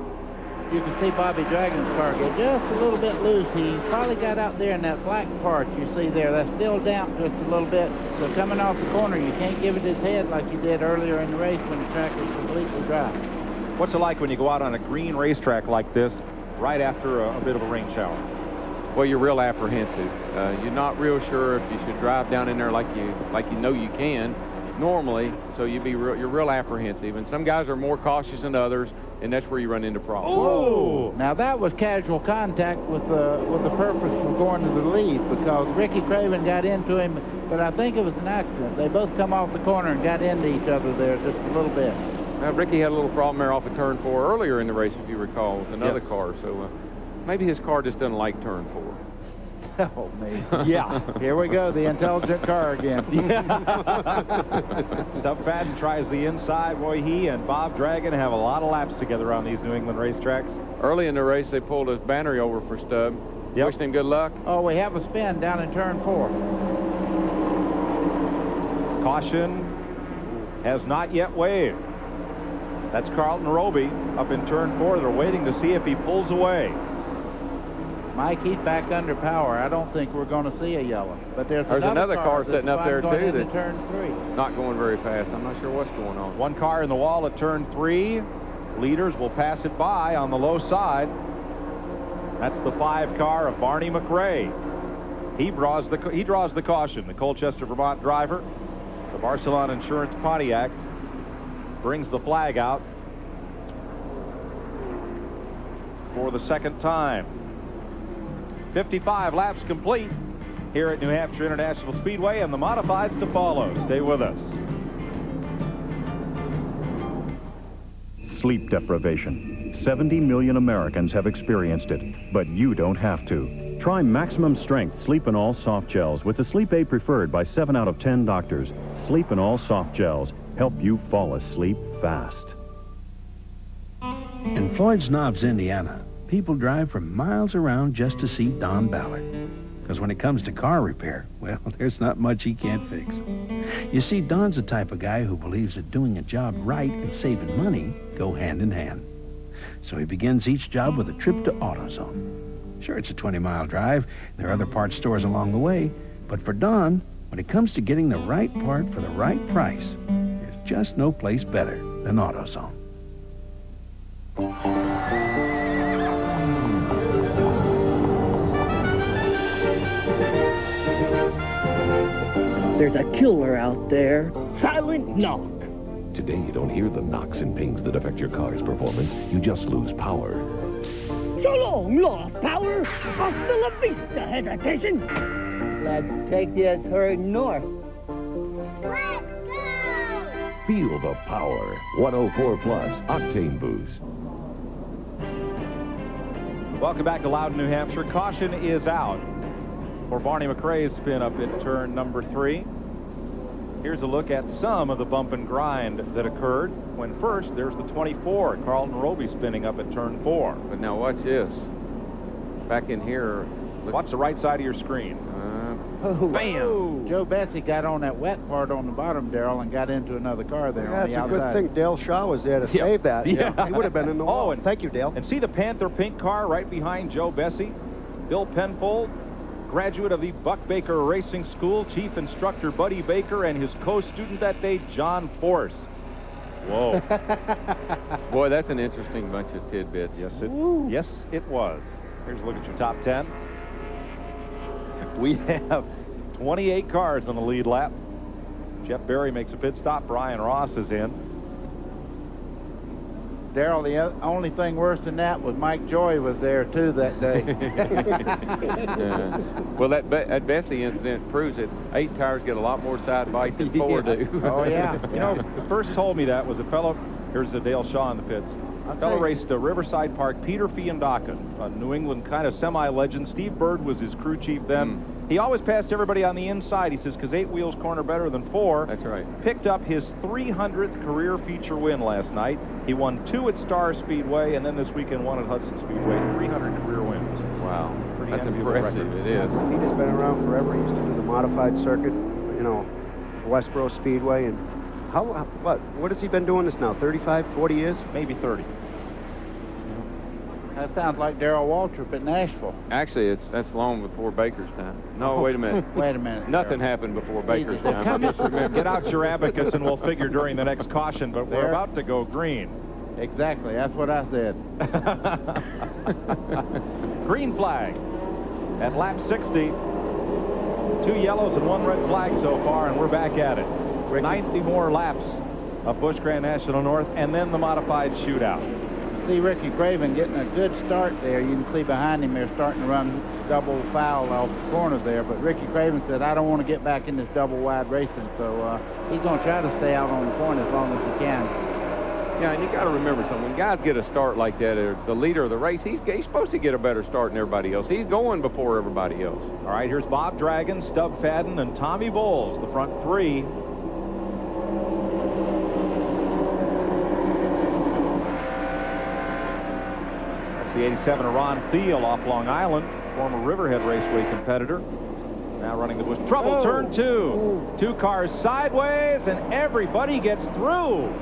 You can see Bobby Dragon's car get just a little bit loose. He probably got out there in that black part you see there. That's still damp just a little bit. So coming off the corner, you can't give it his head like you did earlier in the race when the track was completely dry. What's it like when you go out on a green racetrack like this right after a bit of a rain shower? Well, you're real apprehensive. You're not real sure if you should drive down in there like you know you can normally, so you're real apprehensive. And some guys are more cautious than others, and that's where you run into problems. Oh! Now that was casual contact with the purpose of going to the lead, because Ricky Craven got into him, but I think it was an accident. They both come off the corner and got into each other there just a little bit. Now, Ricky had a little problem there off of turn 4 earlier in the race, if you recall, with another car. So maybe his car just doesn't like turn 4. Oh, me. Yeah. Here we go, the intelligent car again. Stub Fadden tries the inside. Boy, he and Bob Dragon have a lot of laps together on these New England racetracks. Early in the race, they pulled his battery over for Stub. Yep. Wishing him good luck. Oh, we have a spin down in turn 4. Caution has not yet waved. That's Carlton Roby up in turn 4. They're waiting to see if he pulls away. Mike, he's back under power. I don't think we're going to see a yellow. But there's another car sitting up there, too, that's turn 3. Not going very fast. I'm not sure what's going on. One car in the wall at turn 3. Leaders will pass it by on the low side. That's the 5 car of Barney McRae. He draws the caution. The Colchester, Vermont driver, the Barcelona Insurance Pontiac, brings the flag out for the second time. 55 laps complete here at New Hampshire International Speedway, and the modifieds to follow. Stay with us. Sleep deprivation. 70 million Americans have experienced it, but you don't have to. Try Maximum Strength Sleep and All Soft Gels with the sleep aid preferred by 7 out of 10 doctors. Sleep and All Soft Gels help you fall asleep fast. In Floyd's Knobs, Indiana, people drive for miles around just to see Don Ballard. Because when it comes to car repair, well, there's not much he can't fix. You see, Don's the type of guy who believes that doing a job right and saving money go hand in hand. So he begins each job with a trip to AutoZone. Sure, it's a 20-mile drive. There are other parts stores along the way. But for Don, when it comes to getting the right part for the right price, there's just no place better than AutoZone. There's a killer out there. Silent knock. Today, you don't hear the knocks and pings that affect your car's performance. You just lose power. So long, lost power. Hasta la vista, hesitation. Let's take this herd north. Let's go! Feel the power. 104 Plus Octane Boost. Welcome back to Loudon, New Hampshire. Caution is out for Barney McRae's spin up in turn number 3. Here's a look at some of the bump and grind that occurred when first there's the 24, Carlton Roby spinning up at turn 4. But now watch this. Back in here. Watch the right side of your screen. Bam! Joe Bessie got on that wet part on the bottom, Darrell, and got into another car there on the outside. It's a good thing Dale Shaw was there to save that. Yeah. He would have been in the wall. And thank you, Dale. And see the Panther pink car right behind Joe Bessie? Bill Penfold, graduate of the Buck Baker Racing School, chief instructor Buddy Baker, and his co-student that day, John Force. Whoa. Boy, that's an interesting bunch of tidbits. Yes, it was. Here's a look at your top 10. We have 28 cars on the lead lap. Jeff Berry makes a pit stop. Brian Ross is in. Darrell, the only thing worse than that was Mike Joy was there, too, that day. Well, that Bessie incident proves that 8 tires get a lot more side bite than 4 do. Oh, yeah. You know, the first told me that was a fellow, here's the Dale Shaw in the pits. A fellow raced Riverside Park, Peter Fiandaca, a New England kind of semi-legend. Steve Bird was his crew chief then. He always passed everybody on the inside, he says, because 8 wheels corner better than 4. That's right. Picked up his 300th career feature win last night. He won 2 at Star Speedway, and then this weekend 1 at Hudson Speedway. 300 career wins. Wow. Pretty That's enviable impressive. record. It is. He's been around forever. He used to do the modified circuit, you know, Westboro Speedway. And what has he been doing this now, 35, 40 years? Maybe 30. That sounds like Darrell Waltrip at Nashville. Actually, that's long before Baker's time. No, wait a minute. Wait a minute. Nothing happened before Baker's time. Just remember. Get out your abacus and we'll figure during the next caution, but we're about to go green. Exactly. That's what I said. Green flag at lap 60. 2 yellows and 1 red flag so far, and we're back at it. 90 more laps of Busch Grand National North, and then the modified shootout. See Ricky Craven getting a good start there. You can see behind him they're starting to run double foul off the corner there. But Ricky Craven said, I don't want to get back in this double wide racing. So he's going to try to stay out on the point as long as he can. Yeah, and you got to remember something. When guys get a start like that, the leader of the race, he's supposed to get a better start than everybody else. He's going before everybody else. All right, here's Bob Dragon, Stub Fadden, and Tommy Bowles, the front 3. The 87 of Ron Thiel off Long Island, former Riverhead Raceway competitor. Now running the Busch. Trouble, turn 2. 2 cars sideways, and everybody gets through.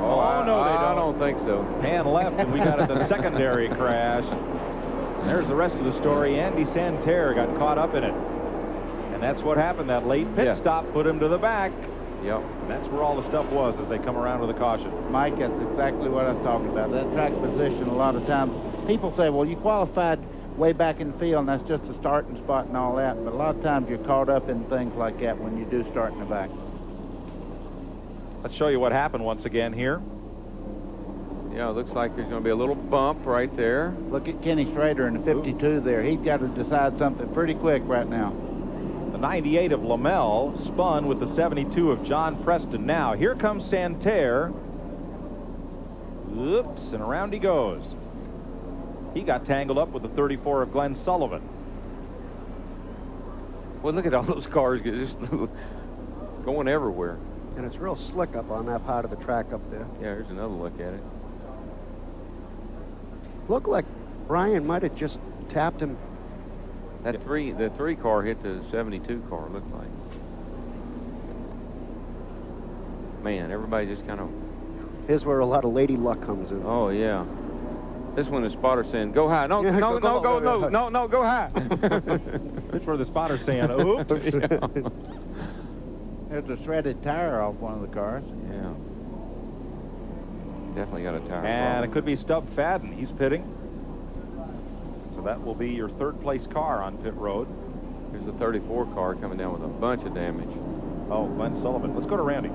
Oh, no, I don't think so. Pan left, and we got at the secondary crash. There's the rest of the story. Andy Santerre got caught up in it. And that's what happened. That late pit stop put him to the back. Yep. And that's where all the stuff was as they come around with a caution. Mike, that's exactly what I was talking about. That track position, a lot of times, people say, well, you qualified way back in the field, and that's just a starting spot and all that. But a lot of times you're caught up in things like that when you do start in the back. Let's show you what happened once again here. Yeah, it looks like there's going to be a little bump right there. Look at Kenny Schrader in the 52 there. He's got to decide something pretty quick right now. The 98 of Lamel spun with the 72 of John Preston. Now, here comes Santerre. Oops, and around he goes. He got tangled up with the 34 of Glenn Sullivan. Well, look at all those cars just going everywhere. And it's real slick up on that part of the track up there. Yeah, here's another look at it. Looked like Brian might have just tapped him. The three car hit the 72 car, looked like. Man, everybody just kind of... Here's where a lot of lady luck comes in. Oh, yeah. This one, the spotter's saying, go high. No, Yeah, no, go high. That's where the spotter's saying, oops. There's a shredded tire off one of the cars. Yeah. Definitely got a tire. And it could be Stub Fadden. He's pitting. So that will be your third-place car on pit road. Here's the 34 car coming down with a bunch of damage. Oh, Glenn Sullivan. Let's go to Randy.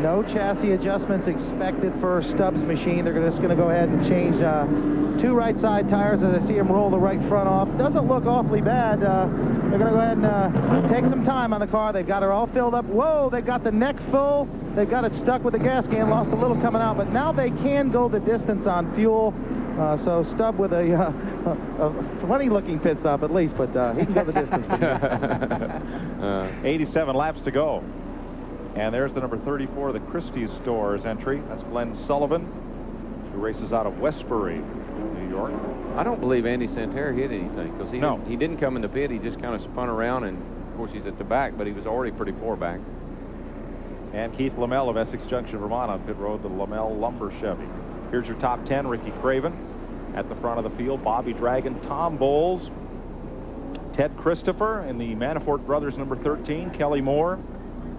No chassis adjustments expected for Stubbs' machine. They're just going to go ahead and change 2 right side tires as I see him roll the right front off. Doesn't look awfully bad. They're going to go ahead and take some time on the car. They've got it all filled up. Whoa, they got the neck full. They've got it stuck with the gas can, lost a little coming out, but now they can go the distance on fuel. So Stubb with a funny-looking pit stop at least, but he can go the distance. 87 laps to go. And there's the number 34, the Christie's Stores entry. That's Glenn Sullivan, who races out of Westbury, New York. I don't believe Andy Santerre hit anything because he didn't come in the pit. He just kind of spun around, and of course he's at the back, but he was already pretty far back. And Keith Lamel of Essex Junction, Vermont, on pit road, the Lamel Lumber Chevy. Here's your top 10. Ricky Craven at the front of the field. Bobby Dragon, Tom Bowles, Ted Christopher in the Manafort Brothers number 13, Kelly Moore,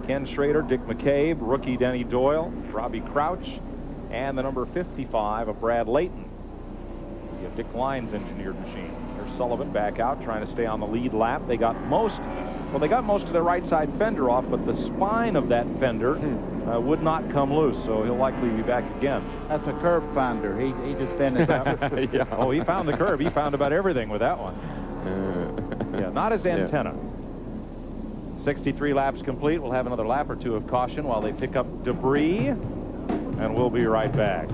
Ken Schrader, Dick McCabe, rookie Denny Doyle, Robbie Crouch, and the number 55 of Brad Layton. You have Dick Lyons engineered machine. There's Sullivan back out trying to stay on the lead lap. They got most of their right side fender off, but the spine of that fender would not come loose, so he'll likely be back again. That's a curb finder. He just finished up. Yeah. Oh, he found the curb. He found about everything with that one. Yeah, not his antenna. 63 laps complete. We'll have another lap or two of caution while they pick up debris, and we'll be right back.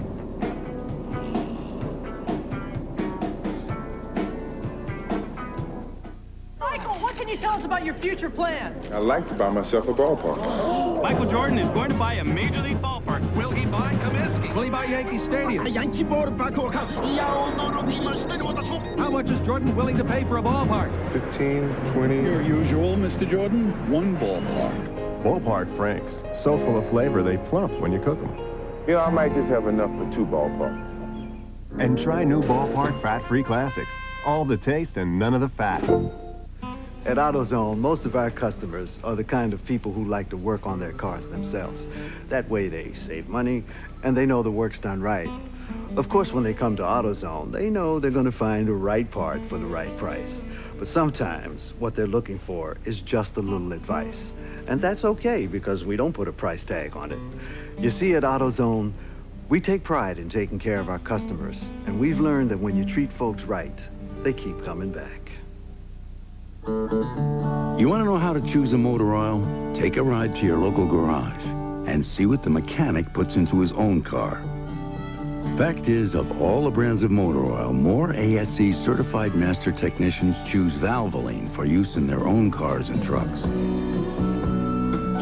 Michael, what can you tell us about your future plans? I'd like to buy myself a ballpark. Michael Jordan is going to buy a Major League ballpark. Will he buy Comiskey? Will he buy Yankee Stadium? How much is Jordan willing to pay for a ballpark? 15, 20. Your usual, Mr. Jordan, one ballpark. Ballpark Franks. So full of flavor, they plump when you cook them. You know, I might just have enough for 2 ballparks. And try new Ballpark Fat-Free Classics. All the taste and none of the fat. At AutoZone, most of our customers are the kind of people who like to work on their cars themselves. That way they save money, and they know the work's done right. Of course, when they come to AutoZone, they know they're going to find the right part for the right price. But sometimes, what they're looking for is just a little advice. And that's okay, because we don't put a price tag on it. You see, at AutoZone, we take pride in taking care of our customers, and we've learned that when you treat folks right, they keep coming back. You want to know how to choose a motor oil? Take a ride to your local garage and see what the mechanic puts into his own car. Fact is, of all the brands of motor oil, more ASE certified master technicians choose Valvoline for use in their own cars and trucks.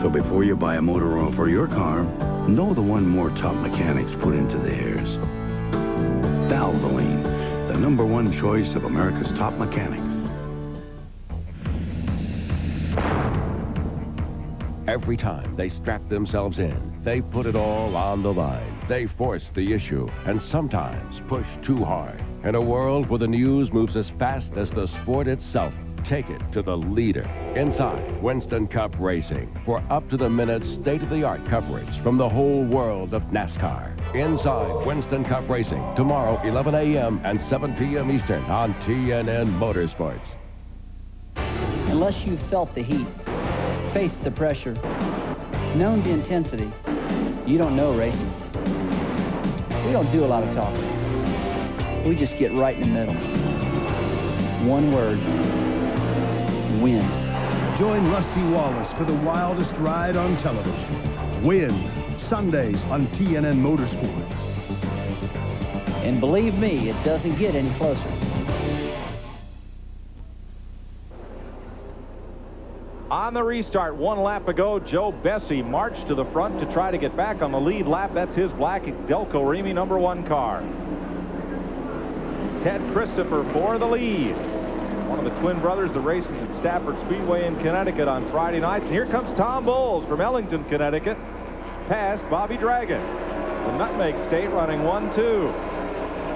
So before you buy a motor oil for your car, know the one more top mechanics put into theirs. Valvoline, the #1 choice of America's top mechanics. Every time they strap themselves in, They put it all on the line. They force the issue and sometimes push too hard. In a world where the news moves as fast as the sport itself, take it to the leader. Inside Winston Cup Racing for up-to-the-minute, state-of-the-art coverage from the whole world of NASCAR. Inside Winston Cup Racing, tomorrow, 11 a.m. and 7 p.m. Eastern on TNN Motorsports. Unless you've felt the heat, faced the pressure, known the intensity, you don't know racing. We don't do a lot of talking. We just get right in the middle. One word, win. Join Rusty Wallace for the wildest ride on television. Win, Sundays on TNN Motorsports. And believe me, it doesn't get any closer. On the restart, 1 lap ago, Joe Bessie marched to the front to try to get back on the lead lap. That's his black Delco Remy #1 car. Ted Christopher for the lead. One of the twin brothers that races at Stafford Speedway in Connecticut on Friday nights. And here comes Tom Bowles from Ellington, Connecticut, past Bobby Dragon. The Nutmeg State running 1-2.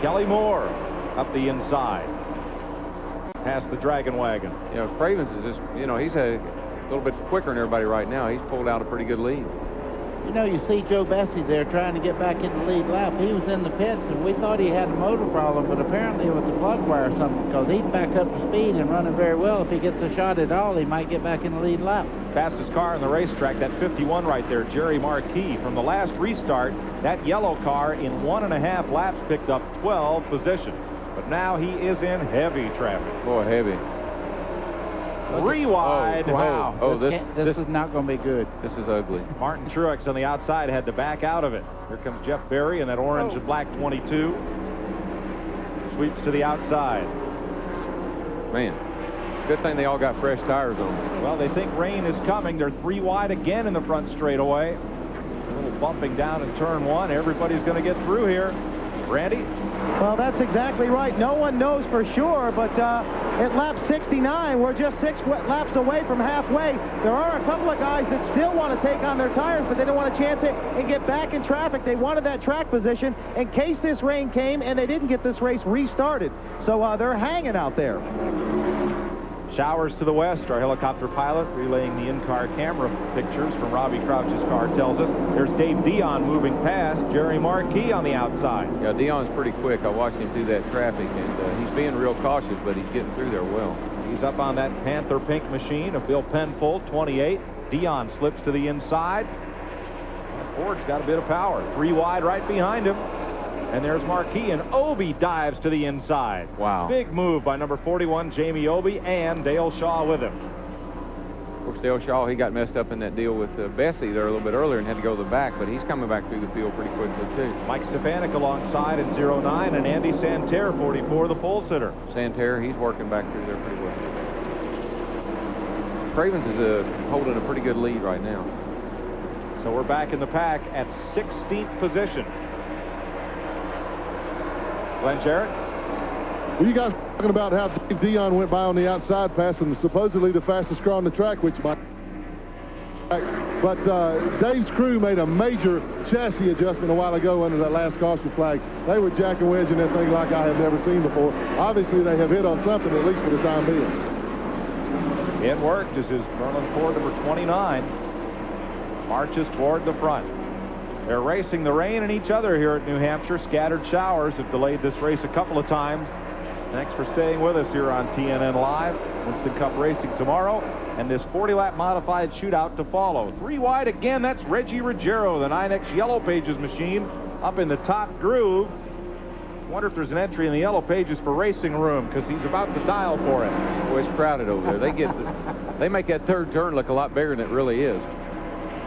Kelly Moore up the inside, past the Dragon Wagon. You know, Cravens is just, you know, he's a little bit quicker than everybody right now. He's pulled out a pretty good lead. You know, you see Joe Bessie there trying to get back in the lead lap. He was in the pits, and we thought he had a motor problem, but apparently it was the plug wire or something, because he's back up to speed and running very well. If he gets a shot at all, he might get back in the lead lap. Fastest car on the racetrack, that 51 right there, Jerry Marquis. From the last restart, that yellow car in 1.5 laps picked up 12 positions. But now he is in heavy traffic. Boy, heavy. 3 wide. Oh, wow. This is not going to be good. This is ugly. Martin Truex on the outside had to back out of it. Here comes Jeff Berry in that orange and black 22. Sweeps to the outside. Man, good thing they all got fresh tires on. Well, they think rain is coming. They're 3 wide again in the front straightaway. A little bumping down in turn 1. Everybody's going to get through here. Randy? Well, that's exactly right. No one knows for sure, but at lap 69, we're just 6 laps away from halfway. There are a couple of guys that still want to take on their tires, but they don't want to chance it and get back in traffic. They wanted that track position in case this rain came and they didn't get this race restarted. So they're hanging out there. Showers to the west. Our helicopter pilot relaying the in-car camera pictures from Robbie Crouch's car tells us there's Dave Dion moving past Jerry Marquis on the outside. Yeah, Dion's pretty quick. I watched him through that traffic, and he's being real cautious, but he's getting through there well. He's up on that Panther pink machine of Bill Penfold, 28. Dion slips to the inside. Ford's got a bit of power. 3 wide right behind him. And there's Marquis, and Obie dives to the inside. Wow. Big move by number 41, Jamie Obie, and Dale Shaw with him. Of course, Dale Shaw, he got messed up in that deal with Bessie there a little bit earlier and had to go to the back, but he's coming back through the field pretty quickly, too. Mike Stefanik alongside in 09, and Andy Santerre, 44, the pole sitter. Santerre, he's working back through there pretty well. Cravens is holding a pretty good lead right now. So we're back in the pack at 16th position. Glenn Jarrett? Well, you guys were talking about how Dave Dion went by on the outside, passing supposedly the fastest car on the track, which might. But Dave's crew made a major chassis adjustment a while ago under that last caution flag. They were jack and wedging that thing like I have never seen before. Obviously, they have hit on something, at least for the time being. It worked. This is Merlin Ford, number 29. Marches toward the front. They're racing the rain and each other here at New Hampshire. Scattered showers have delayed this race a couple of times. Thanks for staying with us here on TNN Live. Winston Cup Racing tomorrow, and this 40-lap modified shootout to follow. 3 wide again. That's Reggie Ruggiero, the 9X Yellow Pages machine, up in the top groove. Wonder if there's an entry in the Yellow Pages for racing room, because he's about to dial for it. Boy, it's crowded over there. They make that third turn look a lot bigger than it really is.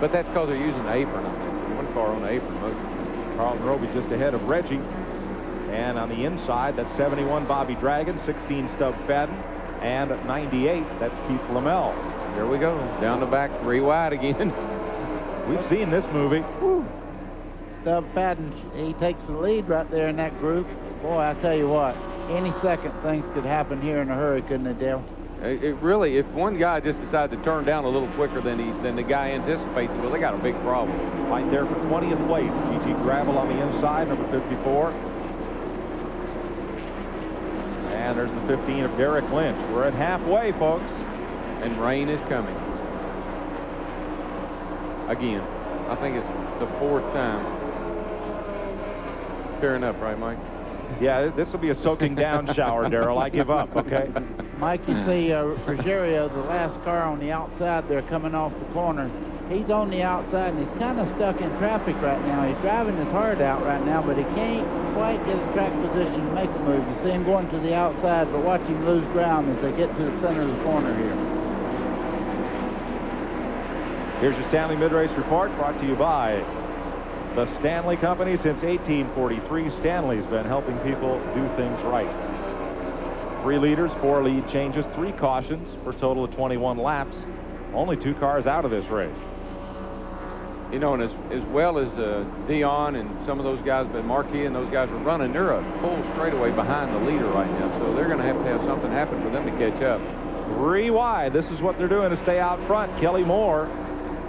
But that's because they're using the apron. One car on the apron mostly. Carlton Roby just ahead of Reggie. And on the inside, that's 71 Bobby Dragon, 16 Stub Fadden, and 98, that's Keith Lamell. There we go. Down the back, 3 wide again. We've seen this movie. Woo. Stub Fadden, he takes the lead right there in that group. Boy, I tell you what, any second things could happen here in a hurry, couldn't they, Dale? It really, if one guy just decides to turn down a little quicker than the guy anticipates, well, they got a big problem. Right there for 20th place. G.G. Gravel on the inside, number 54. And there's the 15 of Derek Lynch. We're at halfway, folks. And rain is coming. Again. I think it's the 4th time. Fair enough, right, Mike? Yeah, this will be a soaking down shower, Darrell. I give up, okay? Mike, you see Ruggiero, the last car on the outside there coming off the corner. He's on the outside, and he's kind of stuck in traffic right now. He's driving his heart out right now, but he can't quite get a track position to make a move. You see him going to the outside, but watch him lose ground as they get to the center of the corner here. Here's your Stanley Mid-Race Report, brought to you by the Stanley Company. Since 1843, Stanley's been helping people do things right. 3 leaders, 4 lead changes, 3 cautions for a total of 21 laps. Only 2 cars out of this race. You know, and as well as Dion and some of those guys, but Marquis and those guys are running, they're a full straightaway behind the leader right now, so they're going to have something happen for them to catch up. 3 wide. This is what they're doing to stay out front. Kelly Moore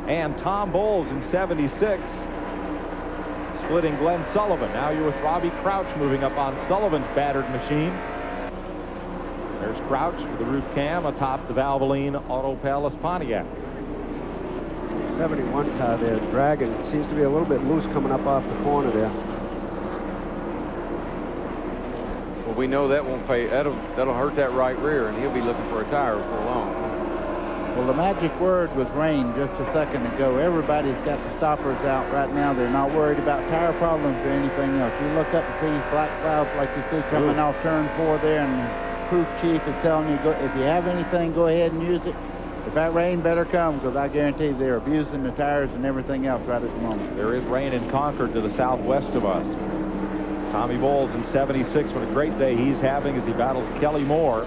and Tom Bowles in 76. Splitting Glenn Sullivan. Now you're with Robbie Crouch moving up on Sullivan's battered machine. There's Crouch with the roof cam atop the Valvoline Auto Palace Pontiac. 71 car there, Dragon. Seems to be a little bit loose coming up off the corner there. Well, we know that won't pay. That'll hurt that right rear, and he'll be looking for a tire for long. Well, the magic word was rain just a second ago. Everybody's got the stoppers out right now. They're not worried about tire problems or anything else. You look up at these black clouds like you see coming off turn 4 there, and the crew chief is telling you, if you have anything, go ahead and use it. If that rain better come, because I guarantee they're abusing the tires and everything else right at the moment. There is rain in Concord to the southwest of us. Tommy Bowles in 76. What a great day he's having as he battles Kelly Moore.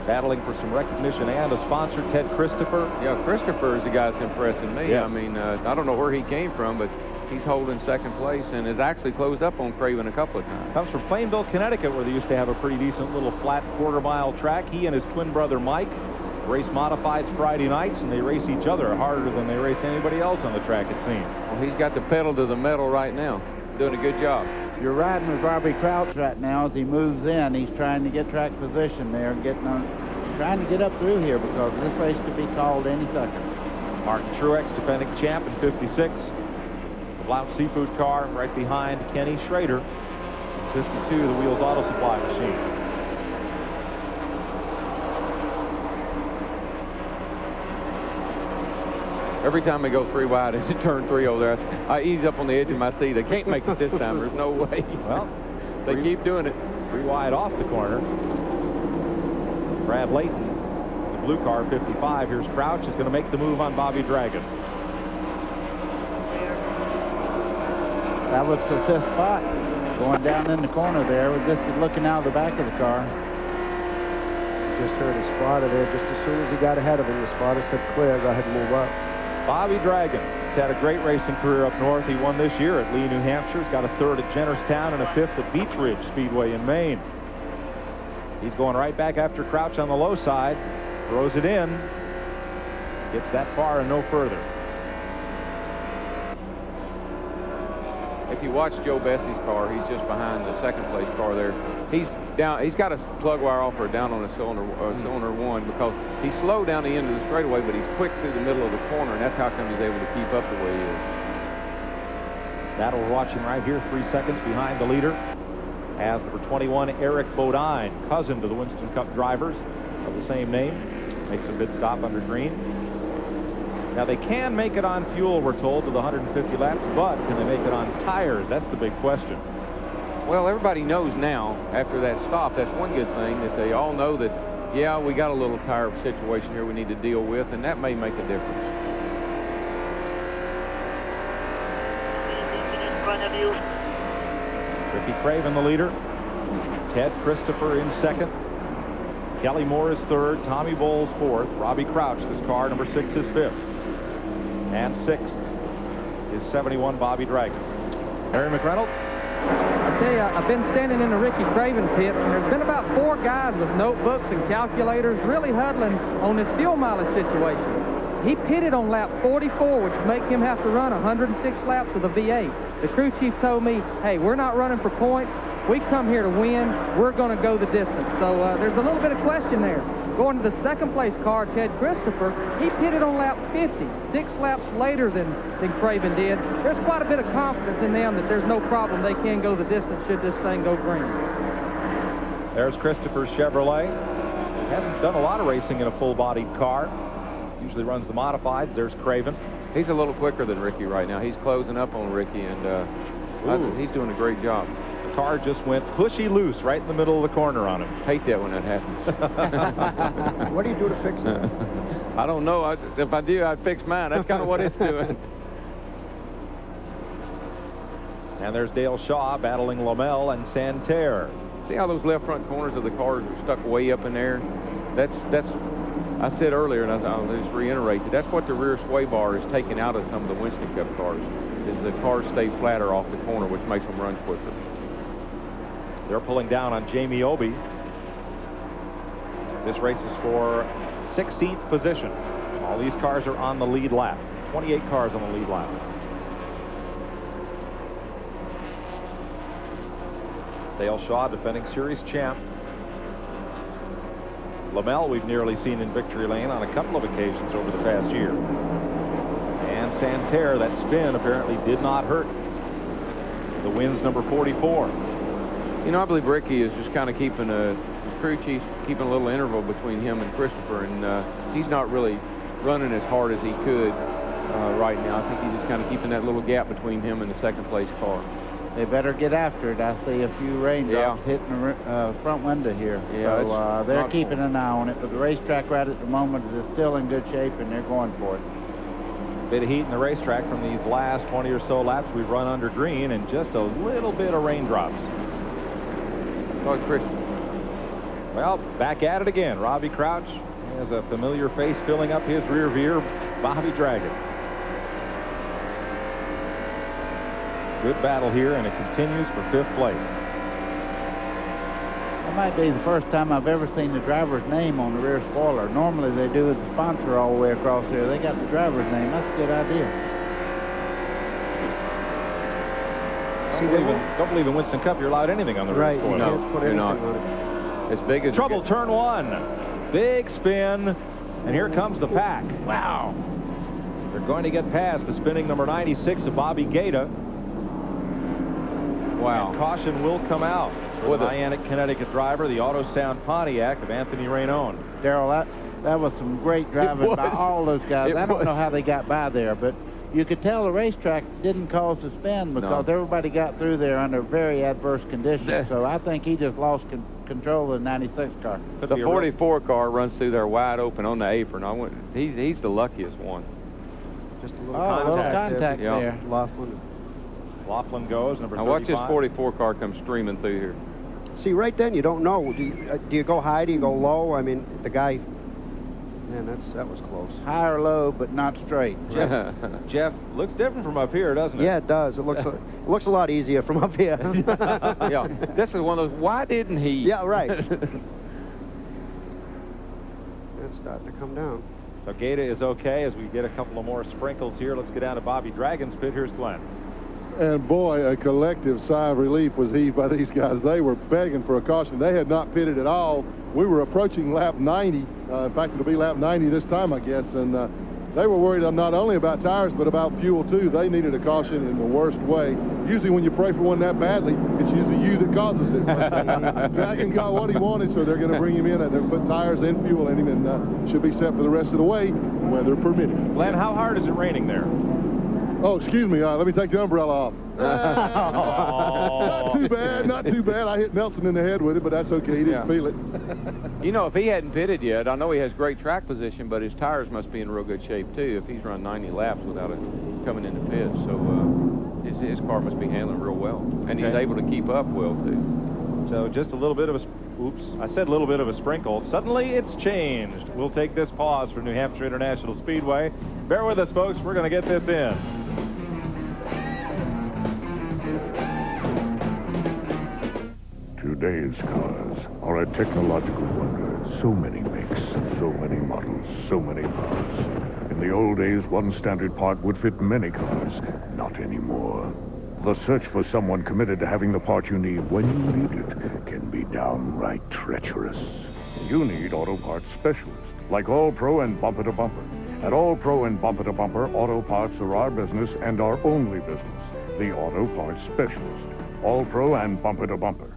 Battling for some recognition and a sponsor, Ted Christopher. Yeah, Christopher is the guy that's impressing me. Yes. I mean, I don't know where he came from, but he's holding 2nd place and has actually closed up on Craven a couple of times. Comes from Plainville, Connecticut, where they used to have a pretty decent little flat quarter-mile track. He and his twin brother Mike race modifieds Friday nights, and they race each other harder than they race anybody else on the track, it seems. Well, he's got the pedal to the metal right now. Doing a good job. You're riding with Robbie Crouch right now as he moves in. He's trying to get track position there, trying to get up through here because this race could be called any second. Martin Truex, defending champ in 56. The Blount Seafood car right behind Kenny Schrader. 52, the Wheels Auto Supply machine. Every time I go 3 wide into turn 3 over there, I ease up on the edge of my seat. I can't make it this time. There's no way. Well, they keep doing it. 3 wide off the corner. Brad Layton, the blue car, 55. Here's Crouch. Is going to make the move on Bobby Dragon. That was the 5th spot. Going down in the corner there. This is looking out of the back of the car. Just heard a spotter there. Just as soon as he got ahead of him, the spotter said, clear, go ahead and move up. Bobby Dragon has had a great racing career up north. He won this year at Lee, New Hampshire. He's got a 3rd at Jennerstown and a 5th at Beech Ridge Speedway in Maine. He's going right back after Crouch on the low side. Throws it in. Gets that far and no further. If you watch Joe Bessie's car, he's just behind the 2nd place car there. He's down. He's got a plug wire offer down on a cylinder 1 because he's slow down the end of the straightaway, but he's quick through the middle of the corner, and that's how come he's able to keep up the way he is. That'll we're watching right here, 3 seconds behind the leader. As number 21, Eric Bodine, cousin to the Winston Cup drivers of the same name, makes a mid-stop under green. Now, they can make it on fuel, we're told, to the 150 laps, but can they make it on tires? That's the big question. Well, everybody knows now, after that stop, that's one good thing, that they all know that, yeah, we got a little tire situation here we need to deal with, and that may make a difference. In front of you. Ricky Craven, the leader. Ted Christopher in 2nd. Kelly Moore is 3rd. Tommy Bowles 4th. Robbie Crouch, this car, number 6, is 5th. And 6th is 71, Bobby Dragon. Harry McReynolds. I tell you, I've been standing in the Ricky Craven pits, and there's been about 4 guys with notebooks and calculators really huddling on this fuel mileage situation. He pitted on lap 44, which make him have to run 106 laps of the V8. The crew chief told me, hey, we're not running for points. We come here to win. We're going to go the distance. So there's a little bit of question there. Going to the second place car, Ted Christopher, he pitted on lap 50, 6 laps later than Craven did. There's quite a bit of confidence in them that there's no problem. They can go the distance should this thing go green. There's Christopher Chevrolet. Hasn't done a lot of racing in a full-bodied car. Usually runs the modifieds. There's Craven. He's a little quicker than Ricky right now. He's closing up on Ricky, and he's doing a great job. The car just went pushy loose right in the middle of the corner on him. Hate that when that happens. What do you do to fix that? I don't know. If I do, I'd fix mine. That's kind of what it's doing. And there's Dale Shaw battling Lamel and Santerre. See how those left front corners of the cars are stuck way up in there? That's I said earlier, and I'll just reiterate that that's what the rear sway bar is taking out of some of the Winston Cup cars, is the cars stay flatter off the corner, which makes them run quicker. They're pulling down on Jamie Obey. This race is for 16th position. All these cars are on the lead lap. 28 cars on the lead lap. Dale Shaw, defending series champ. Lamel, we've nearly seen in victory lane on a couple of occasions over the past year. And Santerre, that spin apparently did not hurt. The win's number 44. You know, I believe Ricky is just kind of keeping the crew chief keeping a little interval between him and Christopher, and he's not really running as hard as he could right now. I think he's just kind of keeping that little gap between him and the second place car. They better get after it. I see a few raindrops hitting the front window here. Yeah, so they're keeping an eye on it. But the racetrack right at the moment is still in good shape, and they're going for it. Bit of heat in the racetrack from these last 20 or so laps. We've run under green and just a little bit of raindrops. Oh, Chris. Well, back at it again. Robbie Crouch has a familiar face filling up his rear view. Bobby Dragon. Good battle here, and it continues for 5th place. That might be the first time I've ever seen the driver's name on the rear spoiler. Normally they do the sponsor all the way across there. They got the driver's name. That's a good idea. Don't believe in Winston Cup you're allowed anything on the rear spoiler. No, You can't put you're anything not. on it. As big as Trouble, turn 1. Big spin, and here comes the pack. Wow. They're going to get past the spinning number 96 of Bobby Gaeta. Wow. And caution will come out for the Niantic, Connecticut driver, the Auto Sound Pontiac of Anthony Rainone. Darrell, that was some great driving by all those guys. I don't know how they got by there, but you could tell the racetrack didn't cause the spin because everybody got through there under very adverse conditions. So I think he just lost control of the 96 car. The 44 car runs through there wide open on the apron. He's the luckiest one. Just a little contact there. Laughlin goes, number 35. Now watch this 44 car come streaming through here. See, right then you don't know. Do you go high? Do you go low? I mean, the guy. Man, that was close. High or low, but not straight. Jeff, looks different from up here, doesn't it? Yeah, it does. It looks a lot easier from up here. Yeah, this is one of those. Why didn't he? Yeah, right. It's starting to come down. So Gaeta is okay as we get a couple of more sprinkles here. Let's get down to Bobby Dragon's pit. Here's Glenn. And boy, a collective sigh of relief was heaved by these guys. They were begging for a caution. They had not pitted at all. We were approaching lap 90. In fact, it'll be lap 90 this time, I guess. And they were worried not only about tires, but about fuel, too. They needed a caution in the worst way. Usually when you pray for one that badly, it's usually you that causes it. But, Dragon got what he wanted, so they're going to bring him in. They'll put tires and fuel in him, and should be set for the rest of the way, weather permitting. Glenn, how hard is it raining there? Oh, excuse me. Let me take the umbrella off. Not too bad. Not too bad. I hit Nelson in the head with it, but that's okay. He didn't feel it. You know, if he hadn't pitted yet, I know he has great track position, but his tires must be in real good shape, too, if he's run 90 laps without it coming into pits. So his car must be handling real well. And he's able to keep up well, too. So just a little bit of a... Oops, I said a little bit of a sprinkle. Suddenly, it's changed. We'll take this pause for New Hampshire International Speedway. Bear with us, folks. We're going to get this in. Today's cars are a technological wonder. So many makes, so many models, so many parts. In the old days, one standard part would fit many cars. Not anymore. The search for someone committed to having the part you need when you need it can be downright treacherous. You need auto parts specialists, like All Pro and Bumper to Bumper. At All Pro and Bumper to Bumper, auto parts are our business and our only business. The Auto Parts Specialist. All Pro and Bumper to Bumper.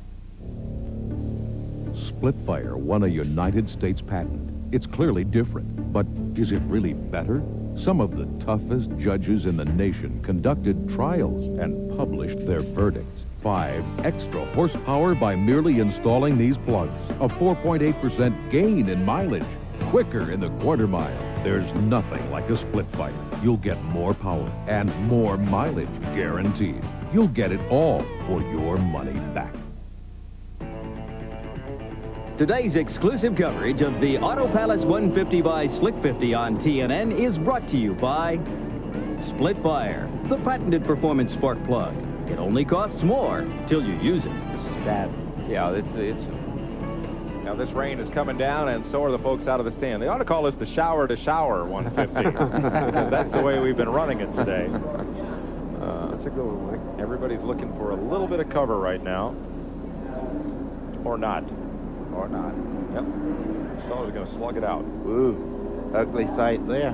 Splitfire won a United States patent. It's clearly different, but is it really better? Some of the toughest judges in the nation conducted trials and published their verdicts. 5 extra horsepower by merely installing these plugs. A 4.8% gain in mileage. Quicker in the quarter mile. There's nothing like a Splitfire. You'll get more power and more mileage, guaranteed. You'll get it all for your money back. Today's exclusive coverage of the Auto Palace 150 by Slick 50 on TNN is brought to you by Splitfire, the patented performance spark plug. It only costs more till you use it. This is bad. Yeah, now this rain is coming down, and so are the folks out of the stand. They ought to call this the shower-to-shower 150. That's the way we've been running it today. That's a good one, Mike. Everybody's looking for a little bit of cover right now. Or not. Or not. Yep. This fellow's going to slug it out. Ooh, ugly sight there.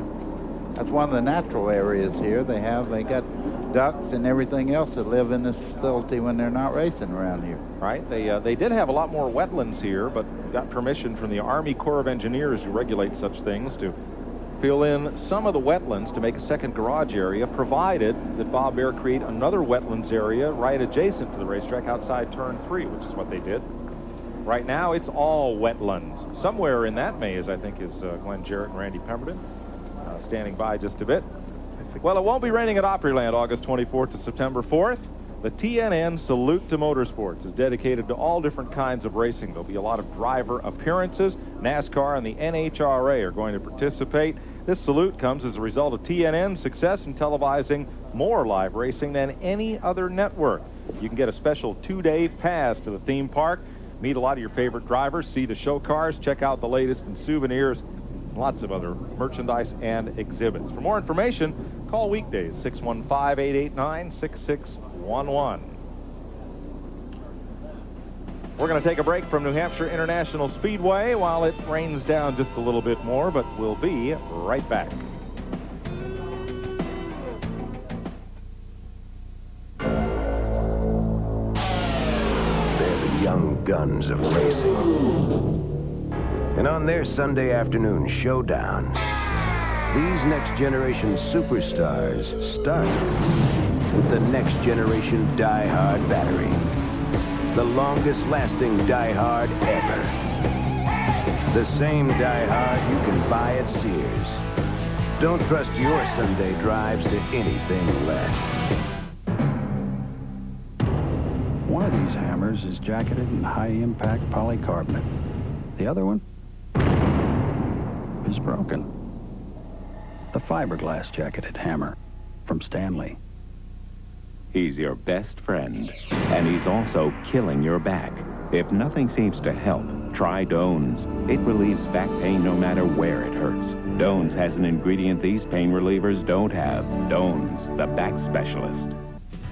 That's one of the natural areas here. They got ducks and everything else that live in this facility when they're not racing around here. Right. They did have a lot more wetlands here, but got permission from the Army Corps of Engineers, who regulate such things, to fill in some of the wetlands to make a second garage area, provided that Bob Bear create another wetlands area right adjacent to the racetrack outside turn 3, which is what they did. Right now, it's all wetlands. Somewhere in that maze, I think, is Glenn Jarrett and Randy Pemberton standing by just a bit. Well, it won't be raining at Opryland August 24th to September 4th. The TNN Salute to Motorsports is dedicated to all different kinds of racing. There'll be a lot of driver appearances. NASCAR and the NHRA are going to participate. This salute comes as a result of TNN's success in televising more live racing than any other network. You can get a special 2-day pass to the theme park, meet a lot of your favorite drivers, see the show cars, check out the latest in souvenirs, lots of other merchandise and exhibits. For more information, call weekdays 615-889-6611. We're going to take a break from New Hampshire International Speedway while it rains down just a little bit more, but we'll be right back. They're the young guns of racing. And on their Sunday afternoon showdown, these next-generation superstars start with the next-generation Die-Hard battery. The longest-lasting Die-Hard ever. The same Die-Hard you can buy at Sears. Don't trust your Sunday drives to anything less. One of these hammers is jacketed in high-impact polycarbonate. The other one is broken. The fiberglass jacketed hammer from Stanley. He's your best friend, and he's also killing your back. If nothing seems to help, try Doan's. It relieves back pain no matter where it hurts. Doan's has an ingredient these pain relievers don't have. Doan's, the back specialist.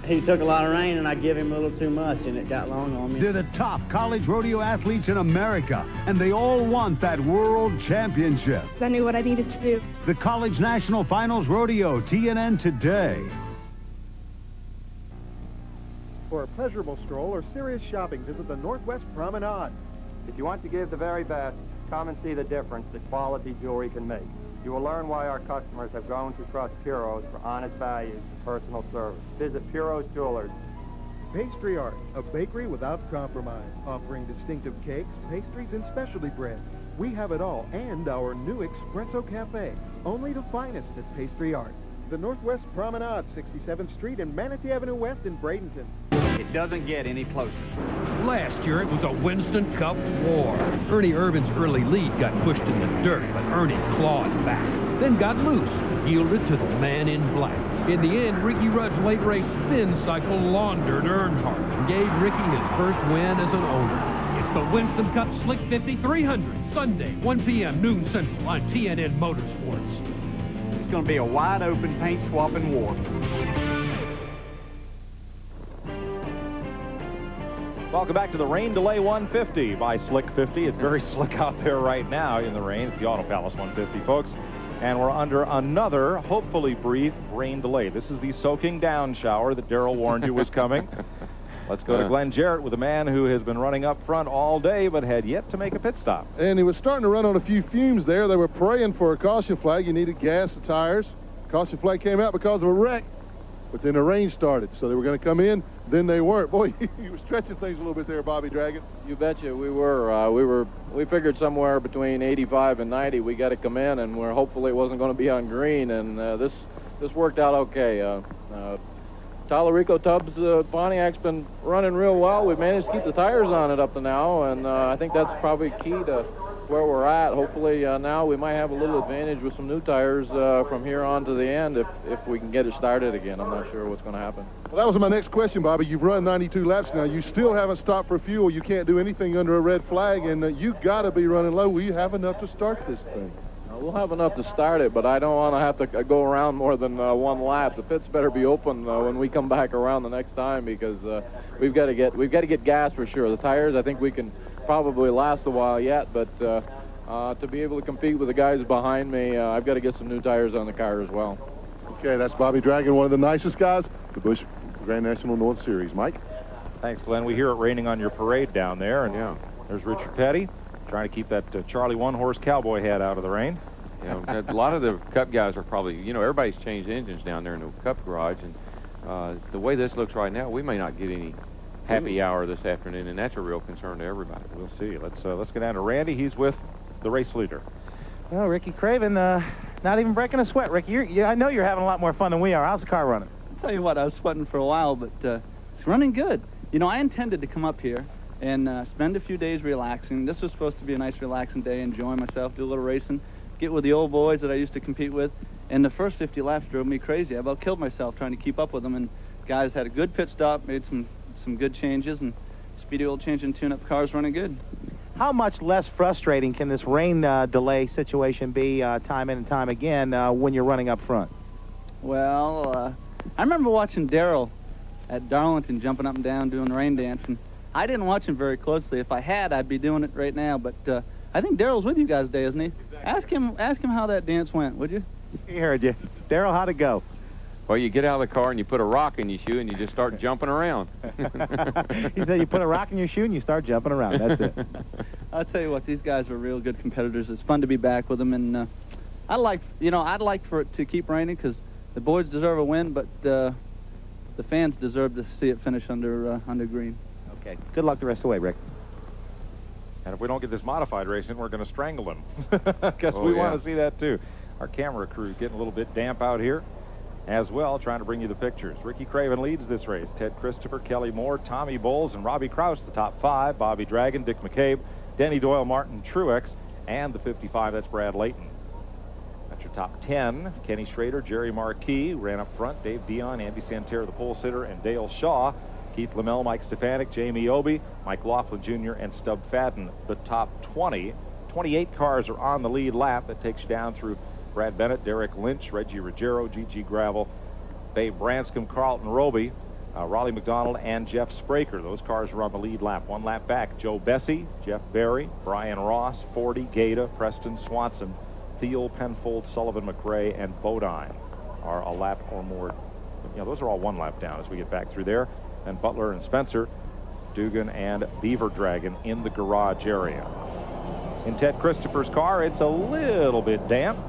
He took a lot of rain, and I gave him a little too much, and it got long on me. They're the top college rodeo athletes in America, and they all want that world championship. I knew what I needed to do. The College National Finals Rodeo, TNN today. For a pleasurable stroll or serious shopping, visit the Northwest Promenade. If you want to give the very best, come and see the difference that quality jewelry can make. You will learn why our customers have grown to trust Puro's for honest values and personal service. Visit Puro's Jewelers. Pastry Art, a bakery without compromise, offering distinctive cakes, pastries, and specialty bread. We have it all, and our new Espresso Cafe, only the finest at Pastry Art. The Northwest Promenade, 67th Street and Manatee Avenue West in Bradenton. It doesn't get any closer. Last year, it was a Winston Cup war. Ernie Irvin's early lead got pushed in the dirt, but Ernie clawed back. then got loose and yielded to the man in black. In the end, Ricky Rudd's late race spin cycle laundered Earnhardt and gave Ricky his first win as an owner. It's the Winston Cup Slick 50 300, Sunday, 1 p.m. noon Central on TNN Motorsports. It's going to be a wide-open paint-swapping war. Welcome back to the Rain Delay 150 by Slick 50. It's very slick out there right now in the rain. It's the Auto Palace 150, folks. And we're under another, hopefully brief, rain delay. This is the soaking down shower that Darrell warned you was coming. Let's go to Glenn Jarrett with a man who has been running up front all day but had yet to make a pit stop. And he was starting to run on a few fumes there. They were praying for a caution flag. You needed gas and tires. Caution flag came out because of a wreck. But then the rain started, so they were going to come in. Then they weren't. Boy, you were stretching things a little bit there, Bobby Dragon. You betcha we were. We figured somewhere between 85 and 90 we got to come in, and we're hopefully it wasn't going to be on green, and this worked out okay. Tallarico Tubbs Pontiac's been running real well. We've managed to keep the tires on it up to now, and I think that's probably key to where we're at. Hopefully now we might have a little advantage with some new tires from here on to the end if we can get it started again. I'm not sure what's going to happen. Well, that was my next question, Bobby. You've run 92 laps now. You still haven't stopped for fuel. You can't do anything under a red flag, and you've got to be running low. Will you have enough to start this thing? We'll have enough to start it, but I don't want to have to go around more than one lap. The pits better be open when we come back around the next time, because we've got to get gas for sure. The tires, I think we can probably last a while yet, but to be able to compete with the guys behind me, I've got to get some new tires on the car as well. Okay, that's Bobby Dragon, one of the nicest guys, the Busch Grand National North Series. Mike? Thanks, Glenn. We hear it raining on your parade down there, and there's Richard Petty trying to keep that Charlie one-horse cowboy hat out of the rain. A lot of the Cup guys are probably, everybody's changed engines down there in the Cup garage, and the way this looks right now, we may not get any happy hour this afternoon, and that's a real concern to everybody. We'll see. Let's get down to Randy. He's with the race leader. Well, Ricky Craven, not even breaking a sweat. Ricky, I know you're having a lot more fun than we are. How's the car running? I'll tell you what, I was sweating for a while, but it's running good. I intended to come up here and spend a few days relaxing. This was supposed to be a nice relaxing day, enjoying myself, do a little racing, get with the old boys that I used to compete with. And the first 50 laps drove me crazy. I about killed myself trying to keep up with them. And guys had a good pit stop, made some good changes, and speedy oil change and tune-up cars running good. How much less frustrating can this rain delay situation be time in and time again when you're running up front? Well, I remember watching Darrell at Darlington jumping up and down doing the rain dance, and I didn't watch him very closely. If I had, I'd be doing it right now. But I think Darrell's with you guys today, isn't he? Exactly. Ask him how that dance went, would you? He heard you. Darrell, how'd it go? Well, you get out of the car and you put a rock in your shoe and you just start jumping around. He said you put a rock in your shoe and you start jumping around. That's it. I'll tell you what, these guys are real good competitors. It's fun to be back with them, and I'd like for it to keep raining because the boys deserve a win, but the fans deserve to see it finish under green. Okay. Good luck the rest of the way, Rick. And if we don't get this modified racing, we're going to strangle him. Because we want to see that, too. Our camera crew getting a little bit damp out here as well, trying to bring you the pictures. Ricky Craven leads this race. Ted Christopher, Kelly Moore, Tommy Bowles, and Robbie Kraus, the top 5. Bobby Dragon, Dick McCabe, Denny Doyle, Martin Truex, and the 55, that's Brad Layton. That's your top 10. Kenny Schrader, Jerry Marquis ran up front. Dave Dion, Andy Santerre, the pole sitter, and Dale Shaw. Keith Lamell, Mike Stefanik, Jamie Obie, Mike Laughlin Jr., and Stub Fadden, the top 20. 28 cars are on the lead lap. That takes you down through Brad Bennett, Derek Lynch, Reggie Ruggiero, Gigi Gravel, Babe Branscombe, Carlton Roby, Raleigh McDonald, and Jeff Spraker. Those cars are on the lead lap. One lap back, Joe Bessie, Jeff Berry, Brian Ross, Fordy, Gaeta, Preston Swanson, Thiel, Penfold, Sullivan, McRae, and Bodine are a lap or more. Those are all one lap down as we get back through there. And Butler and Spencer, Dugan, and Beaver Dragon in the garage area. In Ted Christopher's car, it's a little bit damp,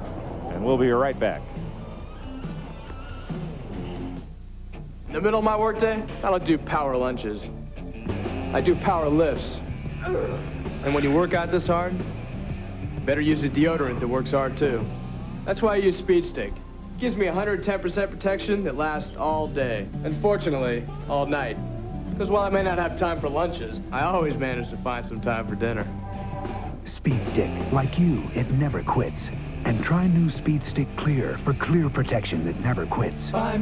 and we'll be right back. In the middle of my workday, I don't do power lunches. I do power lifts. And when you work out this hard, you better use a deodorant that works hard too. That's why I use Speed Stick. It gives me 110% protection that lasts all day. And fortunately, all night. Because while I may not have time for lunches, I always manage to find some time for dinner. Speed Stick, like you, it never quits. And try new Speed Stick Clear for clear protection that never quits. I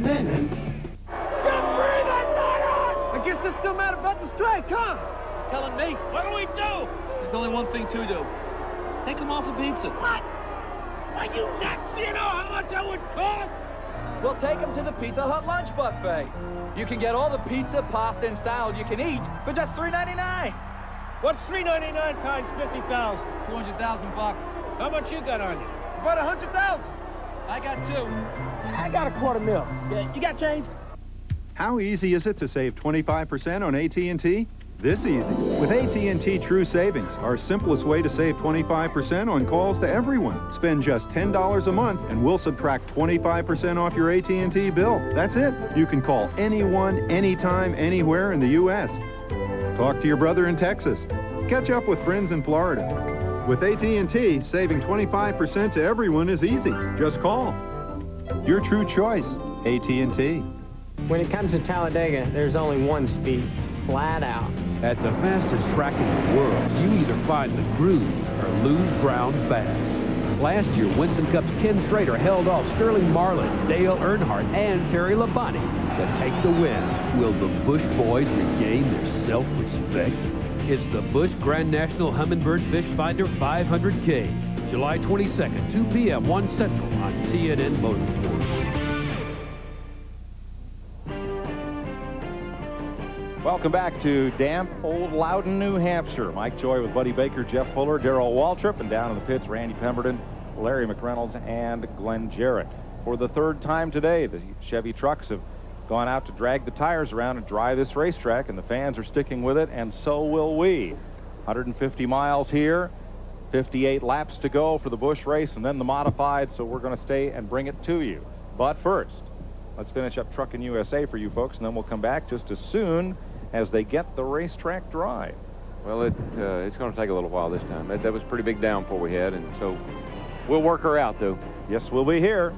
guess this still matter about the strike, huh? Telling me? What do we do? There's only one thing to do. Take him off the pizza. What? Are you nuts? You know how much that would cost? We'll take him to the Pizza Hut lunch buffet. You can get all the pizza, pasta, and salad you can eat for just $3.99. What's $3.99 times 50,000? 200,000 bucks. How much you got on you? About 100,000. I got two. I got $250,000. Yeah, you got change? How easy is it to save 25% on AT&T? This easy. With AT&T True Savings, our simplest way to save 25% on calls to everyone. Spend just $10 a month and we'll subtract 25% off your AT&T bill. That's it. You can call anyone, anytime, anywhere in the U.S. Talk to your brother in Texas. Catch up with friends in Florida. With AT&T, saving 25% to everyone is easy. Just call. Your true choice, AT&T. When it comes to Talladega, there's only one speed, flat out. At the fastest track in the world, you either find the groove or lose ground fast. Last year, Winston Cup's Ken Schrader held off Sterling Marlin, Dale Earnhardt, and Terry Labonte to take the win. Will the Busch boys regain their self-respect? It's the Busch Grand National Humminbird Fish Finder 500K, July 22nd, 2 p.m., 1 Central on TNN Motorsports. Welcome back to damp old Loudon, New Hampshire. Mike Joy with Buddy Baker, Jeff Fuller, Darrell Waltrip, and down in the pits, Randy Pemberton, Larry McReynolds, and Glenn Jarrett. For the third time today, the Chevy trucks have gone out to drag the tires around and dry this racetrack, and the fans are sticking with it, and so will we. 150 miles here, 58 laps to go for the Busch race, and then the modified, so we're going to stay and bring it to you. But first, let's finish up Truckin' USA for you folks, and then we'll come back just as soon as they get the racetrack dry. Well, it's going to take a little while this time. That was a pretty big downpour we had, and so we'll work her out, though. Yes, we'll be here.